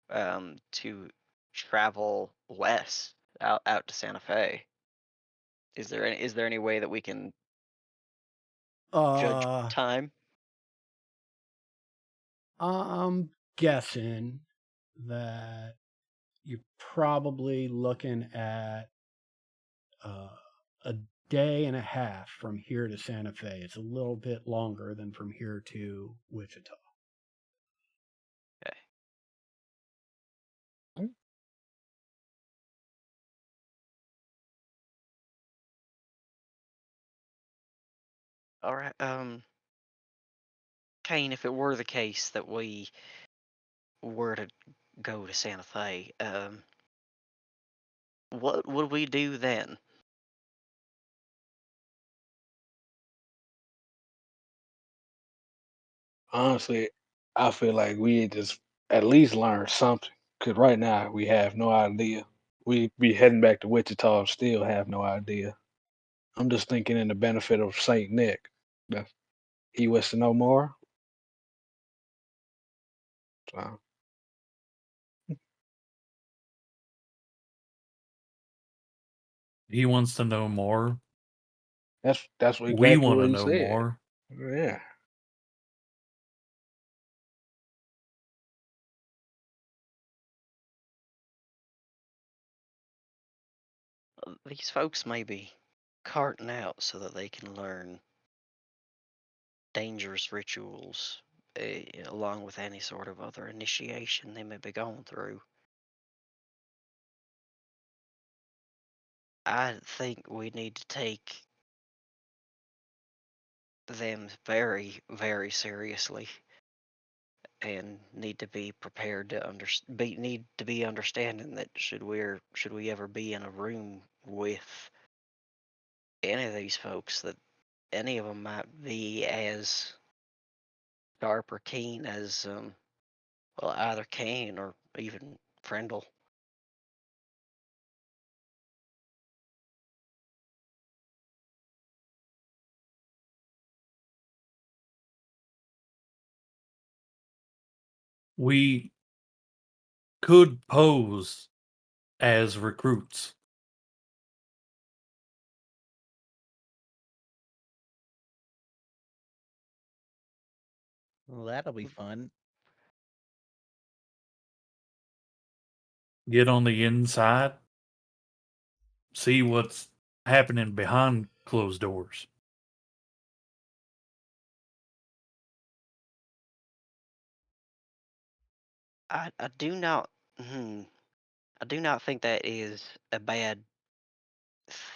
S2: to travel west out to Santa Fe? Is there any way that we can judge
S1: Uh,
S2: time?
S1: I'm guessing that you're probably looking at uh, a day and a half from here to Santa Fe. It's a little bit longer than from here to Wichita.
S2: Okay.
S4: Mm.
S2: All right. Kane, if it were the case that we were to go to Santa Fe, what would we do then?
S4: Honestly, I feel like we just at least learn something. Cause right now we have no idea. We be heading back to Wichita and still have no idea. I'm just thinking in the benefit of Saint Nick. That he wants to know more. So
S6: He wants to know more.
S4: that's
S6: We
S4: exactly
S6: want
S4: what
S6: to
S4: he
S6: know
S4: said.
S6: more.
S4: Yeah.
S2: These folks may be carting out so that they can learn dangerous rituals, along with any sort of other initiation they may be going through. I think we need to take them very, very seriously, and need to be prepared to need to be understanding that should we ever be in a room with any of these folks, that any of them might be as sharp or keen as well, either Kane or even Frendel.
S6: We could pose as recruits.
S3: Well, that'll be fun.
S6: Get on the inside, see what's happening behind closed doors.
S2: I do not I do not think that is a bad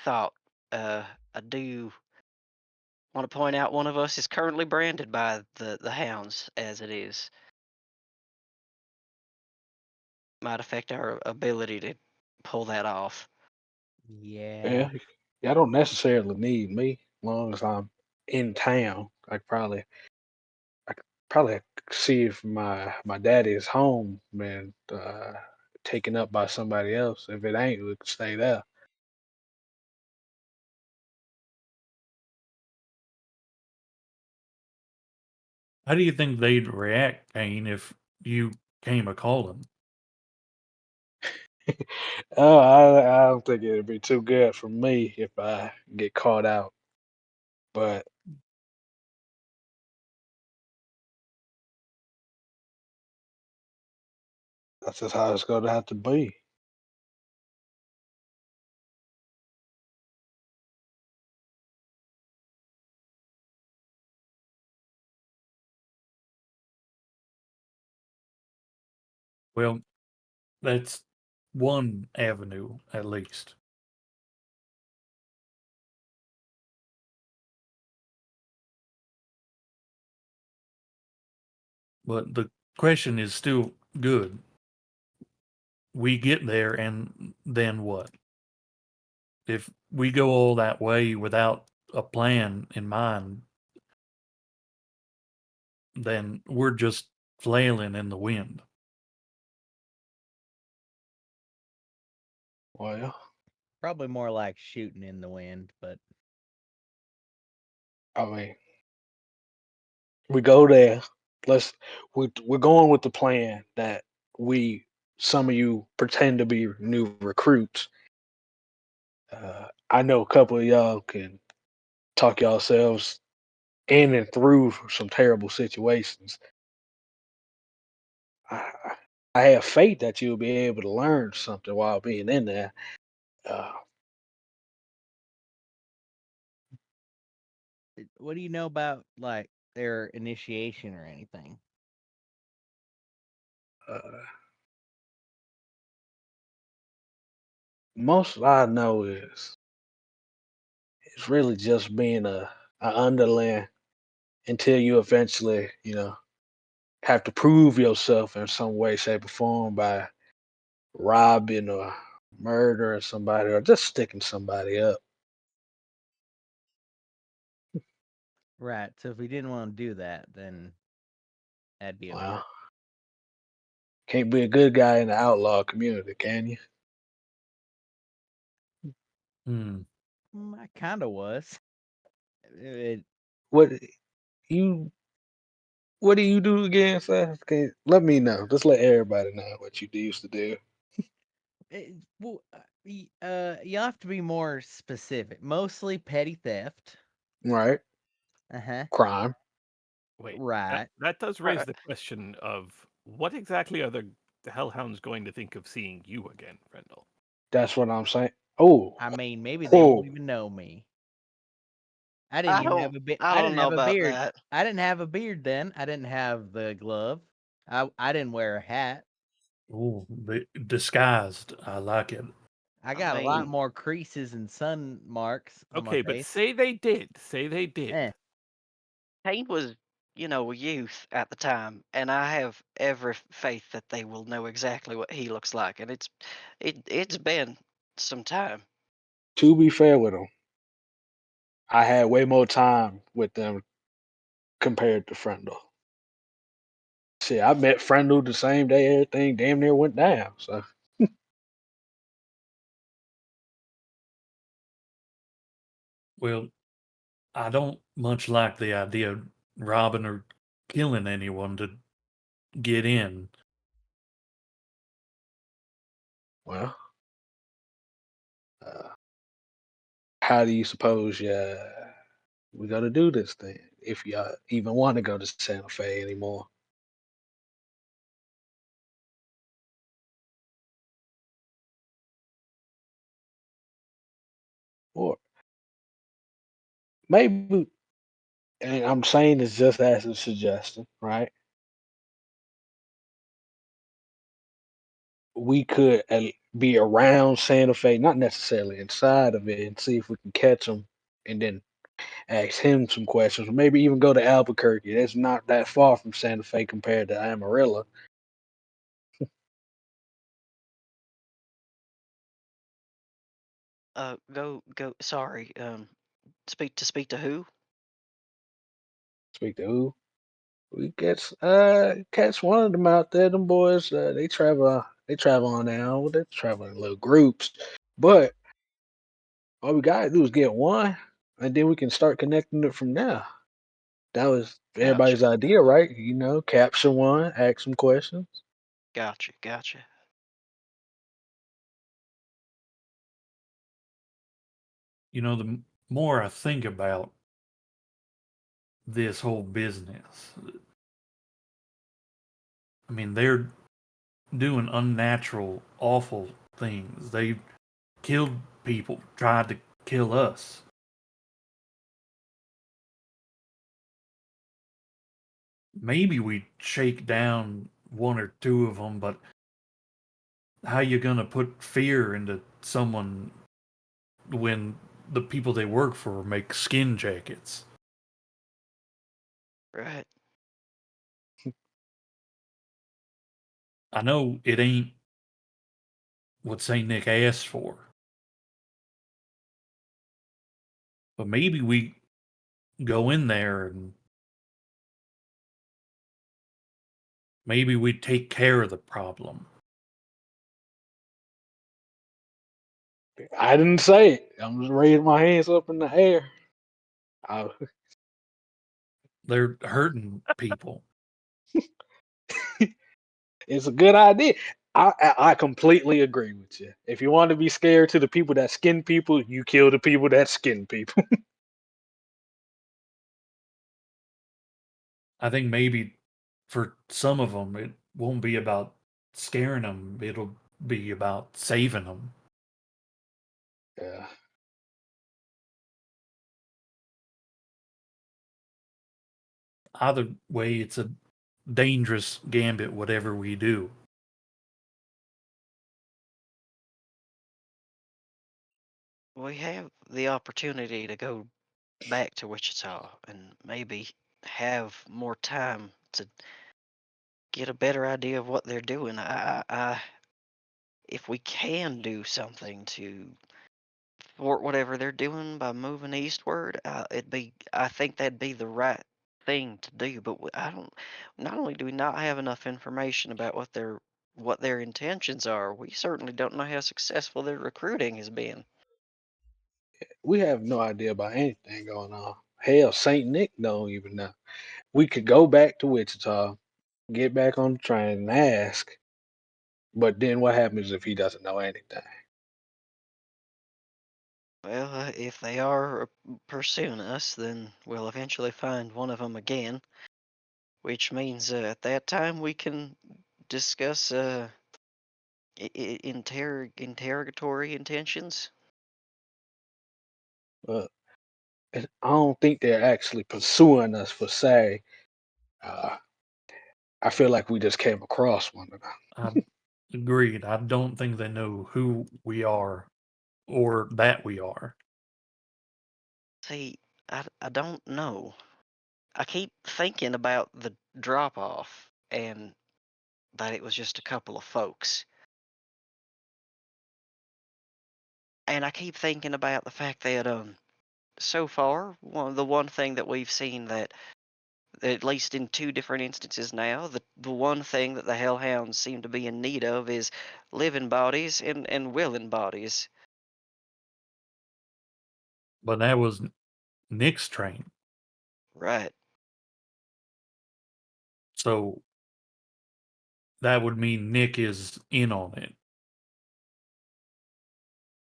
S2: thought. I do want to point out one of us is currently branded by the hounds as it is. Might affect our ability to pull that off.
S3: Yeah.
S4: Yeah, y'all don't necessarily need me, as long as I'm in town. I could probably see if my daddy is home and taken up by somebody else. If it ain't, we could stay there.
S6: How do you think they'd react, Kane, if you came a calling?
S4: Oh, I don't think it'd be too good for me if I get caught out. But that's just how it's gonna have to be.
S6: Well, that's one avenue at least. But the question is still good. We get there, and then what? If we go all that way without a plan in mind, then we're just flailing in the wind.
S4: Well,
S3: Probably more like shooting in the wind, but
S4: I mean, we go there. Let's we're going with the plan that we some of you pretend to be new recruits. I know a couple of y'all can talk yourselves in and through some terrible situations. I, I have faith that you'll be able to learn something while being in there. Uh,
S3: what do you know about like their initiation or anything?
S4: uh, Most I know is it's really just being a underling until you eventually, have to prove yourself in some way, shape, or form by robbing or murdering somebody or just sticking somebody up.
S3: Right. So if we didn't want to do that, then that'd be okay.
S4: Well, can't be a good guy in the outlaw community, can you?
S6: Hmm.
S3: I kind of was. It,
S4: What you what do you do again, sir? Let me know. Just let everybody know what you used to do.
S3: well, you have to be more specific. Mostly petty theft.
S4: Right?
S3: Uh huh.
S4: Crime.
S5: Wait,
S3: Right.
S5: that does
S2: Uh,
S5: raise the question of what exactly are the Hellhounds going to think of seeing you again, Frendel?
S4: That's what I'm saying. Oh,
S3: I mean, maybe they won't
S4: oh,
S3: even know me. I didn't even have a beard.
S2: I
S3: I
S2: don't
S3: didn't
S2: know
S3: have a
S2: about
S3: beard.
S2: that.
S3: I didn't have a beard then. I didn't have the glove. I didn't wear a hat.
S6: Oh, disguised. I like it.
S3: I
S2: I
S3: got a lot
S2: mean,
S3: more creases and sun marks on my
S5: Okay, but
S3: face.
S5: say they did. Say they did.
S3: Eh.
S2: Kane was, a youth at the time, and I have every faith that they will know exactly what he looks like. And it's been some time.
S4: To be fair with them, I had way more time with them compared to Frendel. Shit, I met Frendel the same day everything damn near went down. So
S6: Well, I don't much like the idea of robbing or killing anyone to get in.
S4: well, how do you suppose we're gonna do this thing if you even want to go to Santa Fe anymore? Or maybe, and I'm saying this just as a suggestion, right? We could be around Santa Fe, not necessarily inside of it, and see if we can catch him, and then ask him some questions. Or maybe even go to Albuquerque. That's not that far from Santa Fe compared to Amarillo.
S2: Go. Sorry. Speak to who?
S4: Speak to who? We catch one of them out there. Them boys, they travel on their own. They travel in little groups. But all we gotta do is get one, and then we can start connecting it from there. That was
S2: Gotcha.
S4: everybody's idea, right? Capture one, ask some questions.
S2: Gotcha.
S6: The more I think about this whole business, I mean, they're doing unnatural, awful things. They killed people, tried to kill us. Maybe we shake down one or two of them, but how you gonna put fear into someone when the people they work for make skin jackets?
S2: Right.
S6: I know it ain't what Saint Nick asked for, but maybe we go in there and maybe we take care of the problem.
S4: I didn't say it. I'm just raising my hands up in the air. I,
S6: They're hurting people.
S4: it's a good idea. I completely agree with you. If you want to be scared to the people that skin people, you kill the people that skin people.
S6: I think maybe for some of them, it won't be about scaring them, it'll be about saving them.
S4: Yeah.
S6: Either way, it's a dangerous gambit, whatever we do.
S2: We have the opportunity to go back to Wichita and maybe have more time to get a better idea of what they're doing. If we can do something to thwart whatever they're doing by moving eastward, I think that'd be the right thing to do. But I don't. Not only do we not have enough information about what their intentions are, we certainly don't know how successful their recruiting has been.
S4: We have no idea about anything going on. Hell, Saint Nick don't even know. We could go back to Wichita, get back on the train, and ask. But then what happens if he doesn't know anything?
S2: Well, if they are pursuing us, then we'll eventually find one of them again, which means at that time we can discuss interrogatory intentions.
S4: But I don't think they're actually pursuing us for say. Uh, I feel like we just came across one of them.
S6: I agreed. I don't think they know who we are or that we are.
S2: See, I don't know. I keep thinking about the drop off and that it was just a couple of folks. And I keep thinking about the fact that so far, the one thing that we've seen that at least in two different instances now, the one thing that the hellhounds seem to be in need of is living bodies and willing bodies.
S6: But that was Nick's train.
S2: Right.
S6: So that would mean Nick is in on it.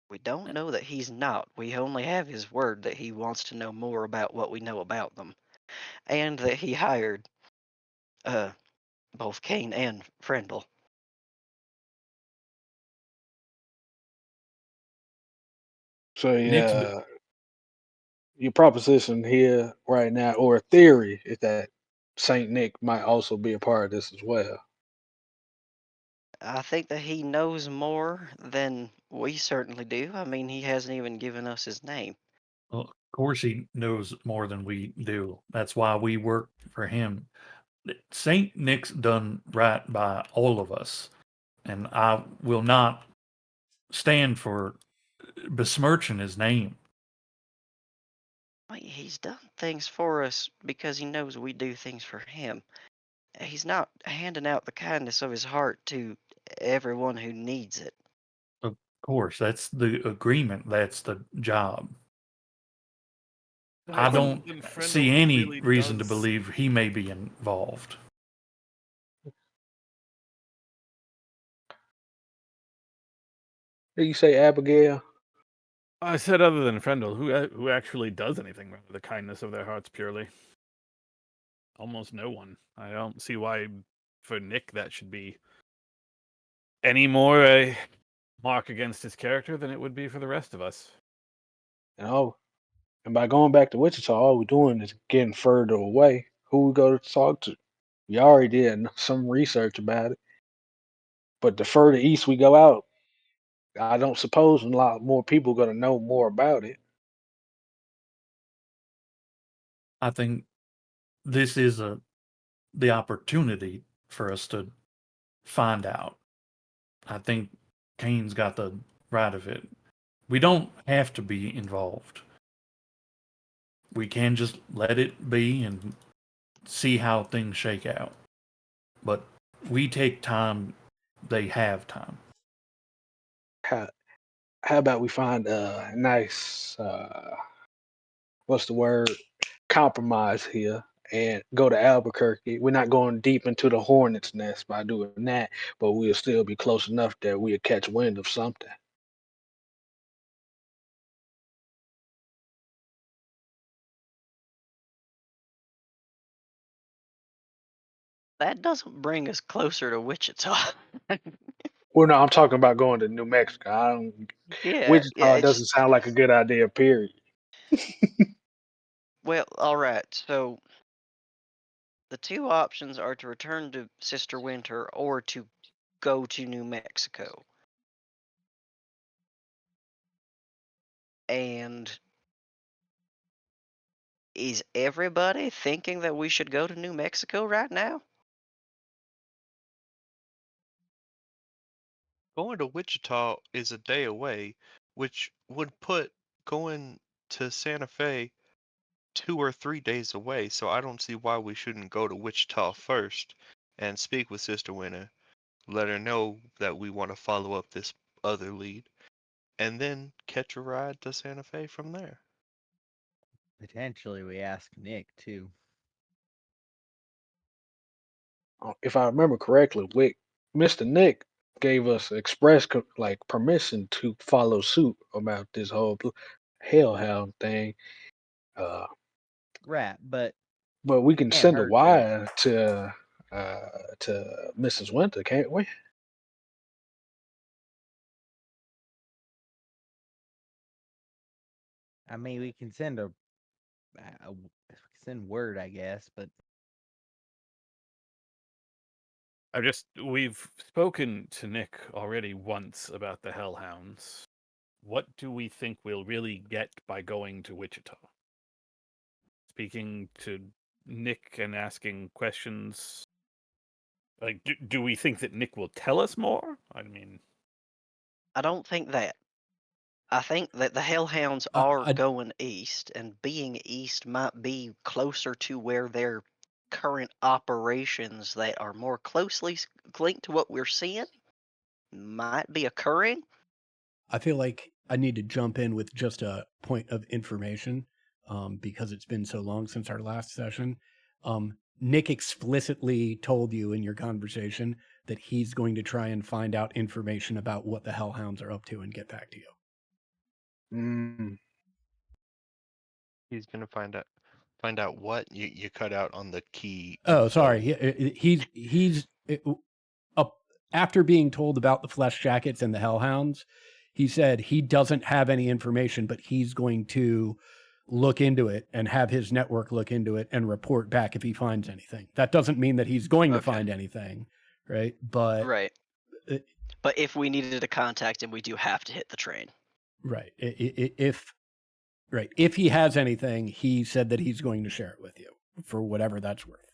S2: We don't know that he's not. We only have his word that he wants to know more about what we know about them. And that he hired uh both Kane and Frendel.
S4: So
S6: Nick's
S4: yeah, your proposition here right now, or a theory, is that Saint Nick might also be a part of this as well.
S2: I think that he knows more than we certainly do. I mean, he hasn't even given us his name.
S6: Well, of course, he knows more than we do. That's why we work for him. Saint Nick's done right by all of us, and I will not stand for besmirching his name.
S2: Like, he's done things for us because he knows we do things for him. He's not handing out the kindness of his heart to everyone who needs it.
S6: Of course, that's the agreement. That's the job. I don't
S5: Then
S6: see
S5: Frendel
S6: any
S5: really
S6: reason to
S5: does.
S6: believe he may be involved.
S4: Did you say Abigail?
S5: I said other than Frendel, who actually does anything out of the kindness of their hearts purely? Almost no one. I don't see why for Nick that should be any more a mark against his character than it would be for the rest of us.
S4: No. And by going back to Wichita, all we're doing is getting further away. Who we go to talk to? We already did some research about it. But the further east we go out, I don't suppose a lot more people are going to know more about it.
S6: I think this is the opportunity for us to find out. I think Kane's got the right of it. We don't have to be involved. We can just let it be and see how things shake out. But we take time, they have time.
S4: How, how about we find a nice, what's the word, compromise here and go to Albuquerque. We're not going deep into the hornet's nest by doing that, but we'll still be close enough that we'll catch wind of something.
S2: That doesn't bring us closer to Wichita.
S4: Well, no, I'm talking about going to New Mexico. I don't,
S2: Yeah,
S4: Wichita
S2: it's
S4: doesn't sound like a good idea, period.
S2: well, all right. So the two options are to return to Sister Winter or to go to New Mexico. And is everybody thinking that we should go to New Mexico right now?
S7: Going to Wichita is a day away, which would put going to Santa Fe 2 or 3 days away. So I don't see why we shouldn't go to Wichita first and speak with Sister Winter, let her know that we want to follow up this other lead, and then catch a ride to Santa Fe from there.
S3: Potentially, we ask Nick too.
S4: If I remember correctly, Mr. Nick gave us express like permission to follow suit about this whole hellhound thing. Uh,
S3: Right, but
S4: but we can
S3: can't
S4: send a
S3: hurt to.
S4: wire to Mrs. Winter, can't we?
S3: I mean, we can send send word, I guess, but
S5: We've spoken to Nick already once about the Hellhounds. what do we think we'll really get by going to Wichita? Speaking to Nick and asking questions, like, do we think that Nick will tell us more? I mean,
S2: I don't think that. I think that the Hellhounds
S1: Uh,
S2: are
S1: I
S2: going east, and being east might be closer to where their current operations that are more closely linked to what we're seeing might be occurring.
S1: I feel like I need to jump in with just a point of information because it's been so long since our last session. Nick explicitly told you in your conversation that he's going to try and find out information about what the Hellhounds are up to and get back to you.
S4: Mm,
S7: He's gonna find out what you cut out on the key
S1: Oh,
S7: info.
S1: sorry. He's up after being told about the flesh jackets and the Hellhounds. He said he doesn't have any information, but he's going to look into it and have his network look into it and report back if he finds anything. That doesn't mean that he's going to
S2: Okay.
S1: find anything, right? But
S2: Right.
S1: uh,
S2: But if we needed to contact him, we do have to hit the train.
S1: right, if he has anything, he said that he's going to share it with you for whatever that's worth.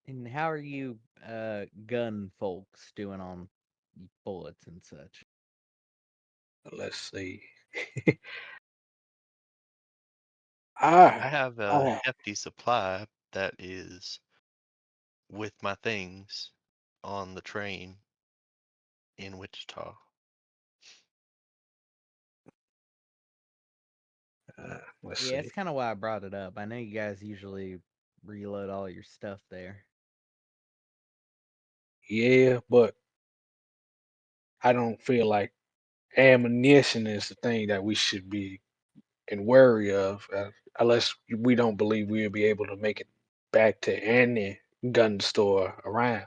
S3: And how are you gun folks doing on bullets and such?
S4: let's see.
S7: I
S4: I,
S7: have a
S4: I,
S7: hefty supply that is with my things on the train in Wichita.
S4: let's
S3: Yeah,
S4: see.
S3: it's kind of why I brought it up. I know you guys usually reload all your stuff there.
S4: Yeah, but I don't feel like ammunition is the thing that we should be and wary of, unless we don't believe we'll be able to make it back to any gun store around.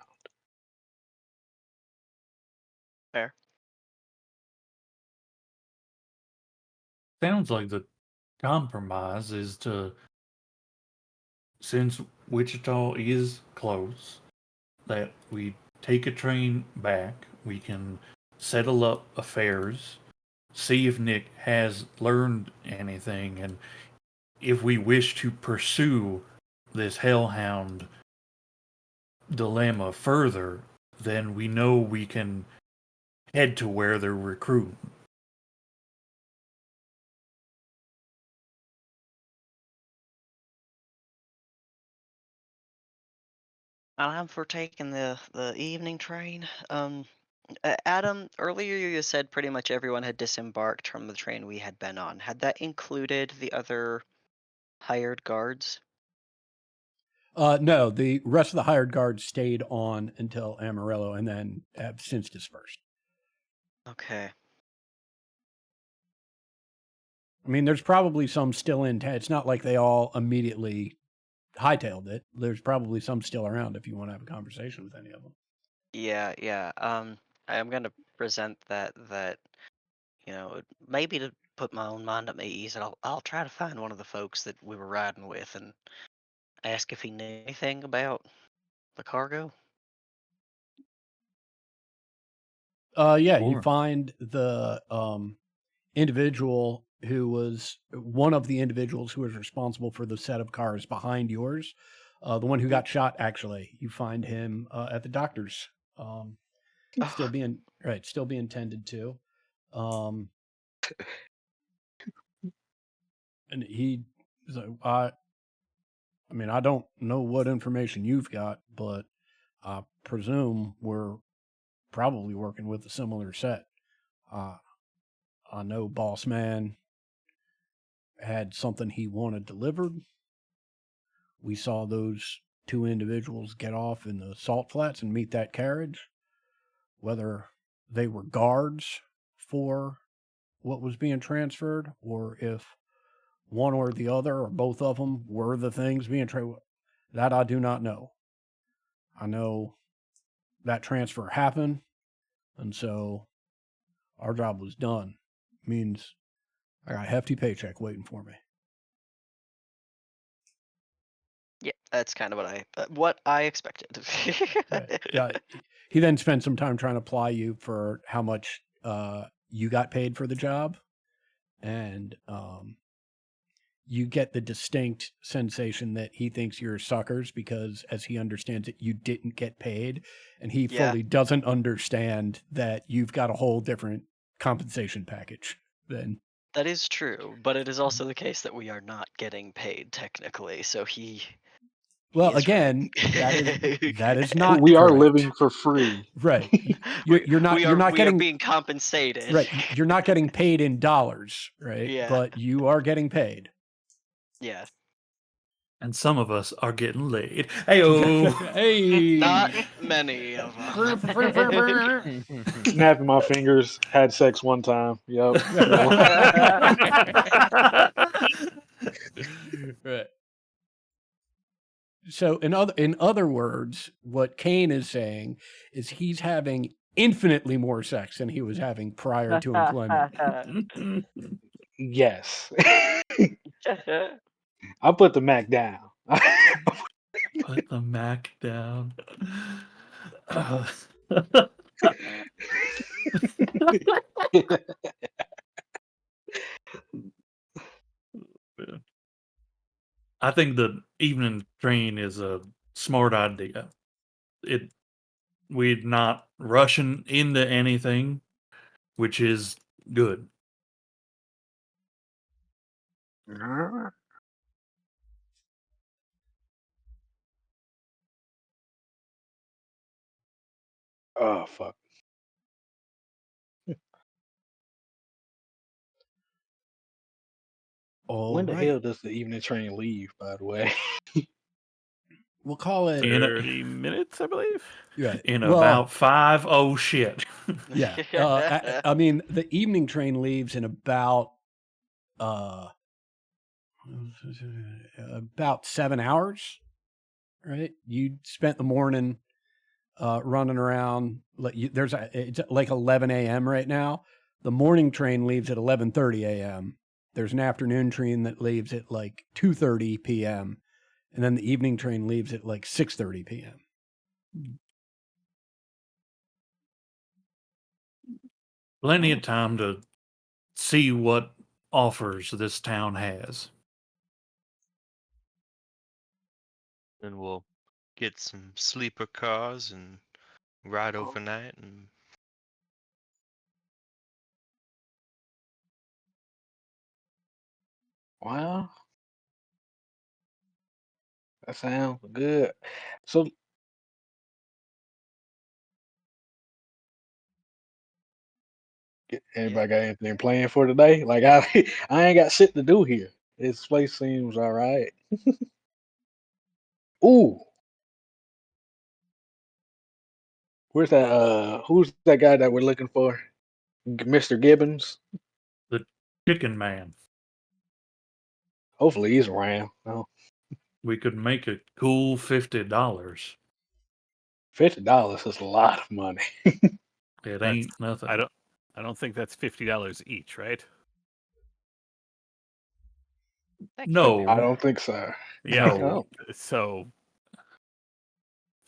S2: Fair.
S6: Sounds like the compromise is to, since Wichita is close, that we take a train back. We can settle up affairs, see if Nick has learned anything, and if we wish to pursue this hellhound dilemma further, then we know we can head to where they're recruiting.
S2: I'm for taking the evening train. Adam, earlier you said pretty much everyone had disembarked from the train we had been on. Had that included the other hired guards?
S1: No, the rest of the hired guards stayed on until Amarillo and then have since dispersed.
S2: Okay.
S1: I mean, there's probably some still in town. It's not like they all immediately hightailed it. There's probably some still around if you want to have a conversation with any of them.
S2: Yeah, yeah. I'm gonna present that maybe to put my own mind at ease, and I'll try to find one of the folks that we were riding with and ask if he knew anything about the cargo.
S1: Yeah, you
S6: Sure.
S1: find the individual who was one of the individuals who was responsible for the set of cars behind yours. The one who got shot, actually, you find him at the doctor's, still
S2: Oh,
S1: being tended to. Um, and he's like, I mean, I don't know what information you've got, but I presume we're probably working with a similar set. Uh, I know Boss Man had something he wanted delivered. We saw those two individuals get off in the salt flats and meet that carriage. Whether they were guards for what was being transferred or if one or the other or both of them were the things being transferred, that I do not know. I know that transfer happened, and so our job was done. Means I got a hefty paycheck waiting for me.
S2: Yeah, that's kind of what I expected.
S1: Right. Yeah. He then spent some time trying to ply you for how much you got paid for the job, and you get the distinct sensation that he thinks you're suckers because, as he understands it, you didn't get paid, and he
S2: Yeah.
S1: fully doesn't understand that you've got a whole different compensation package than.
S2: That is true, but it is also the case that we are not getting paid technically, so he
S1: Well,
S2: is right.
S1: again, that is not
S4: We are
S1: correct.
S4: living for free.
S1: Right. You're not
S2: we are
S1: getting
S2: being compensated.
S1: right. You're not getting paid in dollars, right?
S2: Yeah.
S1: But you are getting paid.
S2: Yeah.
S6: And some of us are getting laid. Hey-o.
S1: Hey.
S2: Not many of them.
S4: Snapping my fingers. Had sex one time. Yep.
S1: Right. So in other words, what Kane is saying is he's having infinitely more sex than he was having prior to employment.
S4: Yes. I put the Mac down.
S6: Put the Mac down. I think the evening train is a smart idea. We're not rushing into anything, which is good.
S4: Oh fuck.
S1: All
S4: When the
S1: right.
S4: hell does the evening train leave, by the way?
S1: We'll call it
S5: 30 minutes, I believe.
S1: right.
S6: In
S1: Well,
S6: about 5 shit.
S1: yeah. I mean, the evening train leaves in about 7 hours, right? You spent the morning running around. It's like 11 a.m. right now. The morning train leaves at 11:30 a.m. There's an afternoon train that leaves at like 2:30 p.m. and then the evening train leaves at like 6:30 p.m.
S6: Plenty of time to see what offers this town has.
S7: Then we'll get some sleeper cars and ride overnight and
S4: Well, that sounds good. So anybody got anything planned for today? Like I ain't got shit to do here. This place seems all right. Ooh, where's that? Who's that guy that we're looking for? Mr. Gibbons.
S6: The chicken man.
S4: Hopefully he's around. Oh,
S6: We could make a cool $50.
S4: $50 is a lot of money.
S6: It
S5: That's
S6: ain't nothing.
S5: I don't think that's $50 each, right?
S2: That could be
S6: No.
S4: I
S2: right.
S4: don't think so.
S5: Yeah.
S6: No.
S5: So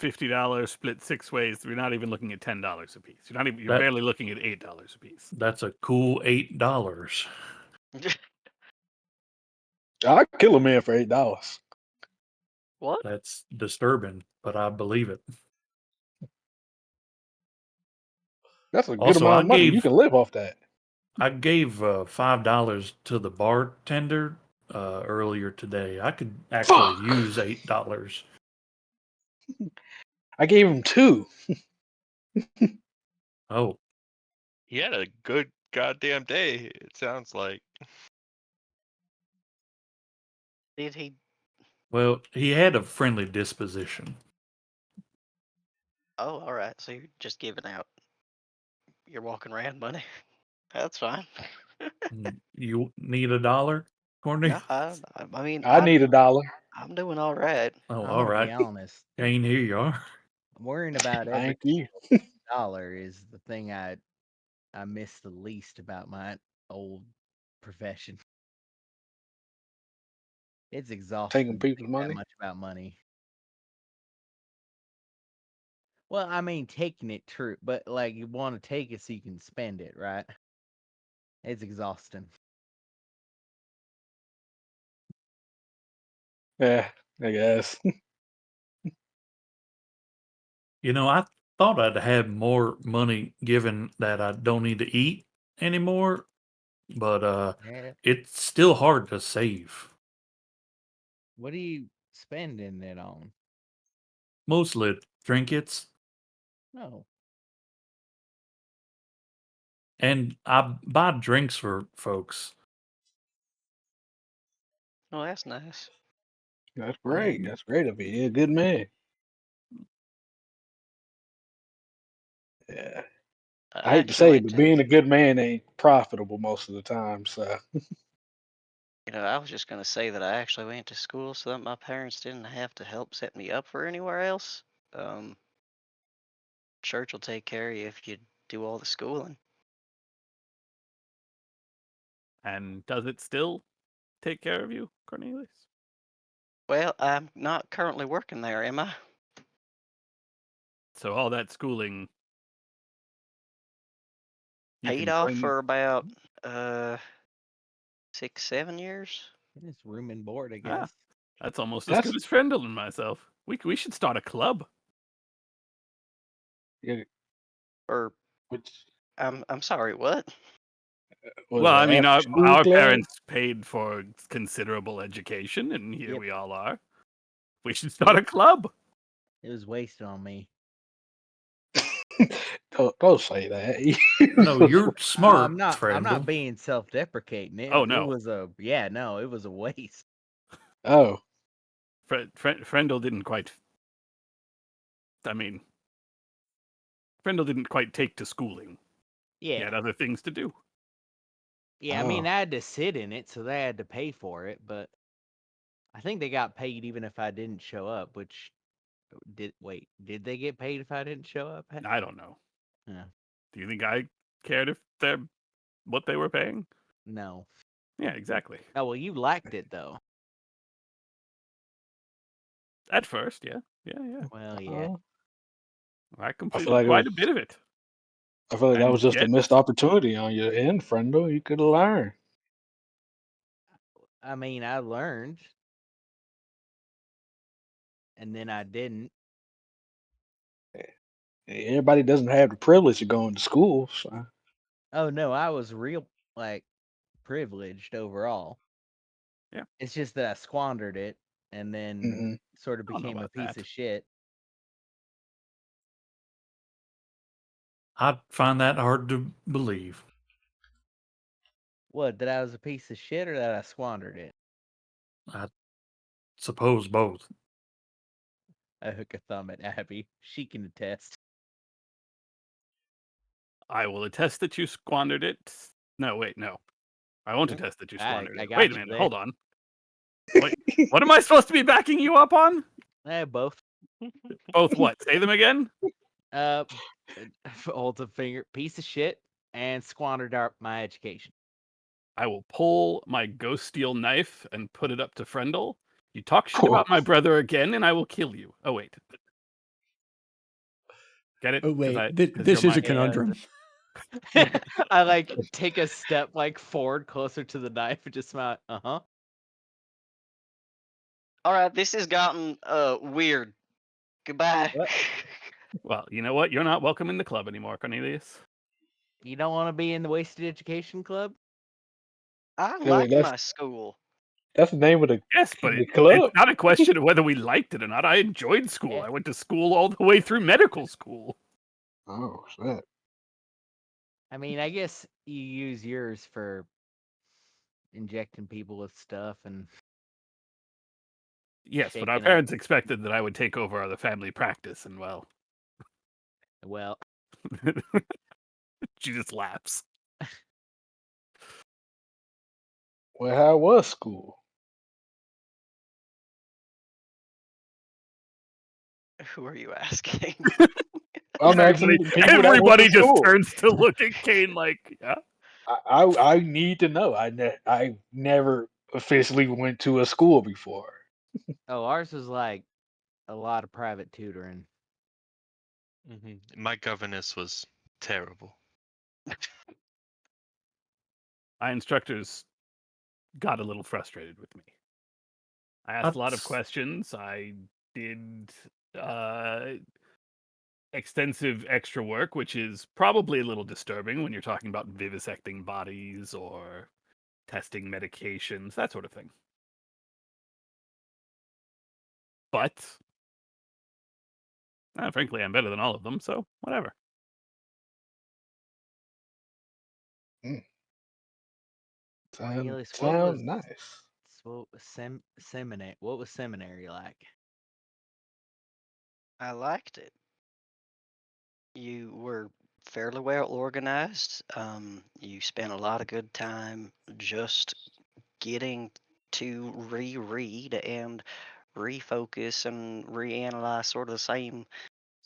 S5: $50 split 6 ways. We're not even looking at $10 a piece. You're
S6: That-
S5: barely looking at $8 a piece.
S6: That's a cool $8.
S4: I'd kill a man for $8.
S2: What?
S6: That's disturbing, but I believe it.
S4: That's a good
S6: Also,
S4: amount of money. You can live off that.
S6: I gave $5 to the bartender earlier today. I could actually
S4: Fuck.
S6: use $8.
S4: I gave him 2.
S6: Oh,
S7: he had a good goddamn day, it sounds like.
S2: Did he?
S6: well, he had a friendly disposition.
S2: Oh, all right. So you're just giving out your walking around money. That's fine.
S6: You need $1, Courtney?
S2: No, I mean,
S4: I need $1.
S2: I'm doing all right.
S6: Oh,
S3: I'm
S6: all
S3: gonna be
S6: right.
S3: honest.
S6: Kane, here you are.
S3: I'm worrying about every
S4: Thank you.
S3: dollar is the thing I miss the least about my old profession. It's exhausting
S4: taking
S3: to
S4: people's
S3: think that
S4: money.
S3: much about money. Well, I mean, taking it true, but like you want to take it so you can spend it, right? It's exhausting.
S4: Yeah, I guess.
S6: You know, I thought I'd have more money given that I don't need to eat anymore, but
S3: Yeah.
S6: it's still hard to save.
S3: What are you spending it on?
S6: Mostly trinkets,
S3: No.
S6: and I buy drinks for folks.
S2: Oh, that's nice.
S4: That's great. That's great of you. You're a good man. Yeah. I
S2: I
S4: hate to
S2: actually
S4: say it,
S2: went
S4: but
S2: to,
S4: being a good man ain't profitable most of the time. So
S2: I was just gonna say that I actually went to school so that my parents didn't have to help set me up for anywhere else. Um, Church will take care of you if you do all the schooling.
S5: And does it still take care of you, Cornelius?
S2: Well, I'm not currently working there, am I?
S5: So all that schooling you
S2: Paid
S5: can
S2: off
S5: bring.
S2: for about 6, 7 years.
S3: It's room and board, I
S5: Ah,
S3: guess.
S5: that's almost as
S4: that's
S5: good as Frendel and myself. We should start a club.
S4: yeah,
S2: Or
S4: which
S2: I'm sorry, what?
S4: was
S5: Well, I
S4: an
S5: mean,
S4: after school
S5: our
S4: club.
S5: parents paid for considerable education, and here
S3: Yep.
S5: we all are. We should start
S3: Yep.
S5: a club.
S3: It was wasted on me.
S4: Don't say that.
S6: No, you're
S3: I'm
S6: smart,
S3: not. I'm not
S6: Frandle.
S3: being self-deprecating.
S5: Oh
S3: It
S5: no,
S3: was a no. It was a waste.
S4: Oh,
S5: Frendel didn't quite. I mean, Frendel didn't quite take to schooling. He
S3: Yeah.
S5: had other things to do.
S3: Yeah. I mean,
S4: oh,
S3: I had to sit in it, so they had to pay for it. But I think they got paid even if I didn't show up. Which did they get paid if I didn't show up?
S5: I don't know.
S3: Yeah.
S5: Do you think I cared if they're what they were paying?
S3: No.
S5: Yeah, exactly.
S3: Oh well, you liked it though.
S5: At first, yeah, yeah.
S3: Well, yeah.
S4: oh.
S5: I
S4: I feel
S5: completed
S4: like it
S5: quite a
S4: was.
S5: bit of it,
S4: I feel like that was
S5: and
S4: just a
S5: yet
S4: missed opportunity on your end, friendo. You could have learned.
S3: I mean, I learned, and then I didn't.
S4: Everybody doesn't have the privilege of going to school. So.
S3: Oh no, I was real like privileged overall.
S5: yeah,
S3: It's just that I squandered it and then
S4: Hmm.
S3: sort of
S5: I don't know
S3: became a
S5: about
S3: piece
S5: that.
S3: of shit.
S6: I find that hard to believe.
S3: What, that I was a piece of shit or that I squandered it?
S6: I suppose both.
S3: I hook a thumb at Abby. She can attest.
S5: I will attest that you squandered it. No, wait, no. I won't attest that you squandered
S3: I
S5: it. Wait
S3: got
S5: a
S3: you
S5: minute,
S3: there.
S5: hold on. Wait, what am I supposed to be backing you up on?
S3: Both.
S5: Both what? Say them again?
S3: Uh, hold a finger. Piece of shit and squandered my education.
S5: I will pull my ghost steel knife and put it up to Frendel. You talk shit
S4: Whoa.
S5: about my brother again, and I will kill you. Oh wait, get it?
S1: Oh wait,
S5: Because you're
S1: this is
S5: my
S1: a conundrum.
S3: I like take a step like forward closer to the knife and just smile. Uh-huh.
S2: All right, this has gotten weird. Goodbye.
S3: What?
S5: Well, you know what? You're not welcome in the club anymore, Cornelius.
S3: You don't want to be in the wasted education club?
S2: I
S4: Yeah, wait,
S2: like my school.
S4: that's the name of
S5: Yes, but
S4: the
S5: it's
S4: club.
S5: not a question of whether we liked it or not. I enjoyed school.
S3: Yeah.
S5: I went to school all the way through medical school.
S4: Oh shit.
S3: I mean, I guess you use yours for injecting people with stuff and
S5: Yes, but our
S3: shaking up.
S5: parents expected that I would take over the family practice, and well,
S3: Well,
S5: she just laughs.
S4: Well, how was school?
S2: Who are you asking?
S4: I'm asking
S5: Everybody,
S4: the people that went to
S5: everybody just
S4: school.
S5: turns to look at Kane like, yeah.
S4: I need to know. I never officially went to a school before.
S3: Oh, ours was like a lot of private tutoring.
S7: My governess was terrible.
S5: My instructors got a little frustrated with me. I asked a lot of
S6: That's
S5: questions. I did extensive extra work, which is probably a little disturbing when you're talking about vivisecting bodies or testing medications, that sort of thing. But frankly, I'm better than all of them, so whatever.
S3: Cornelius,
S4: Sound nice.
S3: seminary? What was seminary like?
S2: I liked it. You were fairly well organized. You spent a lot of good time just getting to reread and refocus and reanalyze sort of the same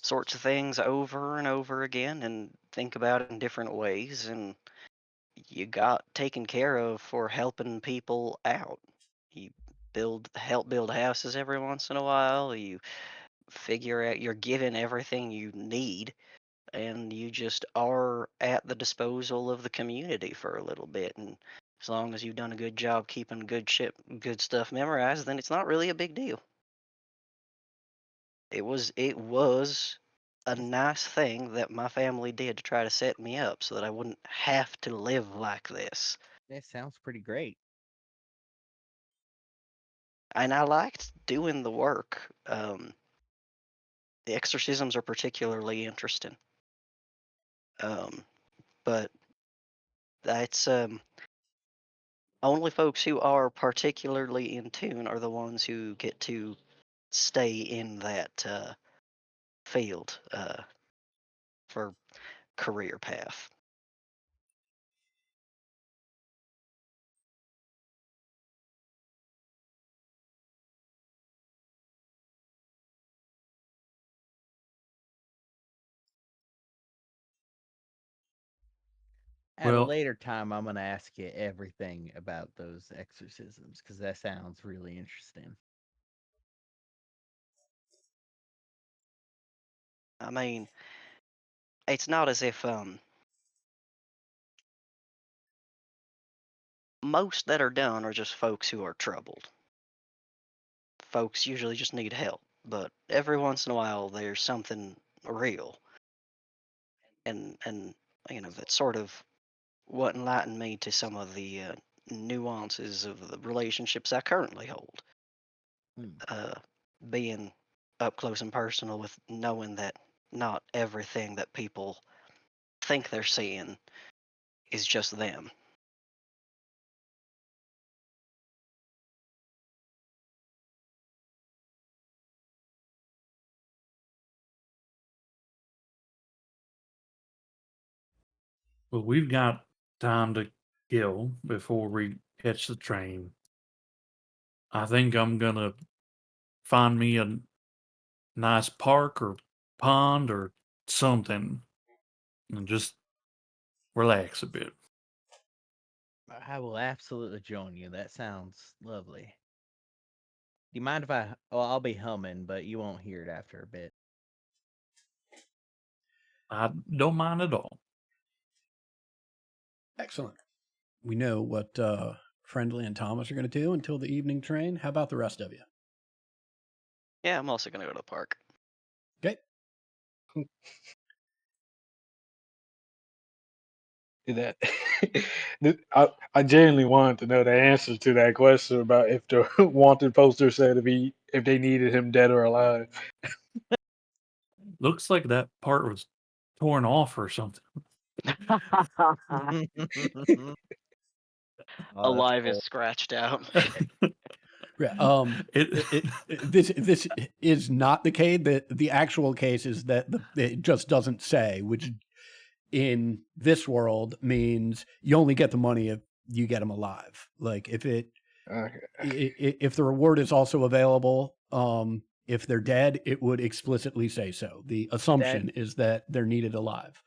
S2: sorts of things over and over again and think about it in different ways. And you got taken care of for helping people out. You help build houses every once in a while. You figure out you're given everything you need, and you just are at the disposal of the community for a little bit. And as long as you've done a good job keeping good stuff memorized, then it's not really a big deal. It was a nice thing that my family did to try to set me up so that I wouldn't have to live like this.
S3: That sounds pretty great.
S2: And I liked doing the work. The exorcisms are particularly interesting. But that's only folks who are particularly in tune are the ones who get to stay in that field for career path.
S3: At a
S6: well,
S3: later time, I'm gonna ask you everything about those exorcisms because that sounds really interesting.
S2: I mean, it's not as if most that are done are just folks who are troubled. Folks usually just need help, but every once in a while there's something real, and that's sort of what enlightened me to some of the nuances of the relationships I currently hold.
S3: Hmm.
S2: Being up close and personal with knowing that not everything that people think they're seeing is just them.
S6: well, we've got time to kill before we catch the train. I think I'm gonna find me a nice park or pond or something and just relax a bit.
S3: I will absolutely join you. That sounds lovely. Do you mind if I? Well, I'll be humming, but you won't hear it after a bit.
S6: I don't mind at all.
S1: Excellent. We know what Friendly and Thomas are going to do until the evening train. How about the rest of you?
S2: Yeah, I'm also going to go to the park.
S1: Okay.
S4: That I genuinely wanted to know the answer to that question about if the wanted poster said if they needed him dead or alive.
S6: Looks like that part was torn off or something.
S3: Oh, that's
S2: Alive is
S3: cool.
S2: scratched out.
S1: Yeah, this is not the case. The actual case is that it just doesn't say, which in this world means you only get the money if you get them alive. Like if the reward is also available, if they're dead, it would explicitly say so. The assumption is that they're needed alive.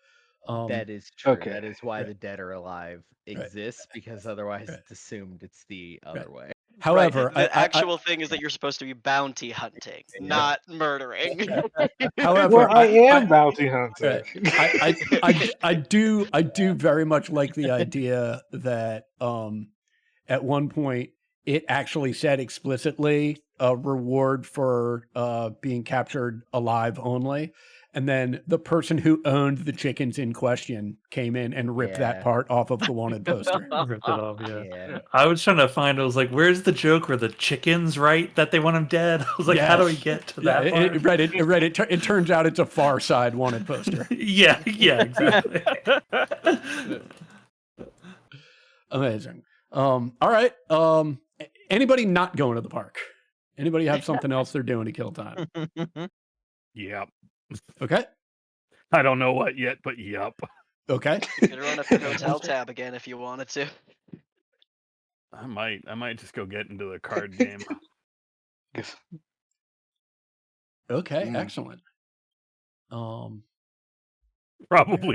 S3: That is true.
S4: Okay.
S3: That is why
S1: Right.
S3: the dead or alive exists, because otherwise
S1: Right.
S3: it's assumed it's the other way.
S1: However,
S2: the actual thing is that you're supposed to be bounty hunting, not murdering.
S1: however,
S4: Well, I am bounty hunter.
S1: I do very much like the idea that at one point it actually said explicitly a reward for being captured alive only. And then the person who owned the chickens in question came in and ripped that
S3: Yeah.
S1: part off of the wanted poster.
S6: Ripped it off, yeah.
S3: Yeah.
S6: I was trying to find, I was like, where's the joke where the chickens write that they want him dead? I was like, how do we
S1: Yes.
S6: get to
S1: Yeah,
S6: that part?
S1: it turns out it's a Far Side wanted poster.
S6: yeah, exactly.
S1: Amazing. All right. Anybody not going to the park? Anybody have something else they're doing to kill time?
S5: Yep.
S1: Okay.
S5: I don't know what yet, but yep.
S1: Okay.
S2: You could run up the hotel tab again if you wanted to.
S5: I might just go get into the card game.
S1: Okay. Excellent.
S5: Probably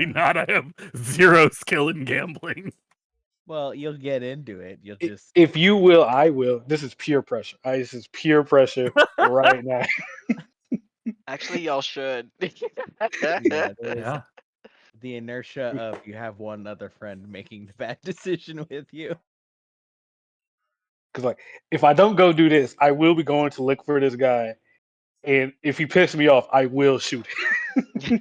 S5: not. I have 0 skill in gambling.
S3: Well, you'll get into it. You'll just
S4: If you will, I will. This is pure pressure. This is pure pressure right now.
S2: Actually, y'all should.
S3: yeah, there's
S6: Yeah.
S3: the inertia of you have one other friend making the bad decision with you.
S4: Because if I don't go do this, I will be going to look for this guy, and if he pisses me off, I will shoot him.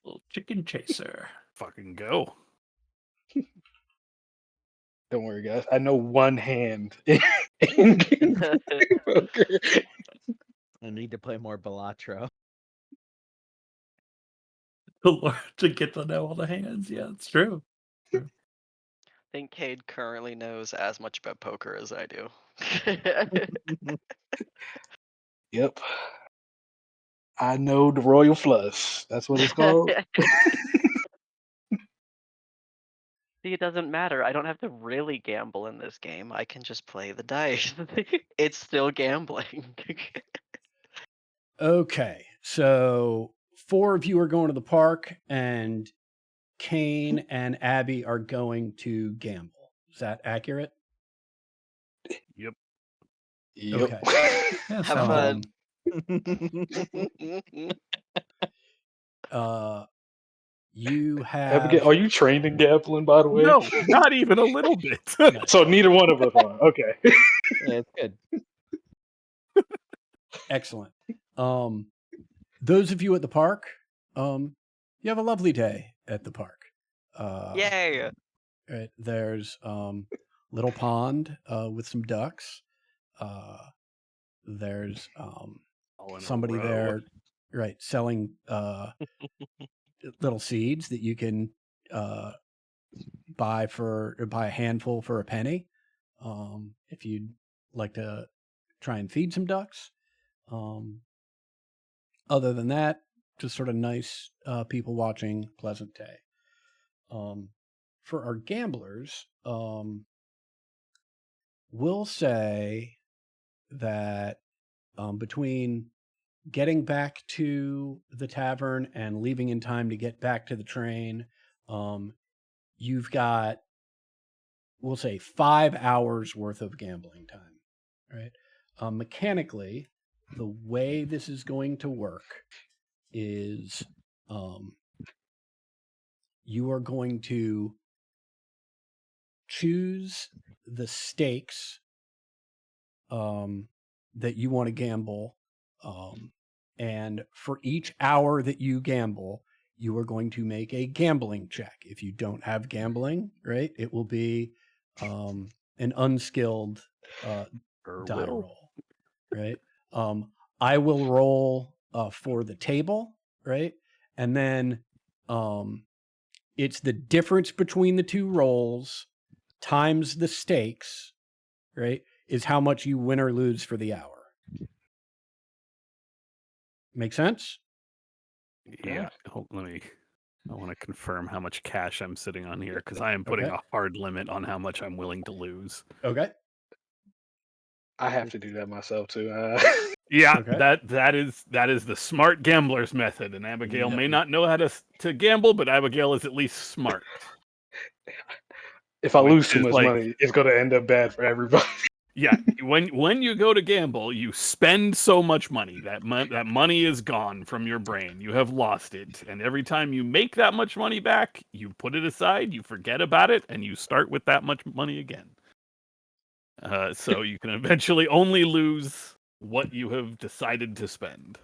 S6: Little chicken chaser.
S5: Fucking go.
S4: Don't worry, guys. I know one hand in poker.
S3: I need to play more Balatro.
S6: To get to know all the hands. Yeah, it's true.
S2: I think Cade currently knows as much about poker as I do.
S4: Yep. I know the Royal Flush. That's what it's called.
S2: See, it doesn't matter. I don't have to really gamble in this game. I can just play the dice. It's still gambling.
S1: Okay. So 4 of you are going to the park, and Kane and Abby are going to gamble. Is that accurate?
S5: Yep.
S4: Yep.
S1: Okay.
S6: Yeah,
S2: Have
S6: sounds
S2: fun.
S1: You have.
S4: Abigail, are you trained in gambling, by the way?
S5: No, not even a little bit.
S4: So neither one of us are. Okay.
S3: Yeah, it's good.
S1: Excellent. Those of you at the park, you have a lovely day at the park.
S2: Yay!
S1: Right, there's little pond with some ducks. There's
S5: All in a
S1: somebody
S5: row.
S1: there, right, selling little seeds that you can buy a handful for a penny. If you'd like to try and feed some ducks. Other than that, just sort of nice people watching, pleasant day. For our gamblers, we'll say that between getting back to the tavern and leaving in time to get back to the train, you've got, we'll say, 5 hours worth of gambling time, right? Mechanically, the way this is going to work is you are going to choose the stakes that you want to gamble. And for each hour that you gamble, you are going to make a gambling check. If you don't have gambling, right, it will be an unskilled die roll, right? I will roll for the table, right? And then it's the difference between the two rolls times the stakes, right, is how much you win or lose for the hour. Make sense?
S5: Yeah. Hold, I want to confirm how much cash I'm sitting on here because I am putting a hard limit on how much I'm willing to lose.
S1: Okay.
S4: I have to do that myself too.
S5: Yeah,
S1: Okay.
S5: that is the smart gambler's method, and Abigail may
S1: Yep.
S5: not know how to gamble, but Abigail is at least smart.
S4: If I
S5: Which
S4: lose too
S5: is
S4: much
S5: like-
S4: money, it's gonna end up bad for everybody.
S5: Yeah, when you go to gamble, you spend so much money that money is gone from your brain. You have lost it, and every time you make that much money back, you put it aside, you forget about it, and you start with that much money again. So you can eventually only lose what you have decided to spend.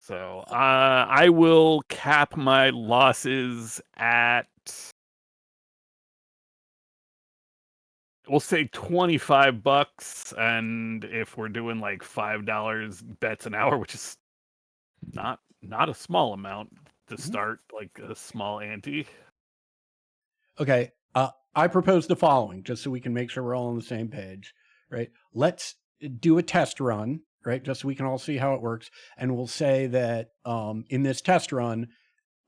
S5: So I will cap my losses at, we'll say $25, and if we're doing like $5 bets an hour, which is not a small amount to start, like a small ante.
S1: Okay. I propose the following, just so we can make sure we're all on the same page, right? Let's do a test run, right? Just so we can all see how it works. And we'll say that in this test run,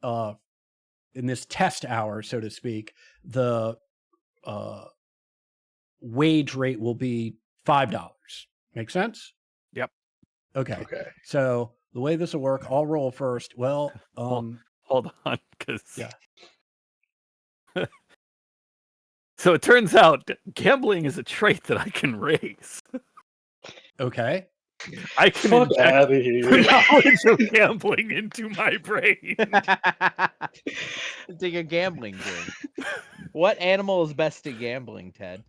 S1: in this test hour, so to speak, the wage rate will be $5. Make sense?
S5: Yep.
S1: Okay.
S4: Okay.
S1: So the way this will work, I'll roll first. Well,
S5: Hold on, because
S1: yeah.
S5: So it turns out gambling is a trait that I can raise.
S1: Okay.
S5: I can
S4: Fuck
S5: inject
S4: out of
S5: the
S4: here.
S5: knowledge of gambling into my brain.
S3: Take a gambling drink. What animal is best at gambling, Ted?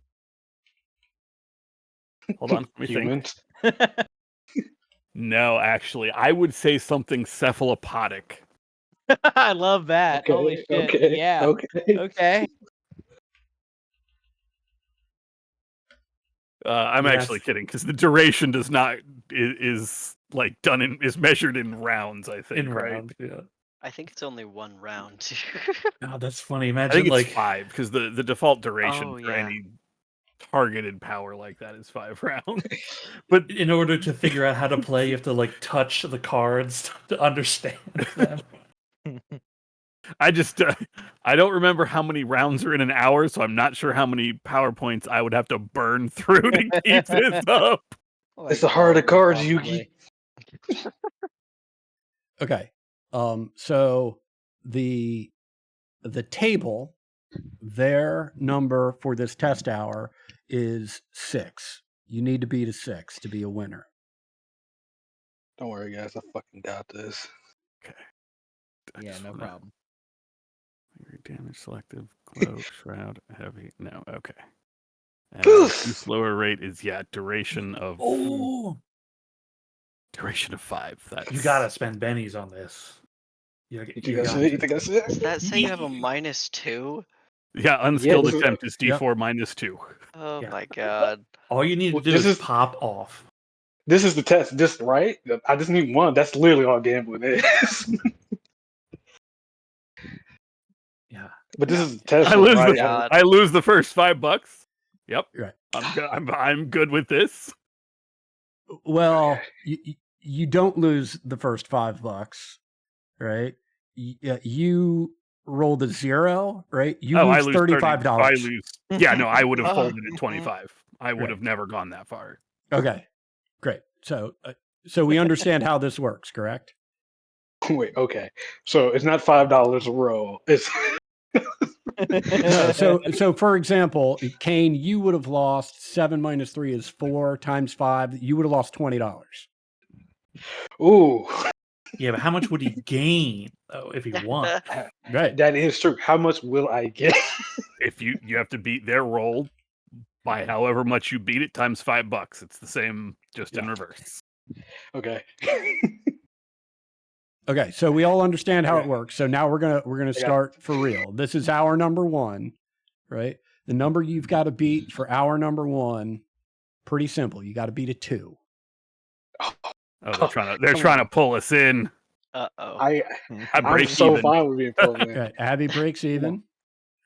S5: Hold on, let me think.
S4: Humans.
S5: No, actually, I would say something cephalopodic.
S3: I love that.
S4: Okay.
S3: Holy shit.
S4: Okay.
S3: Yeah.
S4: Okay.
S3: Okay.
S5: I'm
S6: Yes.
S5: actually kidding, because the duration does not is like is measured in rounds. I think
S6: In
S5: right?
S6: round, yeah.
S2: I think it's only 1 round.
S6: Oh, that's funny.
S5: I
S6: Imagine
S5: think it's
S6: like
S5: 5, because the default duration
S2: Oh,
S5: for
S2: yeah.
S5: any targeted power like that is 5 rounds. But
S6: in order to figure out how to play, you have to like touch the cards to understand them.
S5: I just I don't remember how many rounds are in an hour, so I'm not sure how many PowerPoints I would have to burn through to keep this up.
S4: It's the heart of cards, Yugi.
S1: Okay. So the table, their number for this test hour is 6. You need to beat a 6 to be a winner.
S4: Don't worry, guys. I fucking got this.
S5: I
S3: Yeah,
S5: just
S3: no
S5: wanna-
S3: problem.
S5: Angry damage, selective, glow, shroud, heavy. No, okay. And the slower rate is duration of
S6: Oh,
S5: duration of 5. That's
S6: you gotta spend bennies on this.
S4: You think
S6: You
S4: that's
S6: got
S4: it? You
S6: to.
S4: think that's it?
S2: Does that say you have a -2?
S5: Yeah, unskilled
S4: this is-
S5: attempt is
S1: Yep.
S5: D4 -2.
S2: Oh
S6: Yeah.
S2: my god.
S6: All you need to
S4: Well,
S6: do
S4: this
S6: is
S4: is-
S6: pop off.
S4: This is the test. This right? I just need one. That's literally all gambling is.
S6: Yeah.
S4: But this
S2: Yeah.
S4: is the test,
S5: I
S4: one,
S5: lose
S4: right?
S2: God.
S5: I lose the first $5. Yep.
S1: Right.
S5: I'm good with this.
S1: Well, you don't lose the first $5, right? You rolled a 0, right? You
S5: I
S1: lose
S5: lose
S1: $35.
S5: I lose. Yeah, no, I would have
S2: Oh.
S5: folded at 25. I would
S1: Right.
S5: have never gone that far.
S1: Okay, great. So we understand how this works, correct?
S4: Wait, okay. So it's not $5 a roll. It's
S1: No. So for example, Kane, you would have lost 7 minus 3 is 4 times 5. You would have lost $20.
S4: ooh,
S6: Yeah, but how much would he gain though if he won?
S1: Right.
S4: that is true. How much will I get?
S5: If you have to beat their roll by however much you beat it times $5. It's the same, just in
S4: Yeah.
S5: reverse.
S4: Okay.
S1: Okay, so we all understand how it
S4: Okay.
S1: works. So now we're gonna
S4: got it.
S1: start for real. This is hour number 1, right? The number you've got to beat for hour number 1, pretty simple. You got to beat a 2.
S5: Oh, they're trying to pull us in.
S2: Uh-oh.
S5: I
S4: I'm
S5: break
S4: so
S5: even.
S4: fine with being pulled in.
S1: Okay, Abby breaks even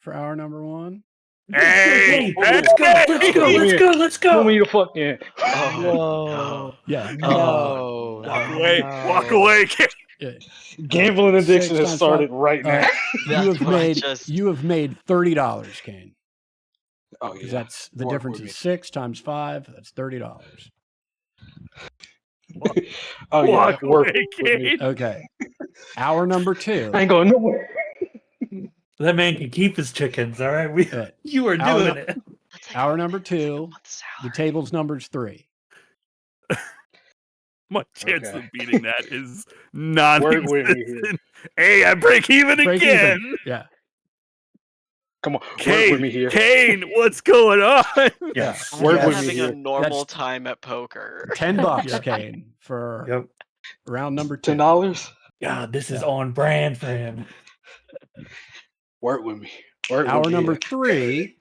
S1: for hour number 1.
S5: Hey,
S6: Let's go! Let's go! Let's go! Let's
S4: Put
S6: go!
S4: me the fuck in.
S2: Oh,
S1: Yeah.
S2: no.
S5: Walk
S2: No.
S5: away! Walk away!
S1: Yeah.
S4: Gambling addiction
S1: 6
S4: has
S1: times
S4: started
S1: 5.
S4: right now.
S2: That's what I just-
S1: you have made $30, Kane.
S4: Oh
S1: Because
S4: yeah.
S1: that's the
S4: Work
S1: difference
S4: with
S1: is
S4: me.
S1: 6 times 5. That's $30.
S4: Oh yeah,
S5: Walk
S4: work
S5: away,
S4: with me.
S5: Kane.
S1: Okay. Hour number 2.
S4: I ain't going nowhere.
S6: That man can keep his chickens. All right,
S1: Right.
S6: you are
S1: Hour
S6: doing
S1: nu-
S6: it.
S2: That's like
S1: Hour
S2: a,
S1: number
S2: that's like a
S1: 2.
S2: month's
S1: The
S2: salary.
S1: table's number's 3.
S5: My chance
S4: Okay.
S5: of beating that is
S4: Work with me here.
S5: non-existent. Hey, I break even
S1: Break
S5: again.
S1: even. Yeah.
S4: Come on, work with
S5: Kane,
S4: me here.
S5: Kane, what's going on?
S6: Yes.
S4: Work
S2: I'm
S4: with me
S2: having
S4: here.
S2: a normal
S1: That's-
S2: time at poker.
S1: $10,
S6: Yep.
S1: Kane, for
S6: Yep.
S1: round number 2.
S4: $10.
S6: God, this is
S1: Yeah.
S6: on brand for him.
S4: Work with me. Work
S1: Hour
S4: with me
S1: number
S4: here.
S1: 3.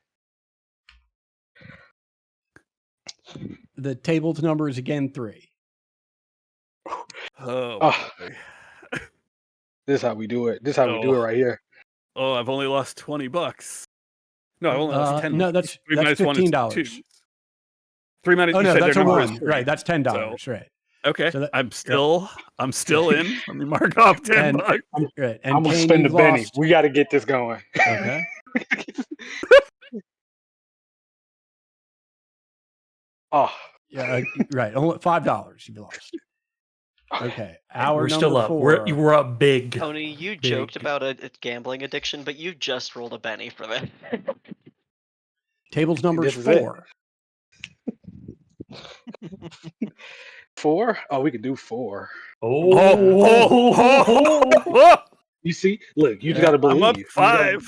S1: The table's number is again 3.
S5: Oh,
S4: Oh,
S5: boy.
S4: this is how we do it. This is how we do it right here.
S5: Oh, I've only lost $20. No, I've only lost 10.
S1: No, that's
S5: 3 minus 1 is
S1: $15.
S5: 2. 3 minus.
S1: Oh
S5: You
S1: no,
S5: said
S1: that's
S5: their
S1: a
S5: number is
S1: 1.
S5: 3.
S1: Right, that's $10.
S5: So-
S1: Right.
S5: Okay,
S1: So that-
S5: I'm still in. Let me mark off $10.
S1: Right. And
S4: I'm gonna
S1: Kane,
S4: spend the
S1: you've
S4: Benny.
S1: lost.
S4: We got to get this going.
S1: Okay.
S4: Oh,
S1: Yeah. Right. Only $5 you've lost. Okay. Hour
S6: We're
S1: number
S6: still up.
S1: 4.
S6: We're up big.
S2: Tony, you
S6: Big.
S2: joked about a gambling addiction, but you just rolled a Benny for that.
S1: Table's number is
S4: This is it.
S1: 4.
S4: 4? Oh, we could do 4.
S5: Oh.
S4: You see? Look, you just
S1: Yeah.
S4: got to believe.
S5: I'm up
S4: You gotta-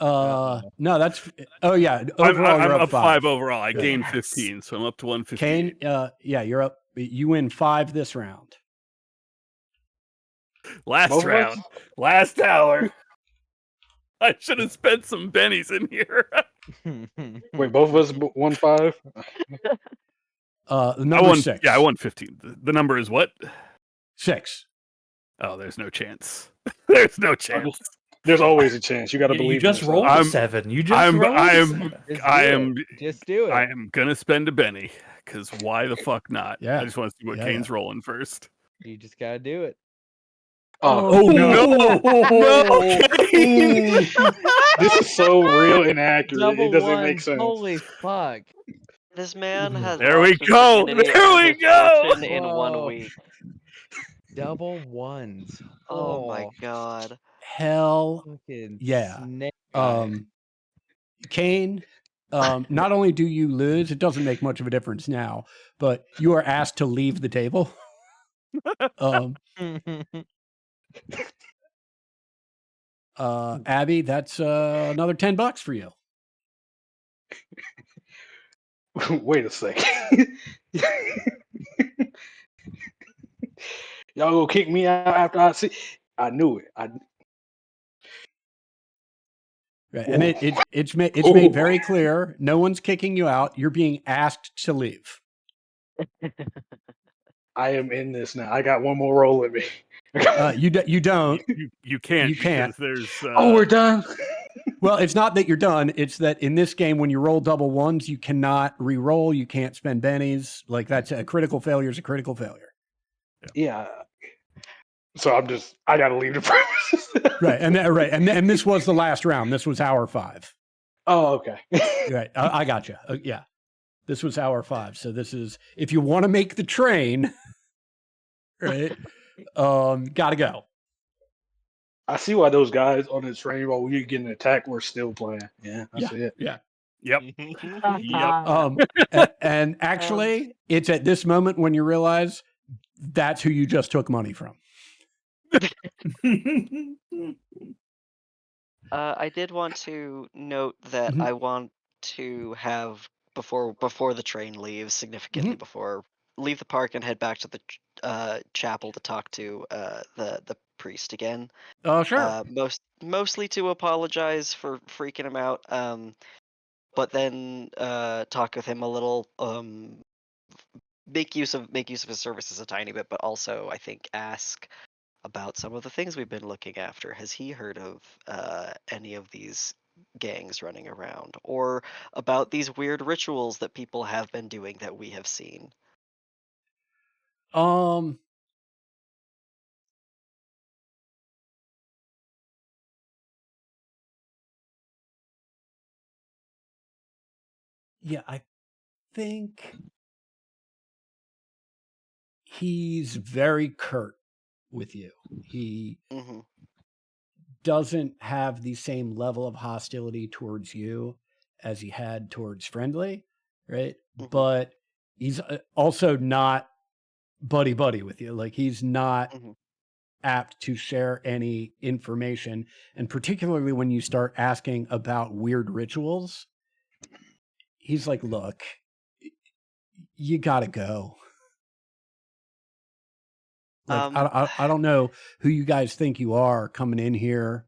S5: 5.
S1: No, that's. Oh yeah. Overall,
S5: I'm
S1: you're
S5: up 5
S1: 5.
S5: overall. I
S1: Good.
S5: gained
S6: Yes.
S5: 15, so I'm up to 158.
S1: Kane, yeah, you're up. You win 5 this round.
S5: Last
S4: Both of us?
S5: round, last hour. I should have spent some bennies in here.
S4: Wait, both of us won 5?
S1: The
S5: I
S1: number
S5: won.
S1: 6.
S5: Yeah, I won 15. The number is what?
S1: 6.
S5: Oh, there's no chance. There's no chance.
S4: There's always a chance. You got to believe
S6: You just
S4: in yourself.
S6: rolled a
S5: I'm-
S6: 7. You just
S5: I'm-
S6: rolled a
S5: I'm-
S6: 7.
S3: Just do it.
S5: I am gonna spend a Benny because why the fuck not?
S1: Yeah.
S5: I just want to see what
S1: Yeah,
S5: Kane's rolling first.
S3: You just gotta do it.
S4: Oh,
S5: no. No, Kane!
S4: This is so real and accurate.
S3: Double
S4: It doesn't
S3: ones.
S4: make sense.
S3: Holy fuck.
S2: This man has
S5: There we
S2: lost his
S5: go.
S2: virginity
S5: There
S2: and
S5: we
S2: his
S5: go.
S2: fortune in
S3: Whoa.
S2: 1 week.
S3: Double ones.
S2: Oh my god.
S1: Hell
S3: Fucking
S1: yeah.
S3: snake eyes.
S1: Kane, not only do you lose, it doesn't make much of a difference now, but you are asked to leave the table. Abby, that's another $10 for you.
S4: Wait a second. Y'all gonna kick me out after I see? I knew it.
S1: Right. And
S4: Ooh.
S1: it's made
S4: Ooh.
S1: very clear. No one's kicking you out. You're being asked to leave.
S4: I am in this now. I got one more roll in me.
S1: You don't.
S5: You can't.
S1: You can't.
S5: Because there's.
S4: Oh, we're done.
S1: Well, it's not that you're done. It's that in this game, when you roll double ones, you cannot re-roll. You can't spend bennies. Like that's a critical failure is a critical failure.
S4: Yeah. So I gotta leave the premises.
S1: Right. And this was the last round. This was hour 5.
S4: Oh, okay.
S1: Right. I got you. Yeah. This was hour 5. So this is, if you want to make the train, right? Gotta go.
S4: I see why those guys on the train while we're getting attacked were still playing. Yeah, I see it.
S1: Yeah.
S5: Yep.
S1: And actually, it's at this moment when you realize that's who you just took money from.
S2: I did want to note that
S1: Mhm.
S2: I want to have before the train leaves, significantly before leave the park and head back to the chapel to talk to the priest again.
S1: Oh, sure.
S2: Mostly to apologize for freaking him out. But then talk with him a little. Make use of his services a tiny bit, but also I think ask about some of the things we've been looking after. Has he heard of any of these gangs running around, or about these weird rituals that people have been doing that we have seen?
S1: Yeah, I think he's very curt with you. He
S2: Hmm.
S1: doesn't have the same level of hostility towards you as he had towards Friendly, right?
S2: Hmm.
S1: But he's also not buddy buddy with you. Like he's not
S2: Hmm.
S1: apt to share any information, and particularly when you start asking about weird rituals, he's like, "Look, you got to go." Like
S2: Um,
S1: I don't know who you guys think you are coming in here.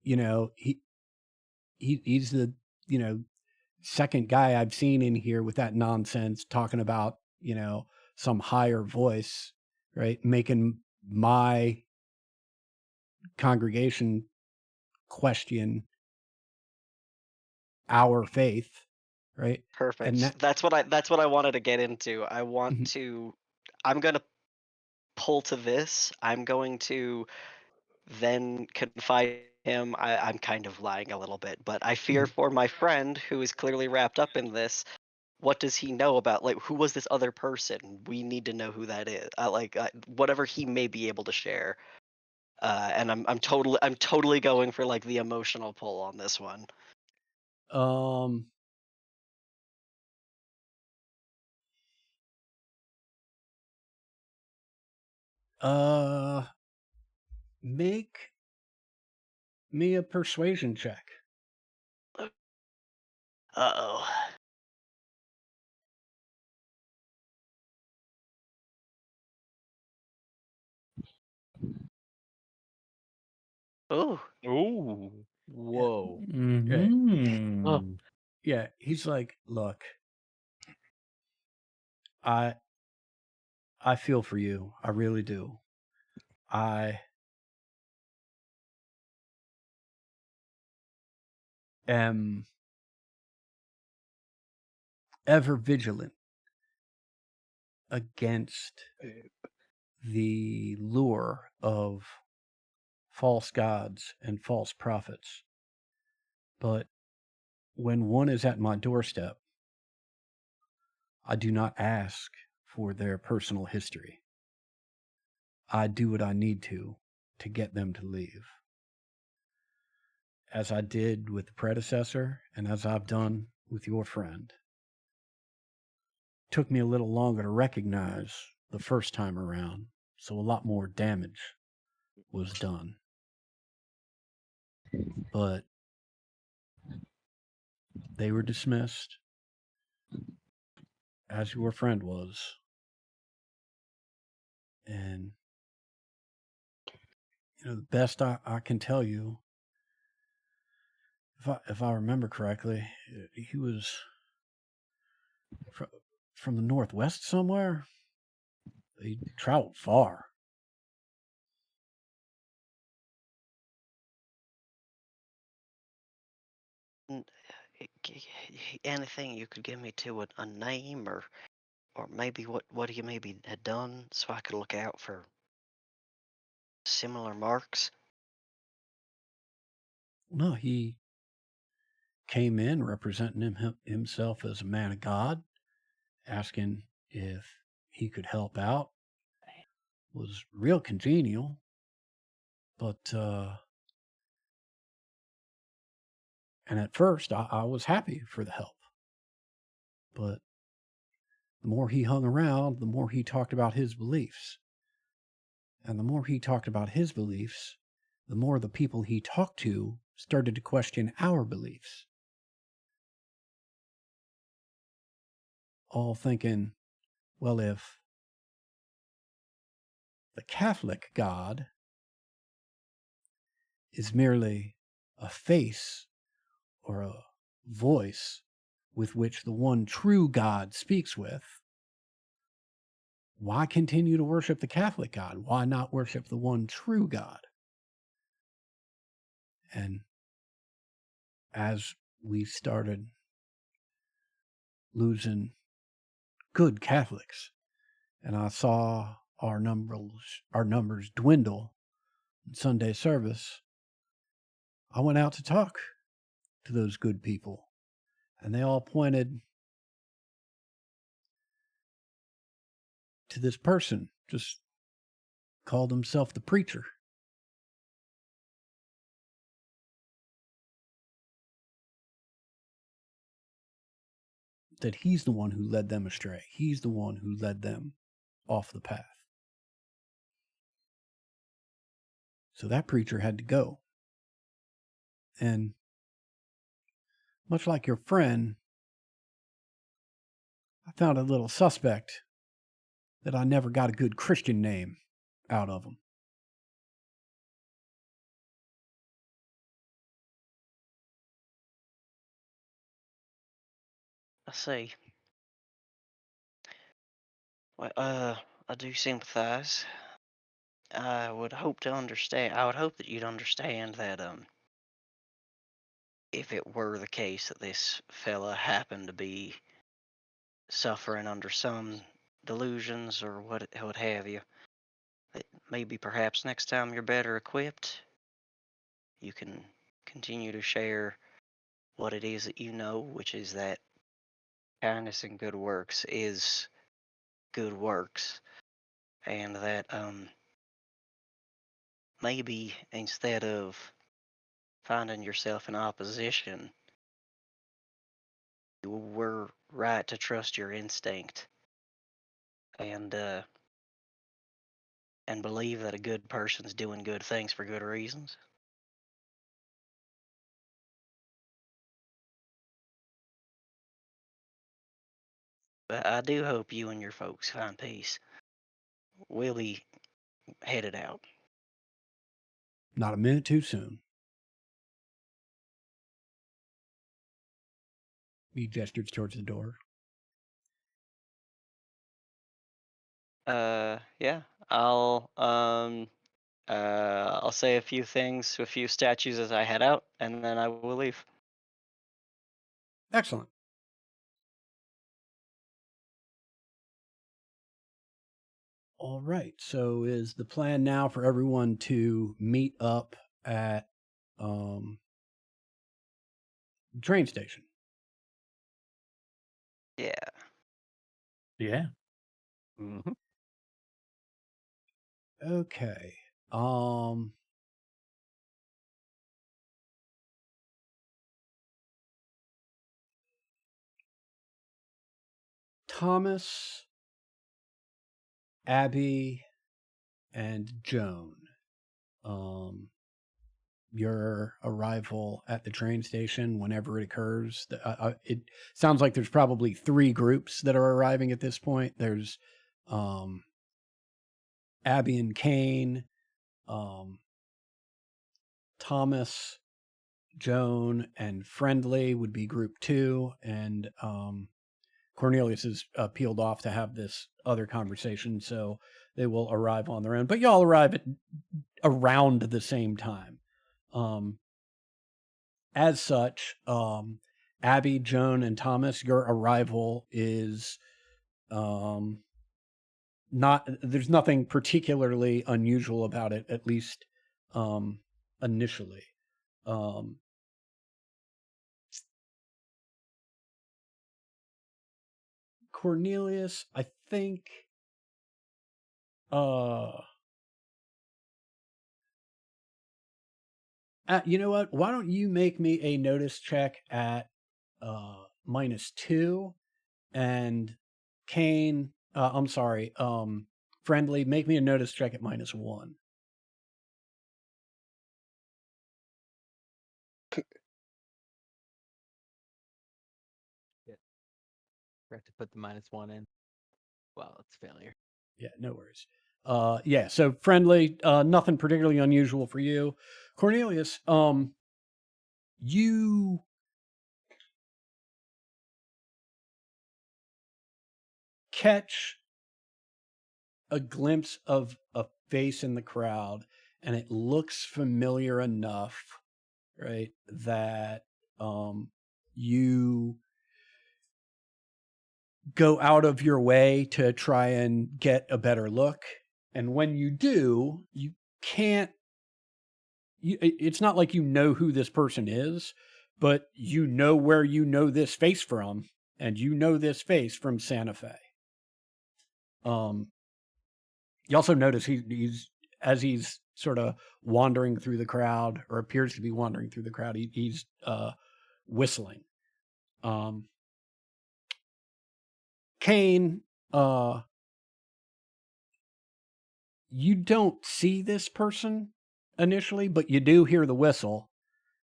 S1: You know, he's the, you know, second guy I've seen in here with that nonsense talking about, you know, some higher voice, right? Making my congregation question our faith, right? And
S2: Perfect.
S1: that
S2: That's what I wanted to get into.
S1: mhm,
S2: I'm gonna pull to this. I'm going to then confide him. I'm kind of lying a little bit, but I fear
S1: mhm.
S2: for my friend who is clearly wrapped up in this. What does he know about, like, who was this other person? We need to know who that is. Whatever he may be able to share. And I'm totally going for like the emotional pull on this one.
S1: Um uh make me a persuasion check.
S2: Uh-oh. Oh.
S7: Ooh.
S3: Whoa.
S1: Yeah.
S7: Oh.
S6: Hmm.
S1: Yeah, he's like, "Look, I I feel for you. I really do. I am ever vigilant against the lure of false gods and false prophets. But when one is at my doorstep, I do not ask for their personal history. I do what I need to get them to leave. As I did with the predecessor and as I've done with your friend. Took me a little longer to recognize the first time around, so a lot more damage was done. But they were dismissed, as your friend was. And, you know, the best I can tell you, if I remember correctly, he was fr- from the Northwest somewhere. He traveled far.
S2: N- Anything you could give me to a name or maybe what he maybe had done so I could look out for similar marks.
S1: No, he came in representing himself as a man of God, asking if he could help out. Was real congenial, but and at first I was happy for the help, but the more he hung around, the more he talked about his beliefs, and the more he talked about his beliefs, the more the people he talked to started to question our beliefs, all thinking, well, if the Catholic God is merely a face or a voice with which the one true God speaks with, why continue to worship the Catholic God? Why not worship the one true God? And as we started losing good Catholics, and I saw our numbers dwindle in Sunday service, I went out to talk to those good people, and they all pointed to this person, just called himself the preacher. That he's the one who led them astray. He's the one who led them off the path. So that preacher had to go. And much like your friend, I found a little suspect that I never got a good Christian name out of him.
S2: I see. Well, I do sympathize. I would hope to understand. I would hope that you'd understand that if it were the case that this fella happened to be suffering under some delusions or what have you, that maybe perhaps next time you're better equipped, you can continue to share what it is that you know, which is that kindness and good works is good works, and that maybe instead of finding yourself in opposition, you were right to trust your instinct and believe that a good person's doing good things for good reasons. But I do hope you and your folks find peace. We'll be headed out.
S1: Not a minute too soon. He gestures towards the door.
S2: Yeah. I'll say a few things to a few statues as I head out, and then I will leave.
S1: Excellent. All right. So is the plan now for everyone to meet up at the train station?
S2: Yeah.
S6: Yeah.
S5: Mm-hmm.
S1: Okay. Thomas, Abby, and Joan. Your arrival at the train station, whenever it occurs, it sounds like there's probably 3 groups that are arriving at this point. There's Abby and Kane, Thomas, Joan, and Friendly would be group 2, and Cornelius is peeled off to have this other conversation, so they will arrive on their own. But y'all arrive at around the same time. As such, Abby, Joan, and Thomas, your arrival is not. There's nothing particularly unusual about it, at least initially. Cornelius, I think. You know what? Why don't you make me a notice check at -2, and Kane, I'm sorry, Friendly, make me a notice check at -1.
S3: Forgot to put the -1 in. Well, it's failure.
S1: Yeah, no worries. Yeah, so Friendly, nothing particularly unusual for you. Cornelius, you catch a glimpse of a face in the crowd, and it looks familiar enough, right, that you go out of your way to try and get a better look. And when you do, you can't, it's not like you know who this person is, but you know where you know this face from, and you know this face from Santa Fe. You also notice he's as he's sort of wandering through the crowd, or appears to be wandering through the crowd. He's whistling. Kane, you don't see this person initially, but you do hear the whistle,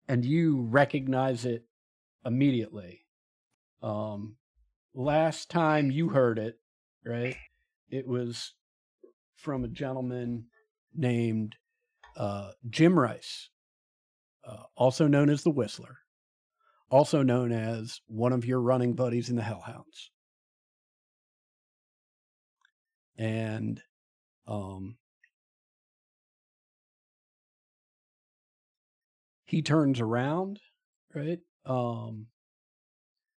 S1: and you recognize it immediately. Last time you heard it, right? It was from a gentleman named Jim Rice, also known as the Whistler, also known as one of your running buddies in the Hellhounds. And he turns around, right?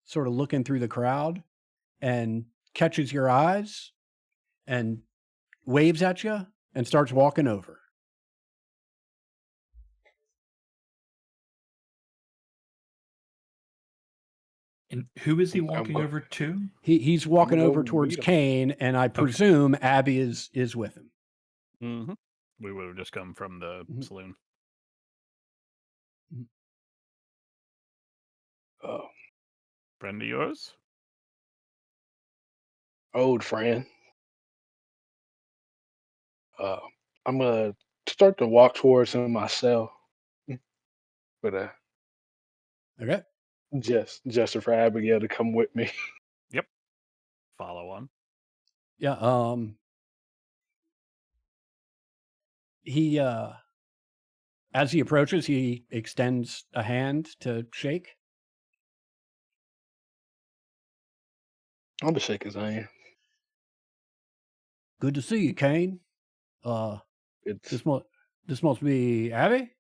S1: Sort of looking through the crowd, and catches your eyes and waves at you and starts walking over.
S6: And who is he
S4: I'm
S6: walking
S4: go-
S6: over to?
S1: He's walking
S4: go
S1: over towards
S4: meet him.
S1: Kane, and I presume Abby is with him.
S5: Mm-hmm. We would have just come from the
S1: Mhm.
S5: saloon. Friend of yours?
S4: Old friend. I'm gonna start to walk towards him myself, but
S1: Okay.
S4: just for Abigail to come with me.
S5: Yep. Follow on.
S1: Yeah. He as he approaches, he extends a hand to shake.
S4: I'm gonna shake his hand.
S1: Good to see you, Kane.
S4: It's
S1: This must be Abby.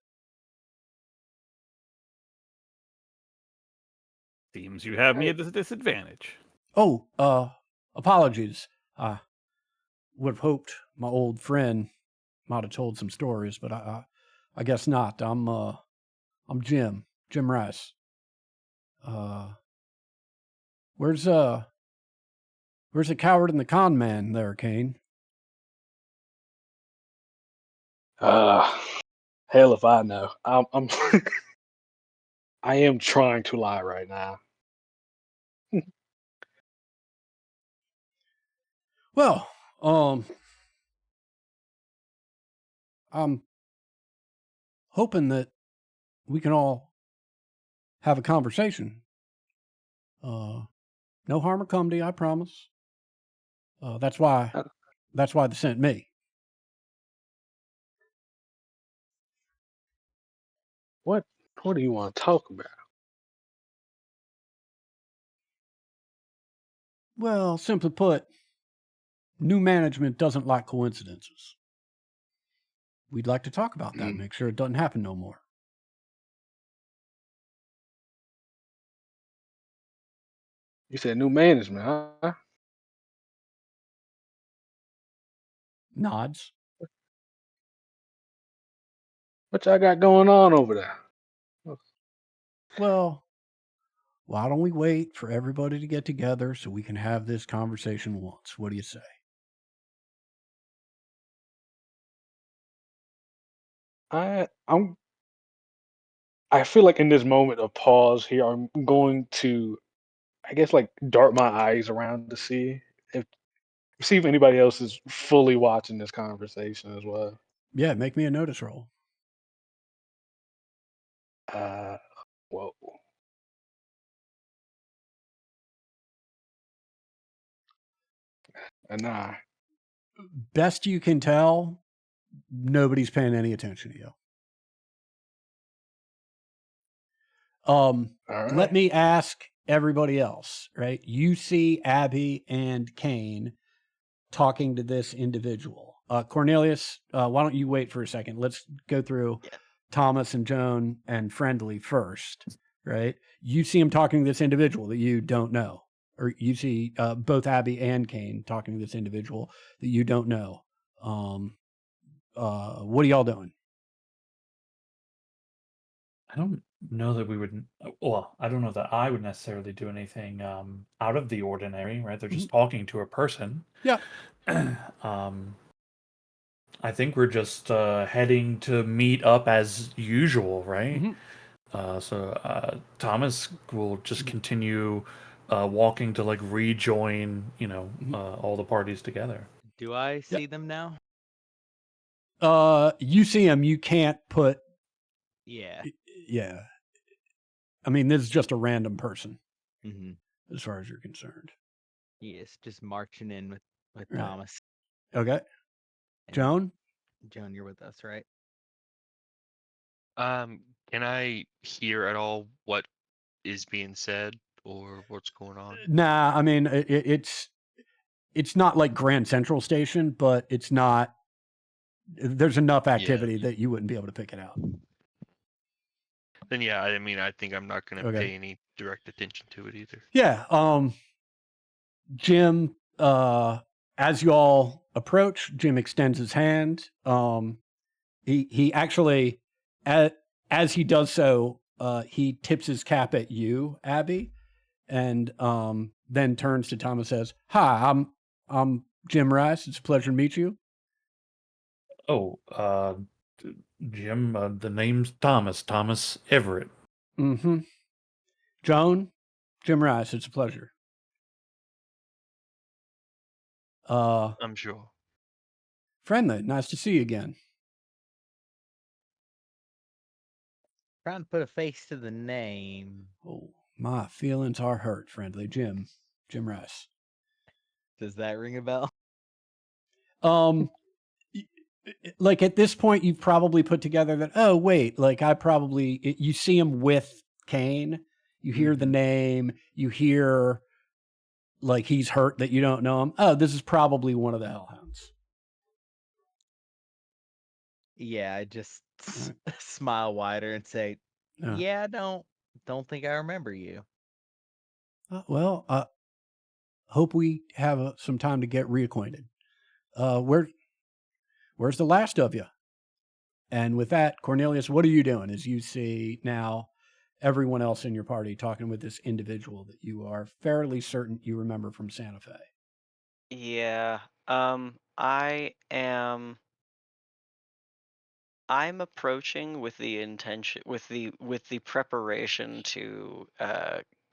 S5: Seems you have me
S4: Hey.
S5: at a disadvantage.
S1: Oh, apologies. I would have hoped my old friend might have told some stories, but I guess not. I'm Jim Rice. Where's the coward and the con man there, Kane?
S4: hell if I know. I'm I am trying to lie right now.
S1: Well, I'm hoping that we can all have a conversation. No harm will come to you, I promise. That's why they sent me.
S4: What do you want to talk about?
S1: Well, simply put, new management doesn't like coincidences. We'd like to talk about that, make sure it doesn't happen no more.
S4: You said new management, huh?
S1: Nods.
S4: What y'all got going on over there?
S1: Well, why don't we wait for everybody to get together so we can have this conversation once? What do you say?
S4: I feel like in this moment of pause here, I'm going to, I guess, like dart my eyes around to see if anybody else is fully watching this conversation as well.
S1: Yeah, make me a notice roll.
S4: Whoa. Nah.
S1: Best you can tell, nobody's paying any attention to you.
S4: All right.
S1: Let me ask everybody else, right? You see Abby and Kane talking to this individual. Cornelius, why don't you wait for a second? Let's go through Thomas and Joan and Friendly first, right? You see him talking to this individual that you don't know. Or you see both Abby and Kane talking to this individual that you don't know. What are y'all doing?
S6: I don't know that we would. Well, I don't know that I would necessarily do anything out of the ordinary, right? They're just talking to a person.
S1: Yeah.
S6: Um, I think we're just heading to meet up as usual, right?
S1: Mhm.
S6: So Thomas will just
S1: Mhm.
S6: continue walking to like rejoin,
S1: Mhm.
S6: all the parties together.
S3: Do I
S1: Yeah.
S3: see them now?
S1: You see him. You can't put.
S3: Yeah.
S1: Yeah. I mean, this is just a random person
S3: Mm-hmm.
S1: as far as you're concerned.
S3: He is just marching in with
S1: Right.
S3: Thomas.
S1: Okay.
S3: And
S1: Joan?
S3: Joan, you're with us, right?
S7: Can I hear at all what is being said or what's going on?
S1: Nah, I mean, it's not like Grand Central Station, but it's not. There's enough
S7: Yeah.
S1: activity that you wouldn't be able to pick it out.
S7: Then yeah, I mean, I think I'm not gonna
S1: Okay.
S7: pay any direct attention to it either.
S1: Yeah. Jim, as you all approach, Jim extends his hand. He actually, as he does so, he tips his cap at you, Abby, and then turns to Tom and says, "Hi, I'm Jim Rice. It's a pleasure to meet you."
S6: Oh, Jim, the name's Thomas Everett.
S1: Mm-hmm. Joan, Jim Rice. It's a pleasure.
S7: I'm sure.
S1: Friendly. Nice to see you again.
S3: Trying to put a face to the name.
S1: Oh, my feelings are hurt, friendly Jim Rice.
S3: Does that ring a bell?
S1: Like at this point, you've probably put together that, oh, wait, like you see him with Kane, you hear the name, you hear like he's hurt that you don't know him. Oh, this is probably one of the Hellhounds.
S3: Yeah, I just
S1: Right.
S3: smile wider and say,
S1: Yeah.
S3: "Yeah, don't think I remember you."
S1: Well, hope we have some time to get reacquainted. Where's the last of you? And with that, Cornelius, what are you doing as you see now everyone else in your party talking with this individual that you are fairly certain you remember from Santa Fe?
S2: Yeah. I am. I'm approaching with the intention, with the preparation to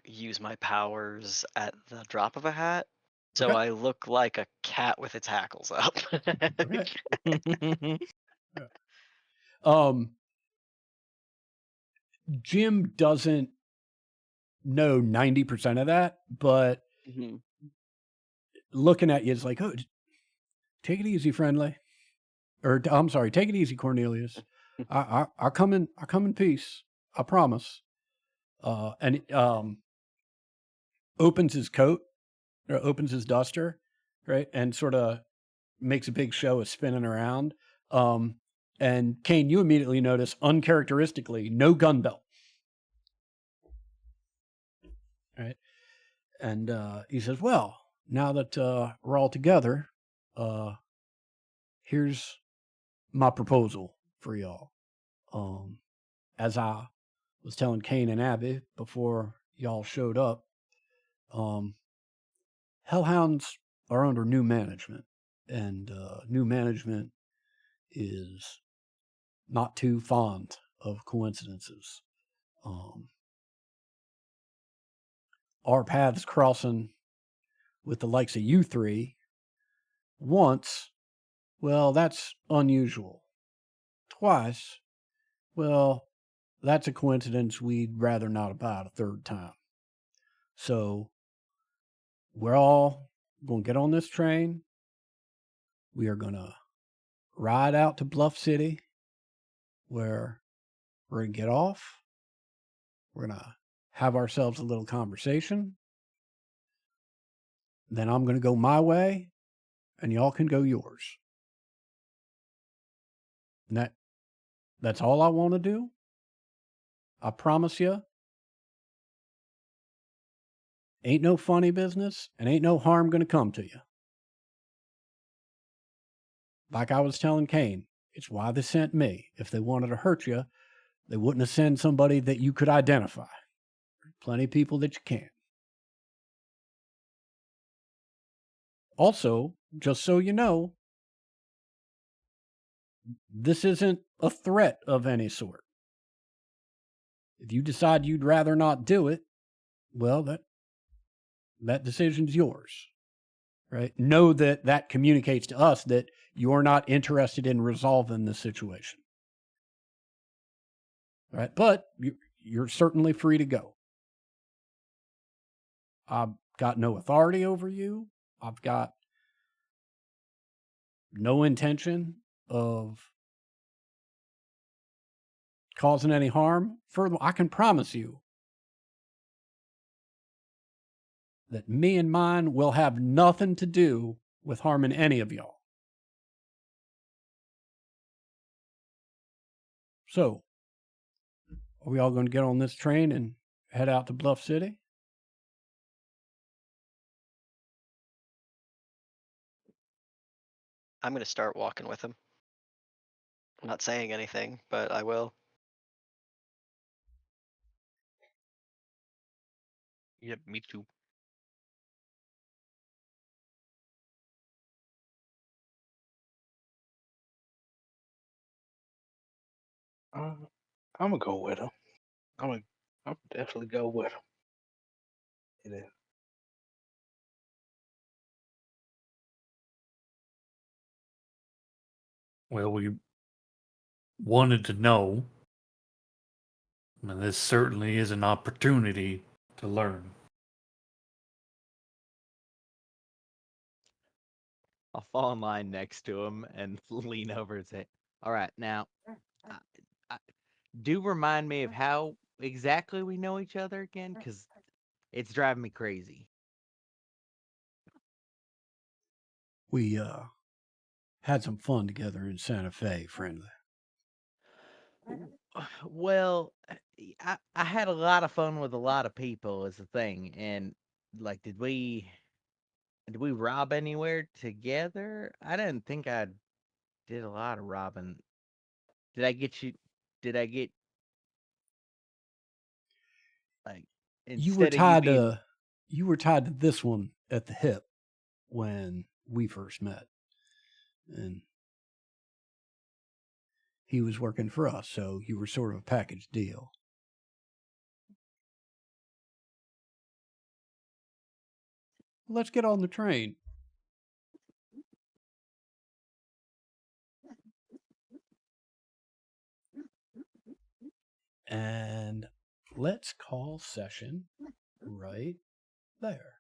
S2: use my powers at the drop of a hat. So
S1: Okay.
S2: I look like a cat with its hackles up.
S1: Okay. Yeah. Um, Jim doesn't know 90% of that, but
S2: Mhm.
S1: looking at you is like, oh, take it easy, friendly. Or I'm sorry, take it easy, Cornelius. I come in peace. I promise. And opens his coat or opens his duster, right? And sort of makes a big show of spinning around. And Kane, you immediately notice uncharacteristically, no gun belt. Right. And he says, well, now that we're all together, here's my proposal for y'all. As I was telling Kane and Abby before y'all showed up, um, Hellhounds are under new management, and new management is not too fond of coincidences. Um, our paths crossing with the likes of you three once, well, that's unusual. Twice, well, that's a coincidence we'd rather not about a third time. So we're all going to get on this train. We are going to ride out to Bluff City where we're going to get off. We're going to have ourselves a little conversation. Then I'm going to go my way and y'all can go yours. And that's all I want to do. I promise you, ain't no funny business and ain't no harm going to come to you. Like I was telling Kane, it's why they sent me. If they wanted to hurt you, they wouldn't have sent somebody that you could identify. Plenty of people that you can't. Also, just so you know, this isn't a threat of any sort. If you decide you'd rather not do it, well, that decision's yours, right? Know that communicates to us that you're not interested in resolving the situation, right? But you're certainly free to go. I've got no authority over you. I've got no intention of causing any harm. Further, I can promise you that me and mine will have nothing to do with harming any of y'all. So, are we all going to get on this train and head out to Bluff City?
S2: I'm going to start walking with him. I'm not saying anything, but I will.
S7: Yep, me too.
S4: I'm gonna go with him. I'm definitely go with him. It is.
S6: Well, we wanted to know, and this certainly is an opportunity to learn.
S3: I'll fall in line next to him and lean over and say, "All right, now, I, I, do remind me of how exactly we know each other again, because it's driving me crazy."
S1: We had some fun together in Santa Fe, friendly.
S3: Well, I had a lot of fun with a lot of people is the thing, and like, did we rob anywhere together? I didn't think I did a lot of robbing. Did I get you? Did I get like
S1: You were
S3: instead of you
S1: tied
S3: being?
S1: to you were tied to this one at the hip when we first met, and he was working for us, so you were sort of a package deal. Let's get on the train. And let's call session right there.